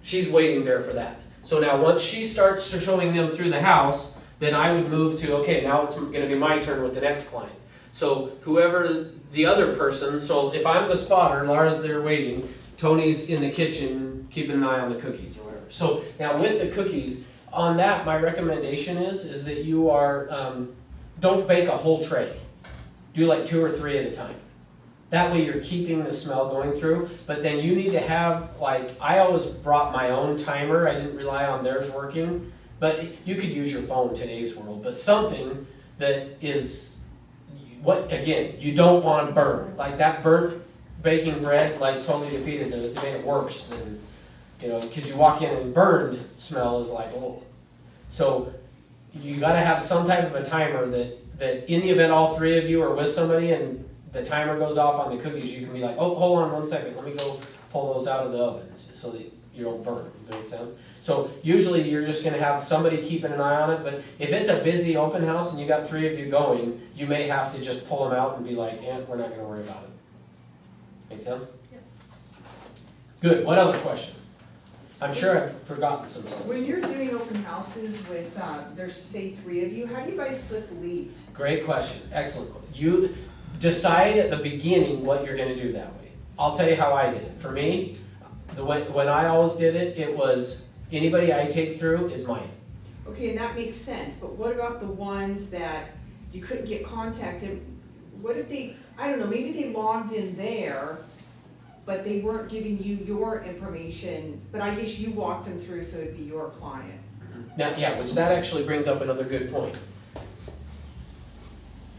She's waiting there for that. So now once she starts showing them through the house, then I would move to, okay, now it's going to be my turn with the next client. So whoever the other person, so if I'm the spotter, Laura's there waiting, Tony's in the kitchen keeping an eye on the cookies or whatever. So now with the cookies, on that my recommendation is that you are, don't bake a whole tray. Do like 2 or 3 at a time. That way you're keeping the smell going through, but then you need to have, like, I always brought my own timer. I didn't rely on theirs working, but you could use your phone in today's world, but something that is, what, again, you don't want to burn. Like that burnt baking bread, like totally defeated it, made it worse than, because you walk in and burned smell is like, oh. So you got to have some type of a timer that in the event all 3 of you are with somebody and the timer goes off on the cookies, you can be like, oh, hold on 1 second, let me go pull those out of the ovens so that you don't burn. Does that make sense? So usually you're just gonna have somebody keeping an eye on it, but if it's a busy open house and you got 3 of you going, you may have to just pull them out and be like, we're not gonna worry about it. Make sense? Yeah. Good, what other questions? I'm sure I've forgotten some stuff. When you're doing open houses with, there's say 3 of you, how do you guys split the leads? Great question, excellent. You decide at the beginning what you're gonna do that way. I'll tell you how I did it. For me, when I always did it, it was anybody I take through is mine. Okay, and that makes sense, but what about the ones that you couldn't get contacted? What if they, I don't know, maybe they logged in there, but they weren't giving you your information, but I guess you walked them through, so it'd be your client. Now, yeah, which that actually brings up another good point.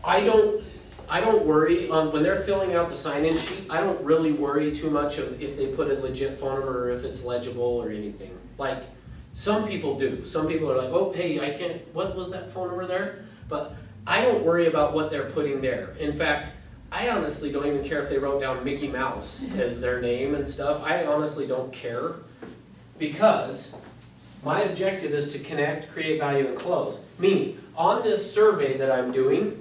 I don't worry on, when they're filling out the sign-in sheet, I don't really worry too much of if they put a legit phone number or if it's legible or anything. Like, some people do. Some people are like, oh, hey, I can't, what was that phone number there? But I don't worry about what they're putting there. In fact, I honestly don't even care if they wrote down Mickey Mouse as their name and stuff. I honestly don't care, because my objective is to connect, create value, and close. Meaning, on this survey that I'm doing,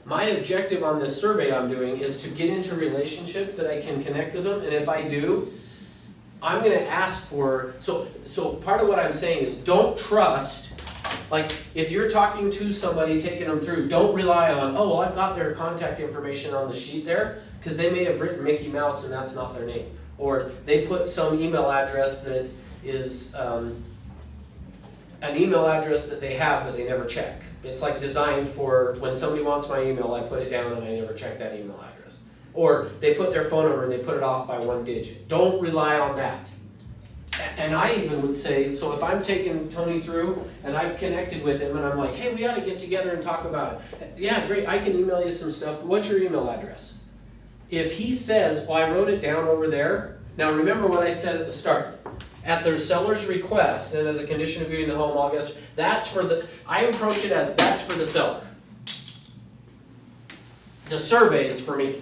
my objective on this survey I'm doing is to get into a relationship that I can connect with them, and if I do, I'm gonna ask for, so part of what I'm saying is don't trust, like if you're talking to somebody, taking them through, don't rely on, oh, well, I've got their contact information on the sheet there, because they may have written Mickey Mouse and that's not their name. Or they put some email address that is an email address that they have but they never check. It's like designed for when somebody wants my email, I put it down and I never check that email address. Or they put their phone number and they put it off by 1 digit. Don't rely on that. And I even would say, so if I'm taking Tony through and I've connected with him and I'm like, hey, we ought to get together and talk about it. Yeah, great, I can email you some stuff. What's your email address? If he says, well, I wrote it down over there. Now remember what I said at the start. At their seller's request, and as a condition of viewing the home, all guests, that's for the, I approach it as that's for the seller. The survey is for me.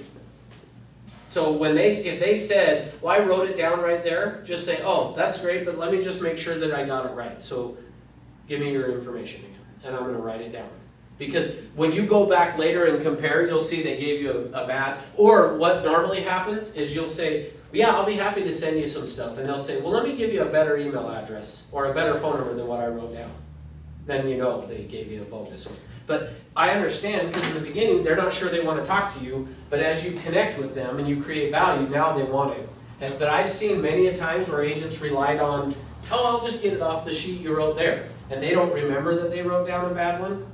So when if they said, well, I wrote it down right there, just say, oh, that's great, but let me just make sure that I got it right. So give me your information again, and I'm gonna write it down. Because when you go back later and compare, you'll see they gave you a bad, or what normally happens is you'll say, yeah, I'll be happy to send you some stuff. And they'll say, well, let me give you a better email address or a better phone number than what I wrote down. Then you know they gave you a bogus one. But I understand, because in the beginning, they're not sure they want to talk to you, but as you connect with them and you create value, now they want to. But I've seen many a times where agents relied on, oh, I'll just get it off the sheet you wrote there. And they don't remember that they wrote down a bad one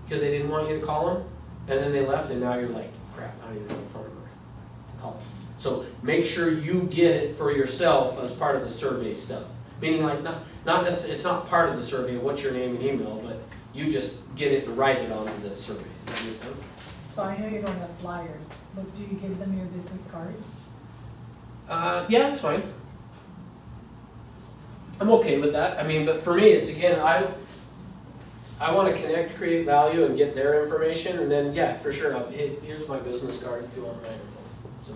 because they didn't want you to call them. And then they left, and now you're like, crap, I don't even have a phone number to call them. So make sure you get it for yourself as part of the survey stuff. Meaning like, not necessarily, it's not part of the survey, what's your name and email, but you just get it and write it onto the survey. Does that make sense? So I know you don't have flyers, but do you give them your business cards? Yeah, that's fine. I'm okay with that. I mean, but for me, it's again, I want to connect, create value, and get their information, and then, yeah, for sure, here's my business card if you want my info. So,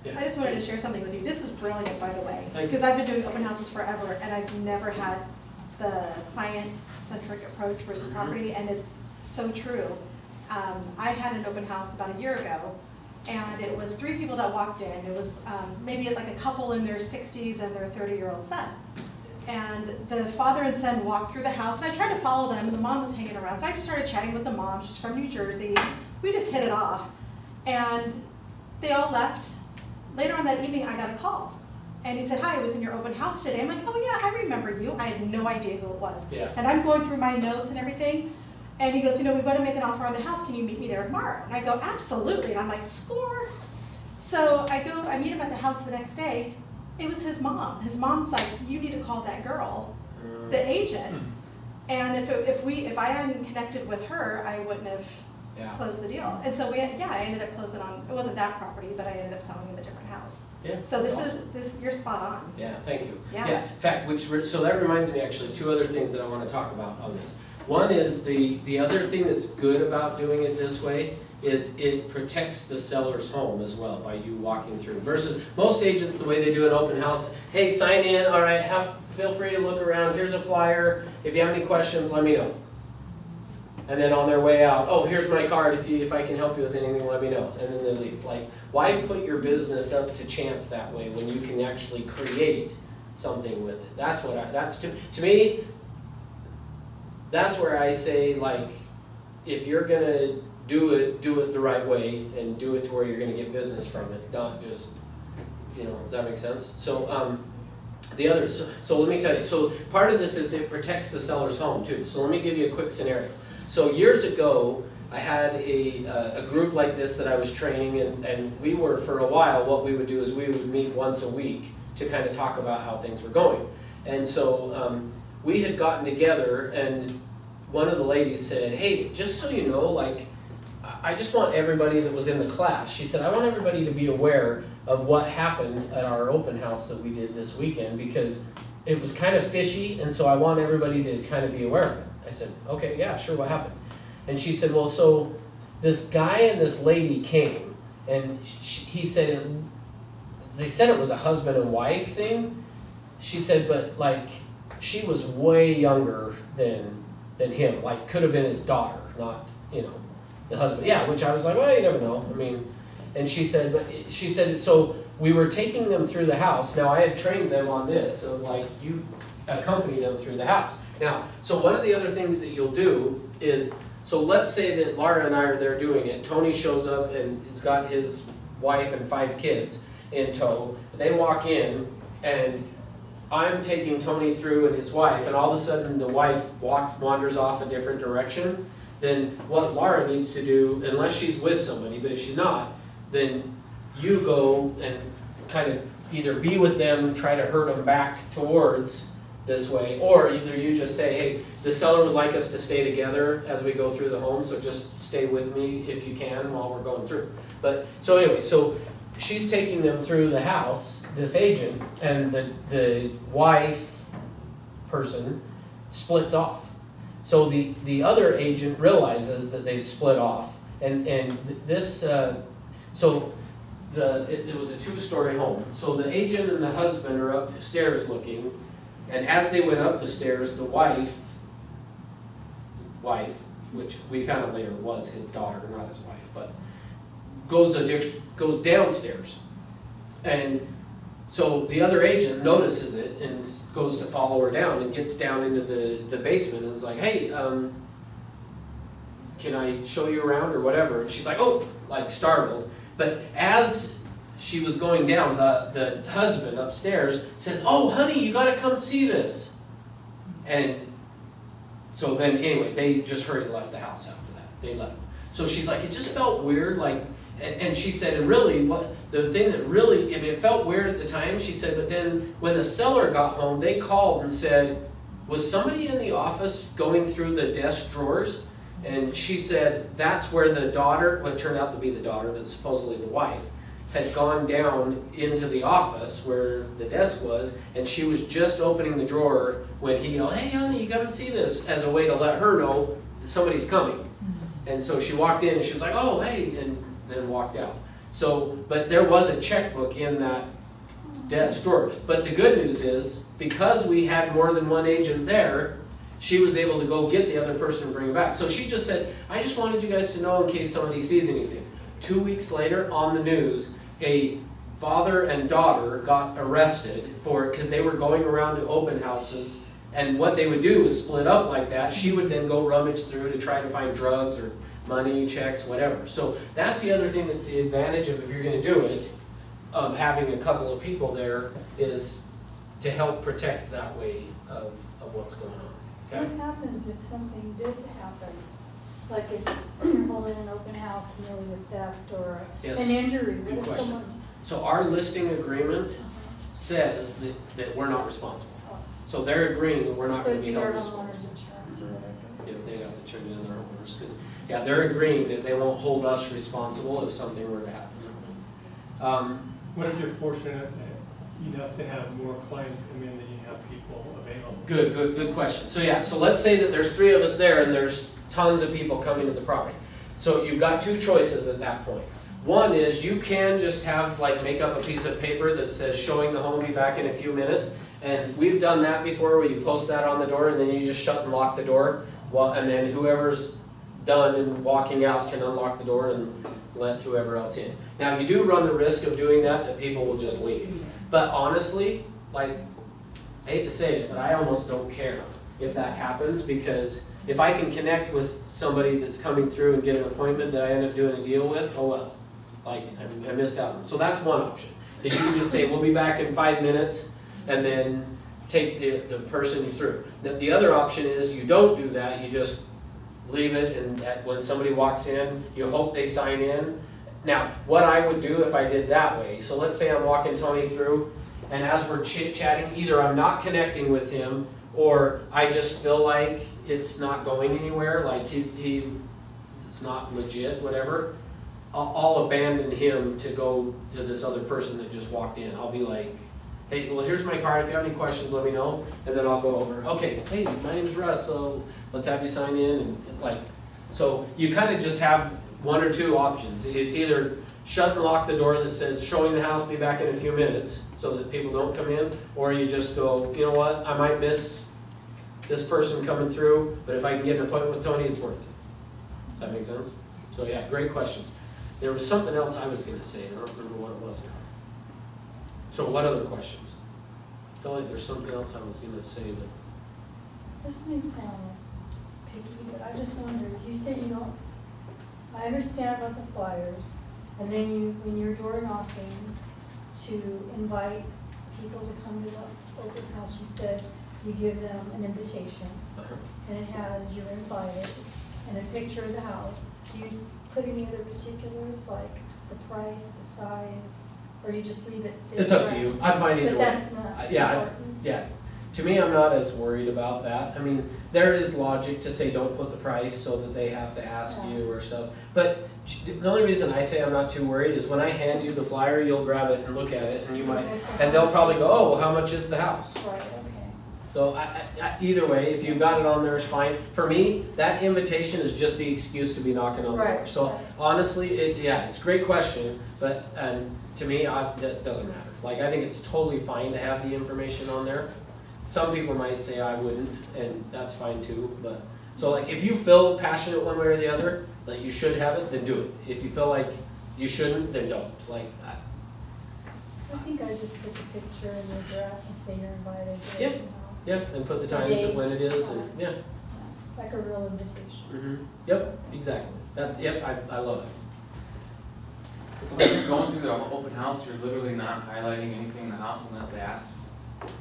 yeah. I just wanted to share something with you. This is brilliant, by the way, Thank you. because I've been doing open houses forever, and I've never had the client-centric approach versus Mhm. property, and it's so true. I had an open house about a year ago, and it was 3 people that walked in. It was maybe like a couple in their 60s and their 30-year-old son. And the father and son walked through the house, and I tried to follow them, and the mom was hanging around. So I just started chatting with the mom. She's from New Jersey. We just hit it off. And they all left. Later on that evening, I got a call. And he said, hi, I was in your open house today. I'm like, oh yeah, I remember you. I had no idea who it was. Yeah. And I'm going through my notes and everything. And he goes, you know, we've got to make an offer on the house. Can you meet me there tomorrow? And I go, absolutely. And I'm like, score. So I meet him at the house the next day. It was his mom. His mom's like, you need to call that girl, the agent. And if I hadn't connected with her, I wouldn't have closed the deal. And so I ended up closing on, it wasn't that property, but I ended up selling him a different house. Yeah. So that's awesome. you're spot on. Yeah, thank you. Yeah. In fact, so that reminds me actually 2 other things that I want to talk about on this. One is the other thing that's good about doing it this way is it protects the seller's home as well by you walking through. Versus most agents, the way they do an open house, hey, sign in, all right, feel free to look around, here's a flyer, if you have any questions, let me know. And then on their way out, oh, here's my card, if I can help you with anything, let me know, and then they leave. Like, why put your business up to chance that way when you can actually create something with it? That's what that's to me, that's where I say, like, if you're gonna do it the right way and do it to where you're gonna get business from it, not just, does that make sense? So, so let me tell you, so part of this is it protects the seller's home too. So let me give you a quick scenario. So years ago, I had a group like this that I was training, and we were, for a while, what we would do is we would meet once a week to kind of talk about how things were going. And so we had gotten together, and one of the ladies said, hey, just so you know, like, I just want everybody that was in the class, she said, I want everybody to be aware of what happened at our open house that we did this weekend, because it was kind of fishy, and so I want everybody to kind of be aware of it. I said, okay, yeah, sure, what happened? And she said, well, so this guy and this lady came, and he said, they said it was a husband and wife thing. She said, but like, she was way younger than him, like could have been his daughter, not, the husband. Yeah, which I was like, well, you never know. I mean, and she said, so we were taking them through the house. Now, I had trained them on this, so like, you accompany them through the house. Now, so one of the other things that you'll do is, so let's say that Laura and I are there doing it. Tony shows up and he's got his wife and 5 kids in tow. They walk in, and I'm taking Tony through and his wife, and all of a sudden the wife wanders off a different direction. Then what Laura needs to do, unless she's with somebody, but if she's not, then you go and kind of either be with them, try to herd them back towards this way, or either you just say, hey, the seller would like us to stay together as we go through the home, so just stay with me if you can while we're going through. But, so anyway, so she's taking them through the house, this agent, and the wife person splits off. So the other agent realizes that they've split off, and this, so it was a 2-story home. So the agent and the husband are upstairs looking, and as they went up the stairs, the wife, which we found out later was his daughter, not his wife, but goes downstairs. And so the other agent notices it and goes to follow her down and gets down into the basement and is like, hey, can I show you around or whatever? And she's like, oh, like startled. But as she was going down, the husband upstairs said, oh, honey, you gotta come see this. And so then anyway, they just hurried and left the house after that. They left. So she's like, it just felt weird, like, and she said, and really, the thing that really, I mean, it felt weird at the time, she said, but then when the seller got home, they called and said, was somebody in the office going through the desk drawers? And she said, that's where the daughter, what turned out to be the daughter, but supposedly the wife, had gone down into the office where the desk was, and she was just opening the drawer when he yelled, hey honey, you gotta see this, as a way to let her know somebody's coming. And so she walked in and she was like, oh, hey, and then walked out. So, but there was a checkbook in that desk drawer. But the good news is, because we had more than one agent there, she was able to go get the other person and bring it back. So she just said, I just wanted you guys to know in case somebody sees anything. 2 weeks later, on the news, a father and daughter got arrested because they were going around to open houses, and what they would do is split up like that. She would then go rummage through to try to find drugs or money, checks, whatever. So that's the other thing that's the advantage of, if you're going to do it, of having a couple of people there, is to help protect that way of what's going on. Okay? What happens if something did happen? Like if you're holding an open house and there was a theft or Yes. an injury? Good What if question. someone? So our listing agreement says that we're not responsible. So they're agreeing that we're not going to be held So responsible. if their homeowner's insurance or whatever. Yeah, they have to turn it in their homeowners, because, yeah, they're agreeing that they won't hold us responsible if something were to happen. What if you're fortunate enough to have more clients come in than you have people available? Good question. So yeah, so let's say that there's 3 of us there and there's tons of people coming to the property. So you've got two choices at that point. One is you can just have, like, make up a piece of paper that says showing the home, be back in a few minutes. And we've done that before where you post that on the door and then you just shut and lock the door. Well, and then whoever's done and walking out can unlock the door and let whoever else in. Now, you do run the risk of doing that people will just leave. But honestly, like, I hate to say it, but I almost don't care if that happens, because if I can connect with somebody that's coming through and get an appointment that I end up doing a deal with, oh well. Like, I missed out. So that's one option. Is you can just say, we'll be back in 5 minutes, and then take the person through. Now, the other option is you don't do that, you just leave it, and when somebody walks in, you hope they sign in. Now, what I would do if I did that way, so let's say I'm walking Tony through, and as we're chit-chatting, either I'm not connecting with him, or I just feel like it's not going anywhere, like it's not legit, whatever, I'll abandon him to go to this other person that just walked in. I'll be like, hey, well, here's my card, if you have any questions, let me know, and then I'll go over, okay, hey, my name's Russ, so let's have you sign in, and like, so you kind of just have one or two options. It's either shut and lock the door that says showing the house, be back in a few minutes, so that people don't come in, or you just go, you know what, I might miss this person coming through, but if I can get an appointment with Tony, it's worth it. Does that make sense? So yeah, great questions. There was something else I was gonna say, and I don't remember what it was now. So what other questions? I feel like there's something else I was gonna say that. This may sound picky, but I just wondered, you said you don't, I understand about the flyers, and then you, when you're door knocking to invite people to come to the open house, you said you give them an invitation, and it has you're invited, and a picture of the house. Do you put any other particulars, like the price, the size, or you just leave it? It's up to you. I'm fine either way. But that's not Yeah, important. yeah. To me, I'm not as worried about that. I mean, there is logic to say don't put the price so that they have to ask you or stuff. But the only reason I say I'm not too worried is when I hand you the flyer, you'll grab it and look at it, and you might, and they'll probably go, oh, well, how much is the house? Right, okay. So either way, if you've got it on there, it's fine. For me, that invitation is just the excuse to be knocking on the door. Right. So honestly, it's a great question, but to me, that doesn't matter. Like, I think it's totally fine to have the information on there. Some people might say I wouldn't, and that's fine too, but, so like, if you feel passionate one way or the other, that you should have it, then do it. If you feel like you shouldn't, then don't. Like, I think I just put the picture and the address and say you're invited to the Yeah. open house. yeah, and put the times of when it is, and, yeah. Like a real invitation. Yep, exactly. I love it. So when you're going through the open house, you're literally not highlighting anything in the house unless they ask,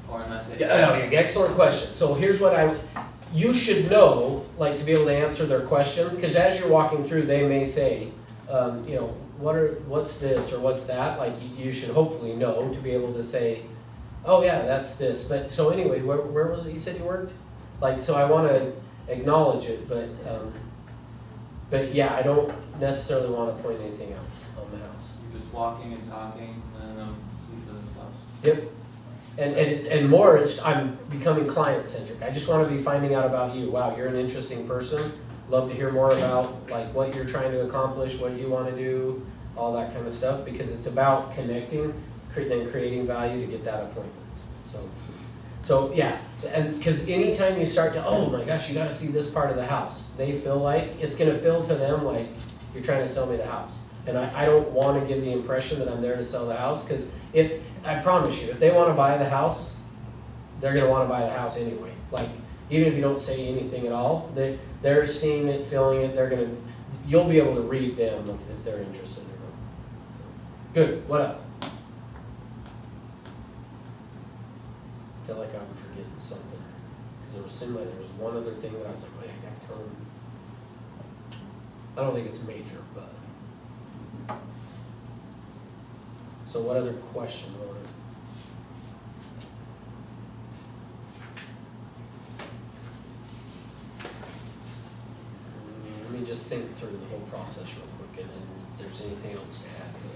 or unless they. Yeah, excellent question. So here's what you should know, like, to be able to answer their questions, because as you're walking through, they may say, you know, what's this or what's that? Like, you should hopefully know to be able to say, oh yeah, that's this. But so anyway, where was it you said you worked? Like, so I want to acknowledge it, but yeah, I don't necessarily want to point anything out on the house. You're just walking and talking, and then they'll see for themselves. Yep. And more, I'm becoming client-centric. I just want to be finding out about you. Wow, you're an interesting person. Love to hear more about, like, what you're trying to accomplish, what you want to do, all that kind of stuff, because it's about connecting, then creating value to get that appointment. So yeah, and because anytime you start to, oh my gosh, you got to see this part of the house, they feel like it's going to feel to them like you're trying to sell me the house. And I don't want to give the impression that I'm there to sell the house, because I promise you, if they want to buy the house, they're going to want to buy the house anyway. Like, even if you don't say anything at all, they're seeing it, feeling it, you'll be able to read them if they're interested or not. So, good, what else? I feel like I'm forgetting something, because it seemed like there was one other thing that I was like, wait, I gotta tell them. I don't think it's major, but. So what other question, Lauren? Let me just think through the whole process real quick, and then if there's anything else to add to it.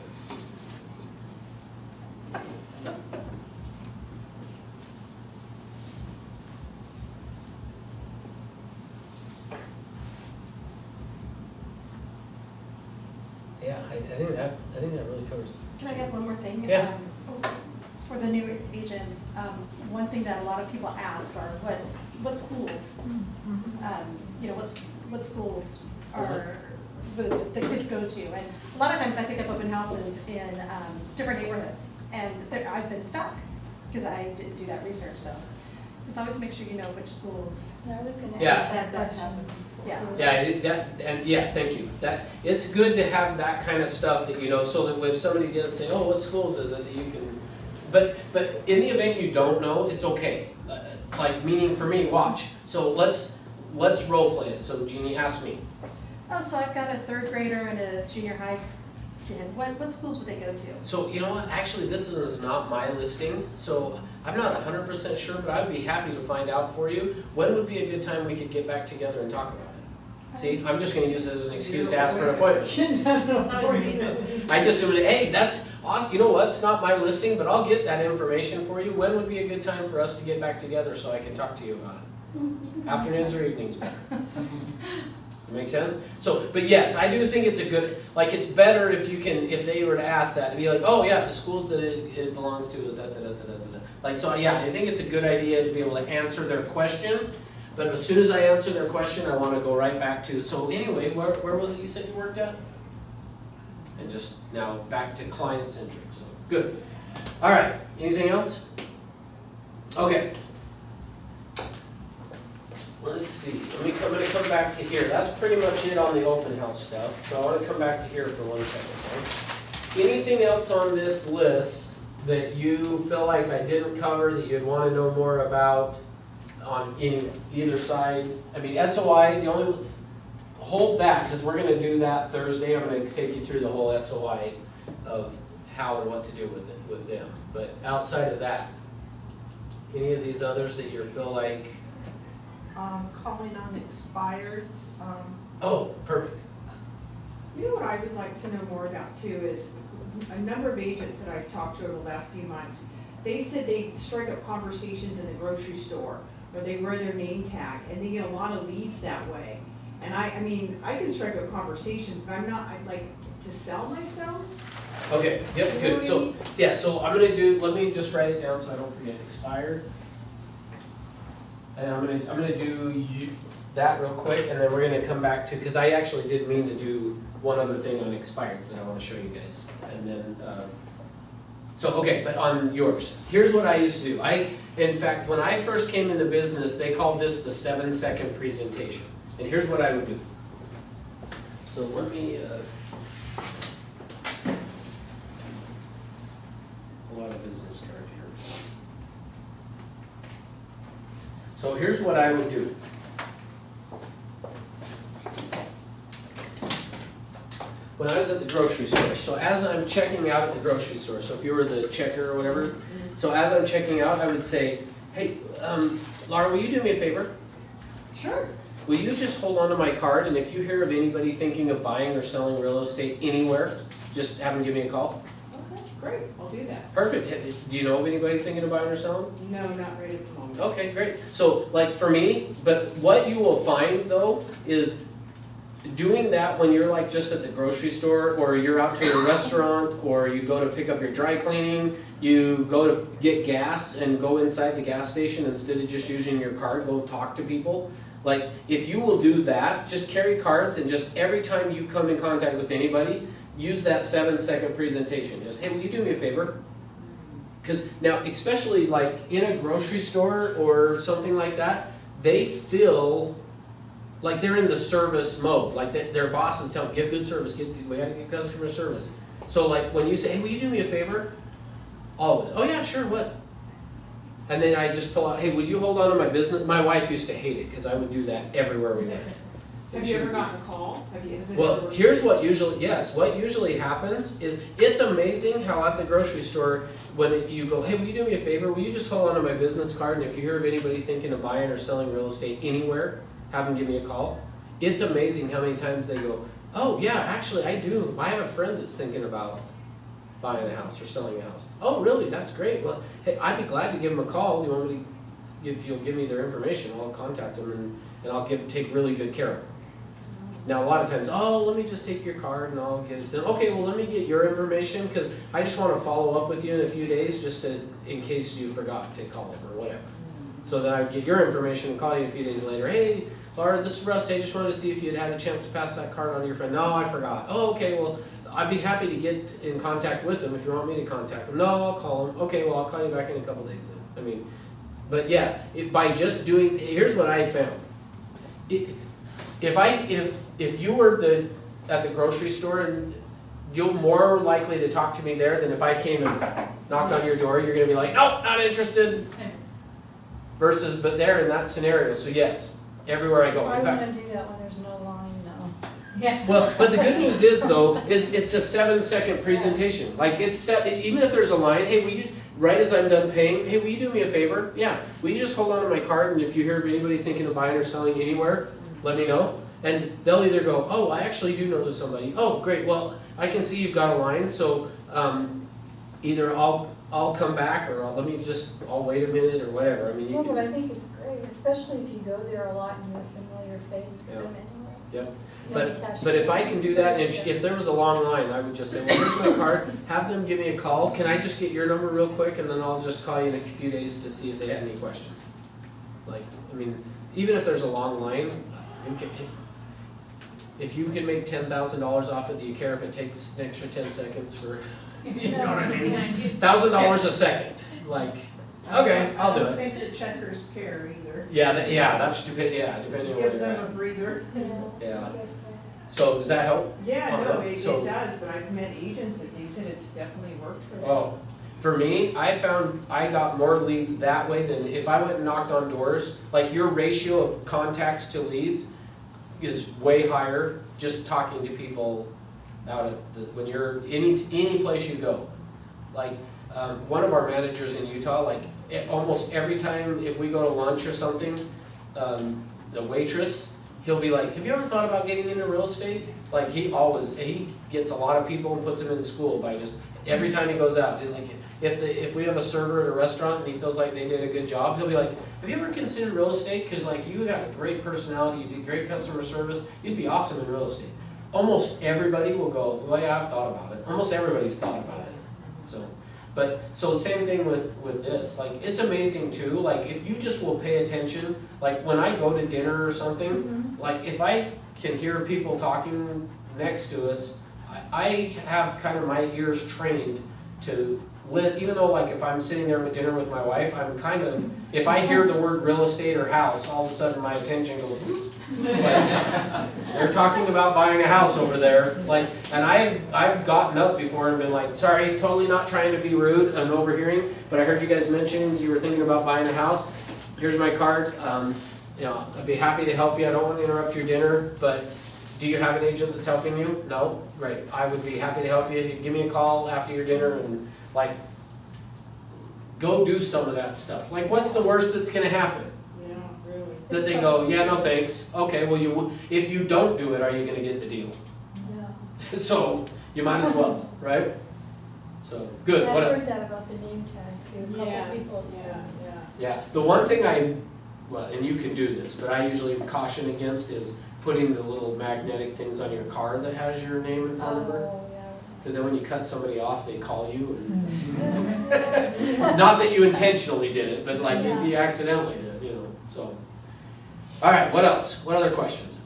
Yeah, I think that really covers it. Can I add one more thing? Yeah. For the new agents, one thing that a lot of people ask are what schools? You know, what schools are the kids go to? And a lot of times I pick up open houses in different neighborhoods, and I've been stuck because I didn't do that research. So just always make sure you know which schools. Yeah, I was gonna Yeah. ask that That does question. happen. Yeah. Thank you. That, it's good to have that kind of stuff that you know, so that if somebody does say, oh, what schools is it, that you can, but in the event you don't know, it's okay. Like, meaning for me, watch. So let's role play it. So Jeannie, ask me. Oh, so I've got a third grader and a junior high kid. What schools would they go to? So you know what, actually this is not my listing, so I'm not 100% sure, but I'd be happy to find out for you. When would be a good time we could get back together and talk about it? See, I'm just gonna use it as an excuse to ask for an appointment. It's always me. I just assumed, hey, that's awesome, you know what, it's not my listing, but I'll get that information for you. When would be a good time for us to get back together so I can talk to you about it? Afternoons or evenings better? Make sense? So, but yes, I do think it's a good, like, it's better if you can, if they were to ask that, to be like, oh yeah, the schools that it belongs to is da. Like, so yeah, I think it's a good idea to be able to answer their questions, but as soon as I answer their question, I wanna go right back to, so anyway, where was it you said you worked at? And just now back to client-centric, so, good. All right, anything else? Okay. Let's see, I'm gonna come back to here. That's pretty much it on the open house stuff. So I wanna come back to here for 1 second, okay? Anything else on this list that you feel like I didn't cover that you'd wanna know more about on either side? I mean, SOI, hold that, because we're gonna do that Thursday. I'm gonna take you through the whole SOI of how and what to do with them. But outside of that, any of these others that you feel like, Calling on expireds, oh, perfect. You know what I would like to know more about too is a number of agents that I've talked to over the last few months, they said they strike up conversations in the grocery store or they wear their name tag and they get a lot of leads that way. And I mean, I can strike up conversations, but I'd like to sell myself. Okay, yep, good. So, yeah, so let me just write it down so I don't forget, expired. And I'm gonna do that real quick, and then we're gonna come back to, because I actually did mean to do one other thing on expireds that I wanna show you guys. And then, so, okay, but on yours, here's what I used to do. In fact, when I first came into business, they called this the 7-second presentation. And here's what I would do. So let me, pull out a business card here. So here's what I would do. When I was at the grocery store, so as I'm checking out at the grocery store, so if you were the checker or whatever, so as I'm checking out, I would say, hey, Laura, will you do me a favor? Sure. Will you just hold on to my card, and if you hear of anybody thinking of buying or selling real estate anywhere, just have them give me a call? Okay, great, I'll do that. Perfect. Do you know of anybody thinking of buying or selling? No, not right at the moment. Okay, great. So, like for me, but what you will find though is doing that when you're like just at the grocery store or you're out to a restaurant or you go to pick up your dry cleaning, you go to get gas and go inside the gas station instead of just using your card, go talk to people. Like if you will do that, just carry cards and just every time you come in contact with anybody, use that 7-second presentation. Just, hey, will you do me a favor? Because now, especially like in a grocery store or something like that, they feel like they're in the service mode. Like their bosses tell them, give good service, we gotta get customer service. So like when you say, hey, will you do me a favor? Always, oh yeah, sure, what? And then I just pull out, hey, would you hold on to my business? My wife used to hate it because I would do that everywhere we went. Have you ever gotten a call? Well, here's what usually happens is, it's amazing how at the grocery store, when you go, hey, will you do me a favor? Will you just hold on to my business card? And if you hear of anybody thinking of buying or selling real estate anywhere, have them give me a call. It's amazing how many times they go, oh yeah, actually I do. I have a friend that's thinking about buying a house or selling a house. Oh really? That's great. Well, hey, I'd be glad to give them a call. You want me to, if you'll give me their information, I'll contact them and I'll take really good care of them. Now, a lot of times, oh, let me just take your card and I'll get it to them. Okay, well, let me get your information, because I just want to follow up with you in a few days, just to, in case you forgot to call them or whatever. So then I'd get your information and call you a few days later. Hey, Laura, this is Russ. Hey, just wanted to see if you'd had a chance to pass that card on to your friend. No, I forgot. Oh, okay, well, I'd be happy to get in contact with them if you want me to contact them. No, I'll call them. Okay, well, I'll call you back in a couple days then. I mean, but yeah, by just doing, here's what I found. If you were at the grocery store, and you're more likely to talk to me there than if I came and knocked on your door, you're gonna be like, nope, not interested. Versus, but there in that scenario, so yes, everywhere I go. I In fact, wanna do that when there's no line though. Yeah. well, but the good news is though, is it's a 7-second presentation. Like it's set, even if there's a line, hey, will you, right as I'm done paying, hey, will you do me a favor? Yeah, will you just hold on to my card, and if you hear of anybody thinking of buying or selling anywhere, let me know. And they'll either go, oh, I actually do know somebody. Oh, great, well, I can see you've got a line, so either I'll come back, or I'll wait a minute or whatever. I mean, you No, but I can, think it's great, especially if you go there a lot and you're a familiar face for Yeah. them anyway. yep. You know, the cashier. But if I can do that, if there was a long line, I would just say, well, here's my card, have them give me a call. Can I just get your number real quick, and then I'll just call you in a few days to see if they had any questions. Like, I mean, even if there's a long line, if you can make $10,000 off it, do you care if it takes an extra 10 seconds for, you know what I mean? $1,000 a second, like, okay, I'll do I don't it. think the checkers care either. Yeah, that's depending on where Gives you're them a at. breather. Yeah. I guess So does that help? Yeah, no, it So- does, but I've met agents that they said it's definitely worked for them. Oh, for me, I found I got more leads that way than if I went and knocked on doors. Like your ratio of contacts to leads is way higher just talking to people out at when you're any place you go. Like one of our managers in Utah, like almost every time if we go to lunch or something, the waitress, he'll be like, have you ever thought about getting into real estate? Like he gets a lot of people and puts them in school by just every time he goes out. Like if we have a server at a restaurant and he feels like they did a good job, he'll be like, have you ever considered real estate? Because like you have a great personality, you do great customer service, you'd be awesome in real estate. Almost everybody will go, well, yeah, I've thought about it. Almost everybody's thought about it. So same thing with this. Like it's amazing too. Like if you just will pay attention, like when I go to dinner or something, like if I can hear people talking next to us, I have kind of my ears trained to even though like if I'm sitting there at dinner with my wife, I'm kind of, if I hear the word real estate or house, all of a sudden my attention goes, like, they're talking about buying a house over there, like, and I've gotten up before and been like, sorry, totally not trying to be rude and overhearing, but I heard you guys mentioning you were thinking about buying a house. Here's my card. I'd be happy to help you. I don't want to interrupt your dinner, but do you have an agent that's helping you? No? Great. I would be happy to help you. Give me a call after your dinner and like, go do some of that stuff. Like, what's the worst that's going to happen? Yeah, really. That they go, yeah, no thanks. Okay, well, if you don't do it, are you going to get the deal? Yeah. So, you might as well, right? So, good. And What I've else? heard that about the name tag too, a couple people do. Yeah, the one thing and you can do this, but I usually caution against is putting the little magnetic things on your car that has your name in front of her. Oh, yeah. Because then when you cut somebody off, they call you. And not that you intentionally did it, but like if you accidentally did, you know, so. All right, what else? What other questions?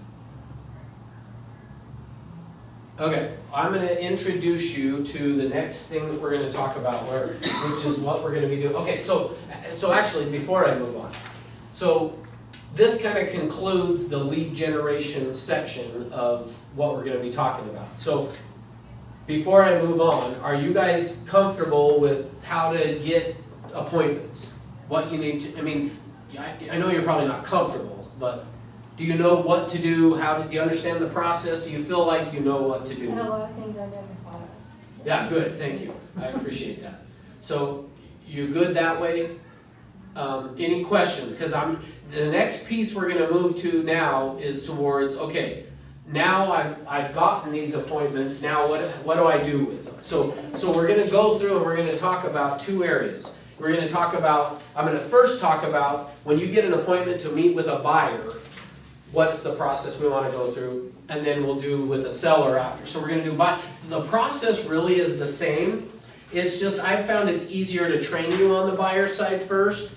Okay, I'm going to introduce you to the next thing that we're going to talk about, which is what we're going to be doing. Okay, so actually, before I move on, so this kind of concludes the lead generation section of what we're going to be talking about. So before I move on, are you guys comfortable with how to get appointments? What you need to, I mean, I know you're probably not comfortable, but do you know what to do? Do you understand the process? Do you feel like you know what to do? And a lot of things I never thought of. Yeah, good, thank you. I appreciate that. So, you good that way? Any questions? Because the next piece we're going to move to now is towards, okay, now I've gotten these appointments, now what do I do with them? So we're going to go through and we're going to talk about two areas. We're going to talk about, I'm going to first talk about when you get an appointment to meet with a buyer, what's the process we wanna go through, and then we'll do with a seller after. So we're gonna do the process really is the same. It's just, I've found it's easier to train you on the buyer side first,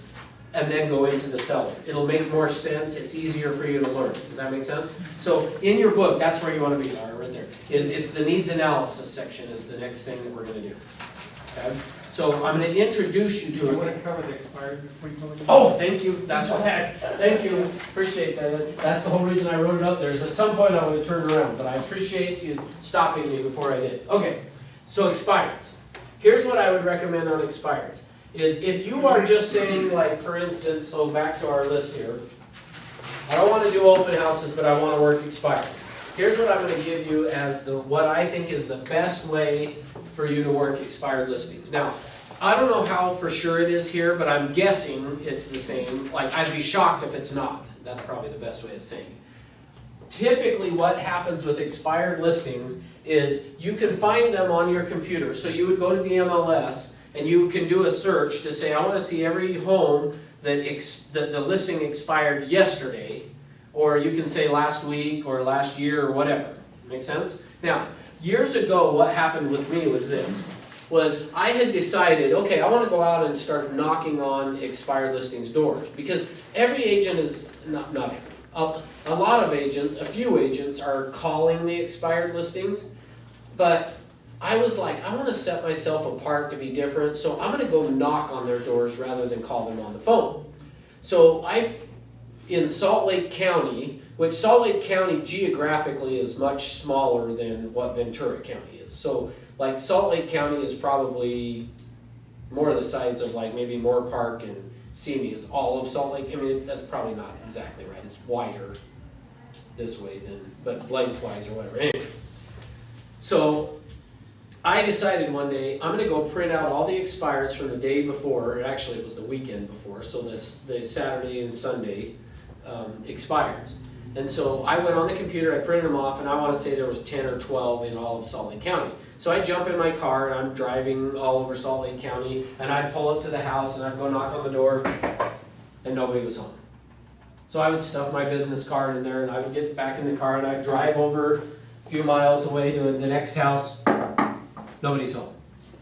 and then go into the seller. It'll make more sense, it's easier for you to learn. Does that make sense? So in your book, that's where you wanna be, Laura, right there. It's the needs analysis section is the next thing that we're gonna do. Okay? So I'm gonna introduce you Do to you it. want to cover the expired before you cover the? Oh, thank you, that's why, thank you, appreciate that. That's the whole reason I wrote it up there, is at some point I would turn around, but I appreciate you stopping me before I did. Okay, so expireds. Here's what I would recommend on expireds, is if you are just saying, like, for instance, so back to our list here, I don't wanna do open houses, but I wanna work expireds. Here's what I'm gonna give you as what I think is the best way for you to work expired listings. Now, I don't know how for sure it is here, but I'm guessing it's the same. Like, I'd be shocked if it's not. That's probably the best way of saying it. Typically, what happens with expired listings is you can find them on your computer. So you would go to the MLS and you can do a search to say, I want to see every home that the listing expired yesterday, or you can say last week or last year or whatever. Make sense? Now, years ago, what happened with me was this. I had decided, okay, I want to go out and start knocking on expired listings doors, because every agent is, not every, a lot of agents, a few agents are calling the expired listings, but I was like, I want to set myself apart to be different, so I'm going to go knock on their doors rather than call them on the phone. So in Salt Lake County, which Salt Lake County geographically is much smaller than what Ventura County is. So like Salt Lake County is probably more the size of like maybe Moore Park, and Simi is all of Salt Lake. I mean, that's probably not exactly right. It's wider this way but lengthwise or whatever. Anyway, so I decided one day I'm gonna go print out all the expireds from the day before, or actually it was the weekend before, so the Saturday and Sunday expireds. And so I went on the computer, I printed them off, and I want to say there was 10 or 12 in all of Salt Lake County. So I jump in my car and I'm driving all over Salt Lake County, and I'd pull up to the house and I'd go knock on the door, and nobody was home. So I would stuff my business card in there, and I would get back in the car and I'd drive over a few miles away to the next house, nobody's home.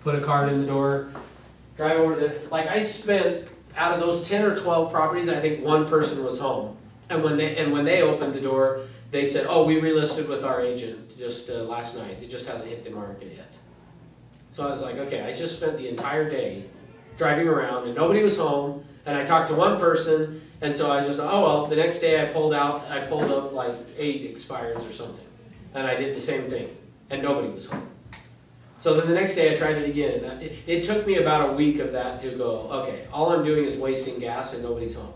Put a card in the door, drive over to I spent, out of those 10 or 12 properties, I think one person was home. And when they opened the door, they said, oh, we relisted with our agent just last night. It just hasn't hit the market yet. So I was like, okay, I just spent the entire day driving around and nobody was home, and I talked to one person, and so I was just, oh well, the next day I pulled up like 8 expireds or something. And I did the same thing, and nobody was home. So then the next day I tried it again. It took me about a week of that to go, okay, all I'm doing is wasting gas and nobody's home.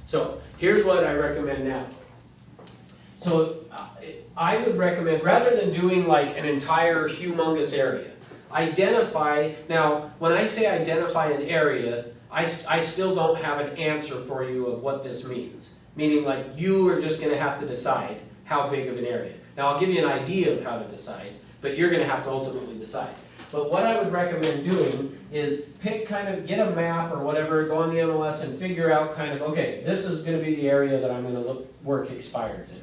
So here's what I recommend now. So I would recommend, rather than doing like an entire humongous area, identify, now when I say identify an area, I still don't have an answer for you of what this means. Meaning like you are just gonna have to decide how big of an area. Now I'll give you an idea of how to decide, but you're gonna have to ultimately decide. But what I would recommend doing is get a map or whatever, go on the MLS and figure out okay, this is gonna be the area that I'm gonna work expireds in.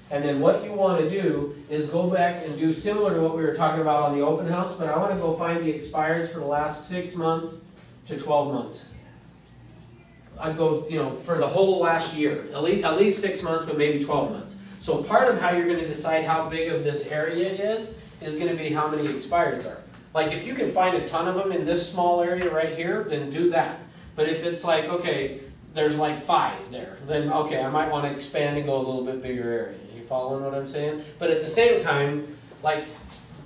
And then what you wanna do is go back and do similar to what we were talking about on the open house, but I wanna go find the expireds for the last 6 months to 12 months. I'd go, for the whole last year, at least 6 months, but maybe 12 months. So part of how you're gonna decide how big of this area is gonna be how many expireds are. Like if you can find a ton of them in this small area right here, then do that. But if it's like, okay, there's like 5 there, then okay, I might want to expand and go a little bit bigger area. You following what I'm saying? But at the same time, like,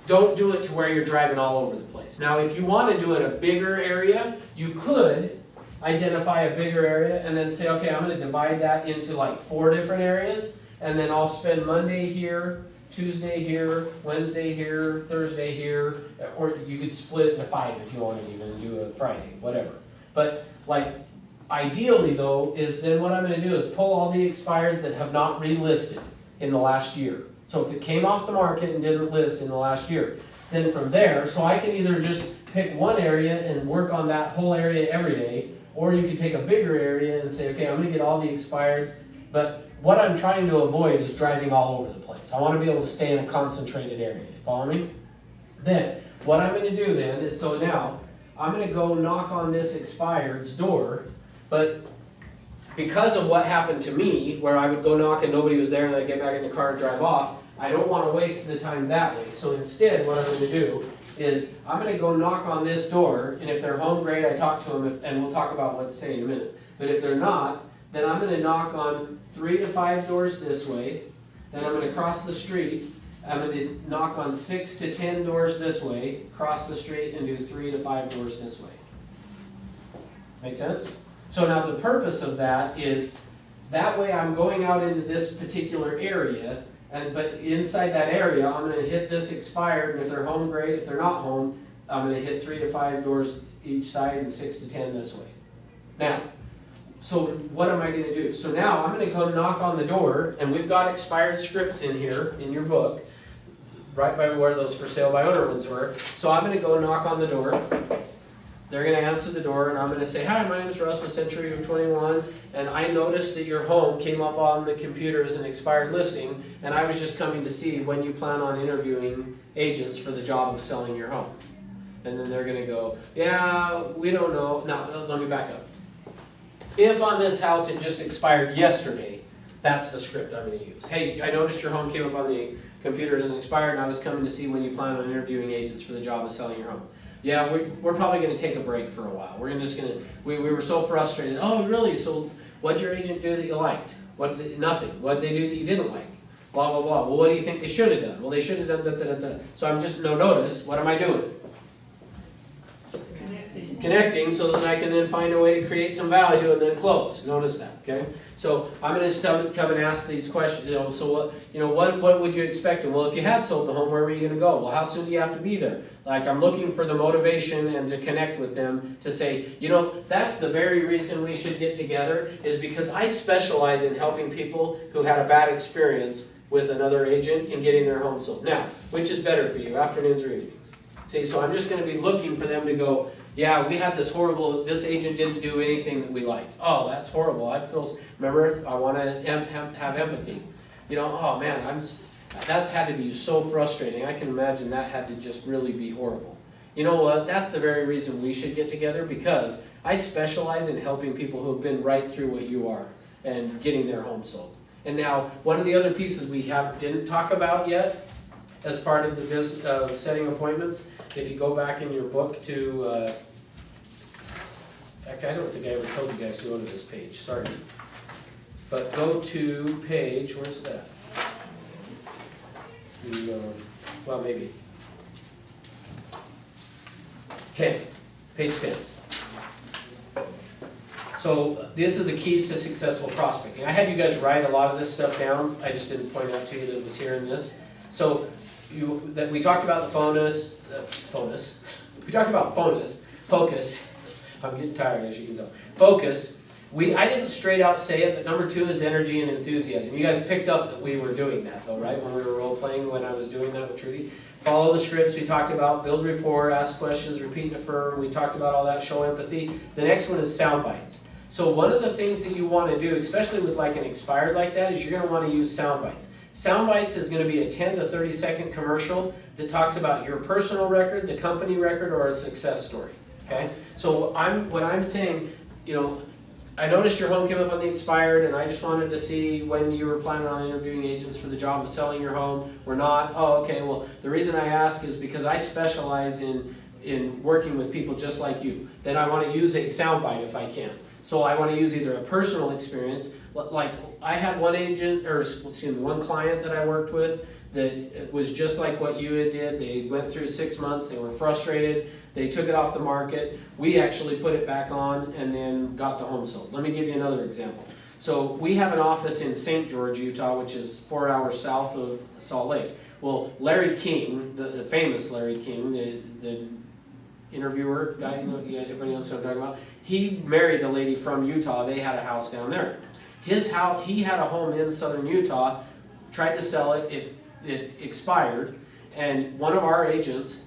don't do it to where you're driving all over the place. Now, if you want to do it a bigger area, you could identify a bigger area and then say, okay, I'm going to divide that into like 4 different areas, and then I'll spend Monday here, Tuesday here, Wednesday here, Thursday here, or you could split it into 5 if you wanted to even do a Friday, whatever. But like ideally though, is then what I'm gonna do is pull all the expireds that have not relisted in the last year. So if it came off the market and didn't list in the last year, then from there, so I can either just pick one area and work on that whole area every day, or you could take a bigger area and say, okay, I'm gonna get all the expireds, but what I'm trying to avoid is driving all over the place. I want to be able to stay in a concentrated area. You follow me? Then, what I'm going to do then is, so now, I'm going to go knock on this expired's door, but because of what happened to me, where I would go knock and nobody was there and I'd get back in the car and drive off, I don't want to waste the time that way. So instead, what I'm going to do is, I'm going to go knock on this door, and if they're home, great, I talk to them, and we'll talk about what to say in a minute. But if they're not, then I'm going to knock on 3 to 5 doors this way, then I'm going to cross the street, I'm going to knock on 6 to 10 doors this way, cross the street, and do 3 to 5 doors this way. Make sense? So now the purpose of that is, that way I'm going out into this particular area, but inside that area, I'm going to hit this expired, and if they're home, great. If they're not home, I'm going to hit 3 to 5 doors each side and 6 to 10 this way. Now, so what am I going to do? So now I'm going to come knock on the door, and we've got expired scripts in here, in your book, right by where those for sale by owner ones were. So I'm going to go knock on the door. They're going to answer the door, and I'm going to say, hi, my name is Russ with Century of 21, and I noticed that your home came up on the computer as an expired listing, and I was just coming to see when you plan on interviewing agents for the job of selling your home. And then they're going to go, yeah, we don't know. Now, let me back up. If on this house it just expired yesterday, that's the script I'm going to use. Hey, I noticed your home came up on the computer as an expired, and I was coming to see when you plan on interviewing agents for the job of selling your home. Yeah, we're probably going to take a break for a while. We were so frustrated. Oh, really? So what'd your agent do that you liked? Nothing. What'd they do that you didn't like? Blah, blah, blah. Well, what do you think they should have done? Well, they should have done da, da, da, da. So I'm just, notice, what am I doing? Connecting, so that I can then find a way to create some value and then close. Notice that, okay? So I'm going to come and ask these questions. So what would you expect? Well, if you had sold the home, where were you going to go? Well, how soon do you have to be there? Like, I'm looking for the motivation and to connect with them to say, that's the very reason we should get together, is because I specialize in helping people who had a bad experience with another agent in getting their home sold. Now, which is better for you, afternoons or evenings? See, so I'm just going to be looking for them to go, yeah, we had this agent didn't do anything that we liked. Oh, that's horrible. Remember, I want to have empathy. Oh man, that's had to be so frustrating. I can imagine that had to just really be horrible. You know what? That's the very reason we should get together, because I specialize in helping people who have been right through what you are and getting their home sold. And now, one of the other pieces we didn't talk about yet as part of the setting appointments, if you go back in your book to, I don't think I ever told you guys to go to this page, sorry. But go to page, where's that? Well, maybe. 10, page 10. So this is the keys to successful prospecting. I had you guys write a lot of this stuff down. I just didn't point out to you that it was here in this. So we talked about the focus. I'm getting tired, as you can tell. Focus. I didn't straight out say it, but number 2 is energy and enthusiasm. You guys picked up that we were doing that though, right? When we were role playing, when I was doing that with Trudy. Follow the scripts we talked about, build rapport, ask questions, repeat and affirm. We talked about all that, show empathy. The next one is sound bites. So one of the things that you want to do, especially with like an expired like that, is you're going to want to use sound bites. Sound bites is going to be a 10 to 30 second commercial that talks about your personal record, the company record, or a success story. Okay? So what I'm saying, I noticed your home came up on the expired, and I just wanted to see when you were planning on interviewing agents for the job of selling your home. We're not. Oh, okay. Well, the reason I ask is because I specialize in working with people just like you. Then I want to use a soundbite if I can. So I want to use either a personal experience, like I had one client that I worked with that was just like what you did. They went through 6 months. They were frustrated. They took it off the market. We actually put it back on and then got the home sold. Let me give you another example. So we have an office in St. George, Utah, which is 4 hours south of Salt Lake. Well, Larry King, the famous Larry King, the interviewer guy, everybody knows what I'm talking about. He married a lady from Utah. They had a house down there. He had a home in southern Utah, tried to sell it, it expired, and one of our agents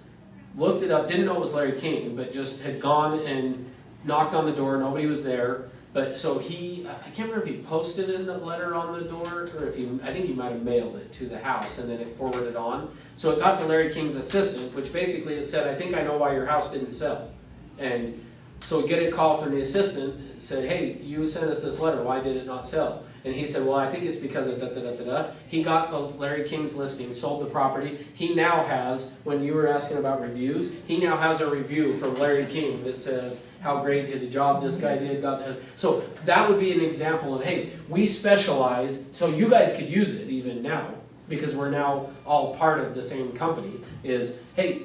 looked it up, didn't know it was Larry King, but just had gone and knocked on the door, nobody was there, But so I can't remember if he posted in a letter on the door, or if I think he might have mailed it to the house and then it forwarded on. So it got to Larry King's assistant, which basically it said, I think I know why your house didn't sell. And so we get a call from the assistant, said, hey, you sent us this letter, why did it not sell? And he said, well, I think it's because of da-da-da-da-da. He got the Larry King's listing, sold the property. He now has, when you were asking about reviews, he now has a review from Larry King that says how great the job this guy did. So that would be an example of, hey, we specialize, so you guys could use it even now, because we're now all part of the same company, is, hey,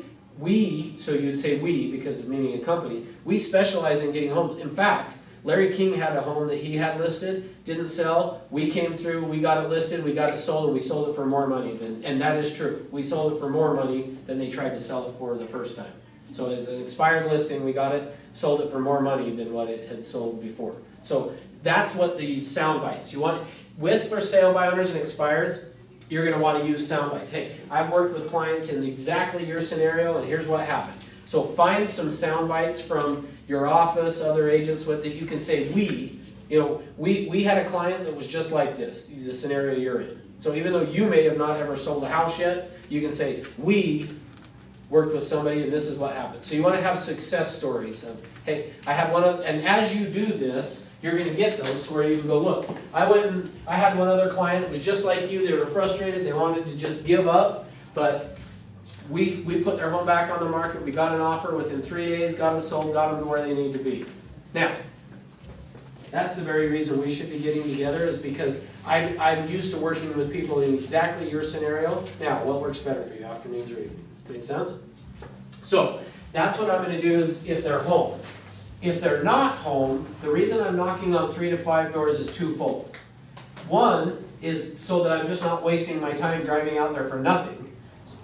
so you'd say we, because of meaning a company, we specialize in getting homes. In fact, Larry King had a home that he had listed, didn't sell. We came through, we got it listed, we got it sold, and we sold it for more money and that is true. We sold it for more money than they tried to sell it for the first time. So as an expired listing, we got it, sold it for more money than what it had sold before. So that's what these sound bites. You want, with for sale by owners and expireds, you're gonna wanna use sound bites. Hey, I've worked with clients in exactly your scenario, and here's what happened. So find some sound bites from your office, other agents with that you can say, we had a client that was just like this, the scenario you're in. So even though you may have not ever sold a house yet, you can say, we worked with somebody and this is what happened. So you want to have success stories of, hey, I had one of, and as you do this, you're going to get those to where you can go, look, I had one other client that was just like you, they were frustrated, they wanted to just give up, but we put their home back on the market, we got an offer within 3 days, got them sold, got them to where they need to be. Now, that's the very reason we should be getting together, is because I'm used to working with people in exactly your scenario. Now, what works better for you, afternoons or evenings? Make sense? So, that's what I'm going to do is if they're home. If they're not home, the reason I'm knocking on 3 to 5 doors is twofold. One is so that I'm just not wasting my time driving out there for nothing.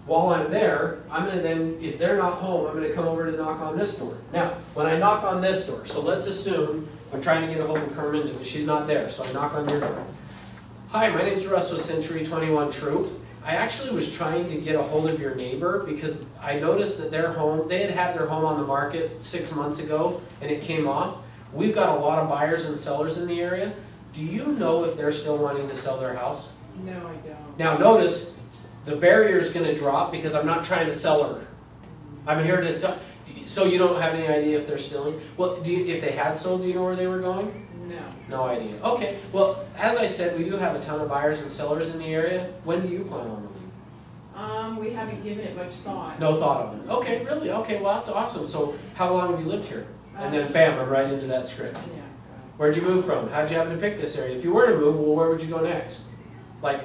While I'm there, I'm going to then, if they're not home, I'm going to come over to knock on this door. Now, when I knock on this door, so let's assume I'm trying to get a hold of Carmen, but she's not there, so I knock on your door. Hi, my name's Russ with Century 21 Troop. I actually was trying to get a hold of your neighbor because I noticed that their home, they had their home on the market 6 months ago and it came off. We've got a lot of buyers and sellers in the area. Do you know if they're still wanting to sell their house? No, I don't. Now notice, the barrier's gonna drop because I'm not trying to sell her. I'm here to talk. So you don't have any idea if they're stealing? Well, if they had sold, do you know where they were going? No. No idea. Okay, well, as I said, we do have a ton of buyers and sellers in the area. When do you plan on moving? We haven't given it much thought. No thought on it. Okay, really? Okay, well, that's awesome. So how long have you lived here? And then bam, I'm right into that script. Yeah. Where'd you move from? How'd you happen to pick this area? If you were to move, well, where would you go next? Like,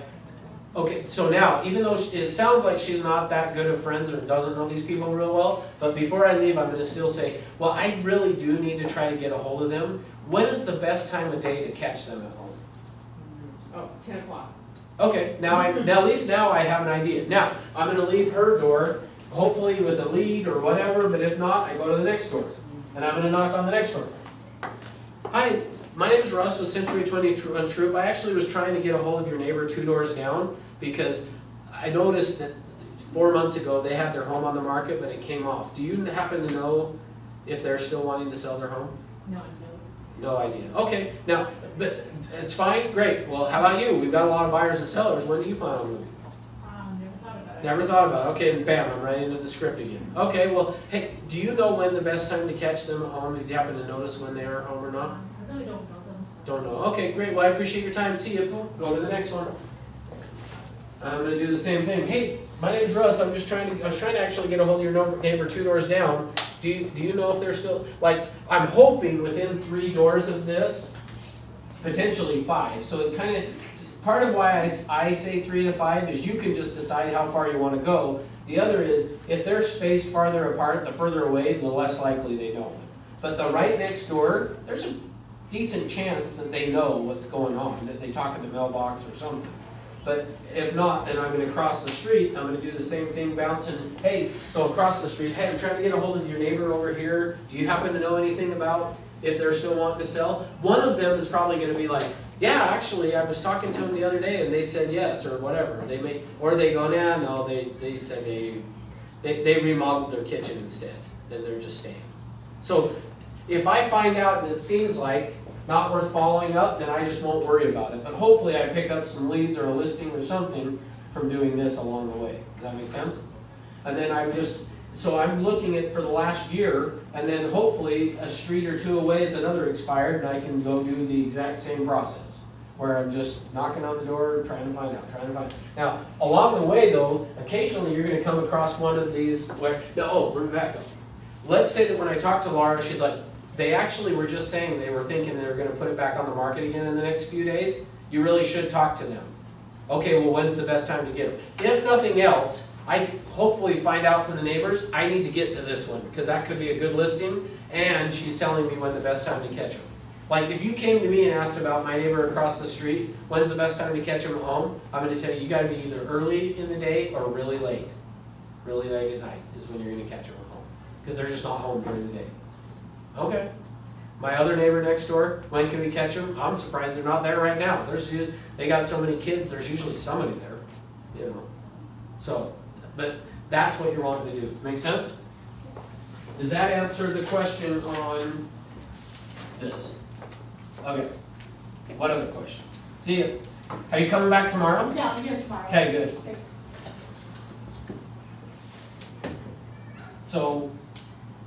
okay, so now, even though it sounds like she's not that good of friends or doesn't know these people real well, but before I leave, I'm going to still say, well, I really do need to try to get a hold of them. When is the best time of day to catch them at home? Oh, 10 o'clock. Okay, now at least now I have an idea. Now, I'm going to leave her door, hopefully with a lead or whatever, but if not, I go to the next door. And I'm going to knock on the next door. Hi, my name is Russ with Century 21 Troop. I actually was trying to get a hold of your neighbor 2 doors down because I noticed that 4 months ago they had their home on the market, but it came off. Do you happen to know if they're still wanting to sell their home? No, No idea. Okay, now, but it's fine, great. Well, how about you? We've got a lot of buyers and sellers. When do you plan on moving? never thought about it. Never thought about it. Okay, and bam, I'm right into the script again. Okay, well, hey, do you know when the best time to catch them at home? If you happen to notice when they are home or not? I really don't know them, so. Don't know. Okay, great. Well, I appreciate your time. See you. Go to the next one. I'm going to do the same thing. Hey, my name's Russ. I was trying to actually get a hold of your neighbor 2 doors down. Do you know if they're still, like, I'm hoping within 3 doors of this, potentially 5. So it kind of, part of why I say 3 to 5 is you can just decide how far you want to go. The other is, if they're spaced farther apart, the further away, the less likely they know it. But the right next door, there's a decent chance that they know what's going on, that they talk in the mailbox or something. But if not, then I'm going to cross the street, and I'm going to do the same thing, bouncing, hey, so across the street, hey, I'm trying to get a hold of your neighbor over here. Do you happen to know anything about if they're still wanting to sell? One of them is probably going to be like, yeah, actually, I was talking to them the other day, and they said yes, or whatever. They may, or they go, nah, no, they said they remodeled their kitchen instead, and they're just staying. So If I find out and it seems like not worth following up, then I just won't worry about it. But hopefully I pick up some leads or a listing or something from doing this along the way. Does that make sense? And then so I'm looking at for the last year, and then hopefully a street or two away is another expired, and I can go do the exact same process. Where I'm just knocking on the door, trying to find out. Now, along the way though, occasionally you're gonna come across one of these where, bring it back up. Let's say that when I talked to Laura, she's like, they actually were just saying they were thinking they were gonna put it back on the market again in the next few days. You really should talk to them. Okay, well, when's the best time to get them? If nothing else, I hopefully find out from the neighbors, I need to get to this one, because that could be a good listing, and she's telling me when the best time to catch them. Like, if you came to me and asked about my neighbor across the street, when's the best time to catch them at home? I'm gonna tell you, you gotta be either early in the day or really late. Really late at night is when you're gonna catch them at home, because they're just not home during the day. Okay. My other neighbor next door, when can we catch them? I'm surprised they're not there right now. They got so many kids, there's usually somebody there, So, but that's what you're wanting to do. Make sense? Does that answer the question on this? Okay. What other questions? See ya. Are you coming back tomorrow? Yeah, I'm here tomorrow. Okay, good. Thanks. So,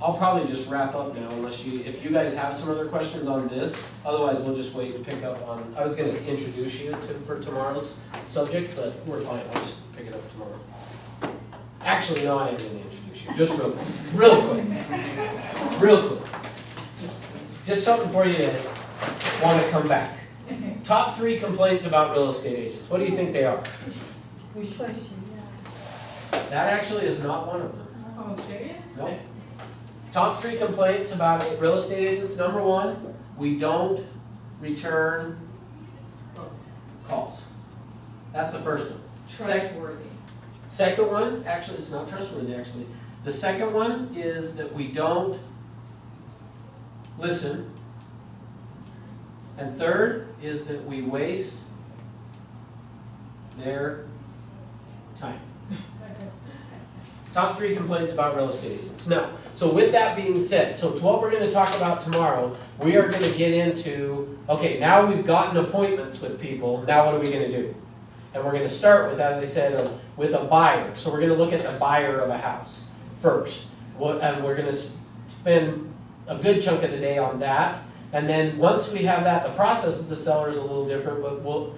I'll probably just wrap up now if you guys have some other questions on this. Otherwise, we'll just wait and pick up on, I was gonna introduce you for tomorrow's subject, but we're fine, I'll just pick it up tomorrow. Actually, no, I am gonna introduce you, just real quick. Just something for you to wanna come back. Top 3 complaints about real estate agents, what do you think they are? Which question? That actually is not one of them. Oh, serious? No. Top 3 complaints about real estate agents. Number 1, we don't return calls. That's the first one. Trustworthy. Second one, actually, it's not trustworthy, actually. The second one is that we don't listen. And third is that we waste their time. Top 3 complaints about real estate agents. Now, so with that being said, so to what we're going to talk about tomorrow, we are going to get into, okay, now we've gotten appointments with people, now what are we going to do? And we're going to start with, as I said, with a buyer. So we're going to look at the buyer of a house first. And we're going to spend a good chunk of the day on that. And then once we have that, the process with the seller is a little different, but we'll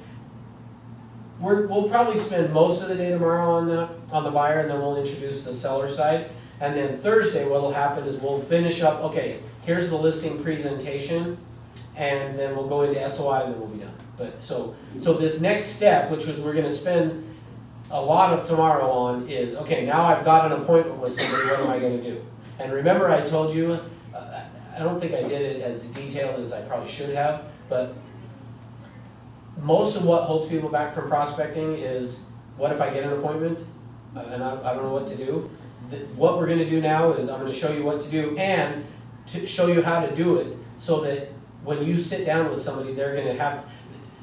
probably spend most of the day tomorrow on the buyer, and then we'll introduce the seller side. And then Thursday, what'll happen is we'll finish up, okay, here's the listing presentation, and then we'll go into SOI, and then we'll be done. But so this next step, which we're gonna spend a lot of tomorrow on, is, okay, now I've got an appointment with somebody, what am I gonna do? And remember I told you, I don't think I did it as detailed as I probably should have, but most of what holds people back from prospecting is, what if I get an appointment and I don't know what to do? What we're going to do now is I'm going to show you what to do and to show you how to do it so that when you sit down with somebody, they're going to have,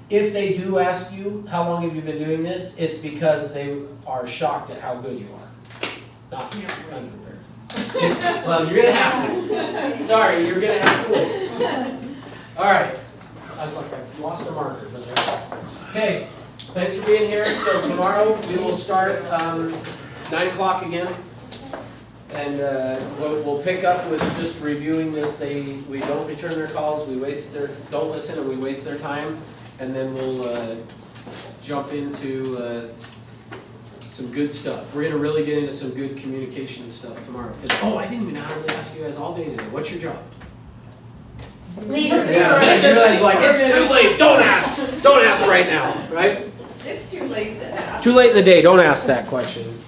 if they do ask you, how long have you been doing this? It's because they are shocked at how good you are. Not unprepared. Well, you're going to have to. Sorry, you're going to have to wait. All right. I was like, I've lost a marker, but there it is. Okay, thanks for being here. So tomorrow we will start 9 o'clock again. And we'll pick up with just reviewing this. We don't return their calls, don't listen, and we waste their time. And then we'll jump into some good stuff. We're gonna really get into some good communication stuff tomorrow. Oh, I didn't even know how to ask you guys all day today. What's your job? Leader. Yeah, you realize like, it's too late, don't ask right now, right? It's too late to ask. Too late in the day, don't ask that question.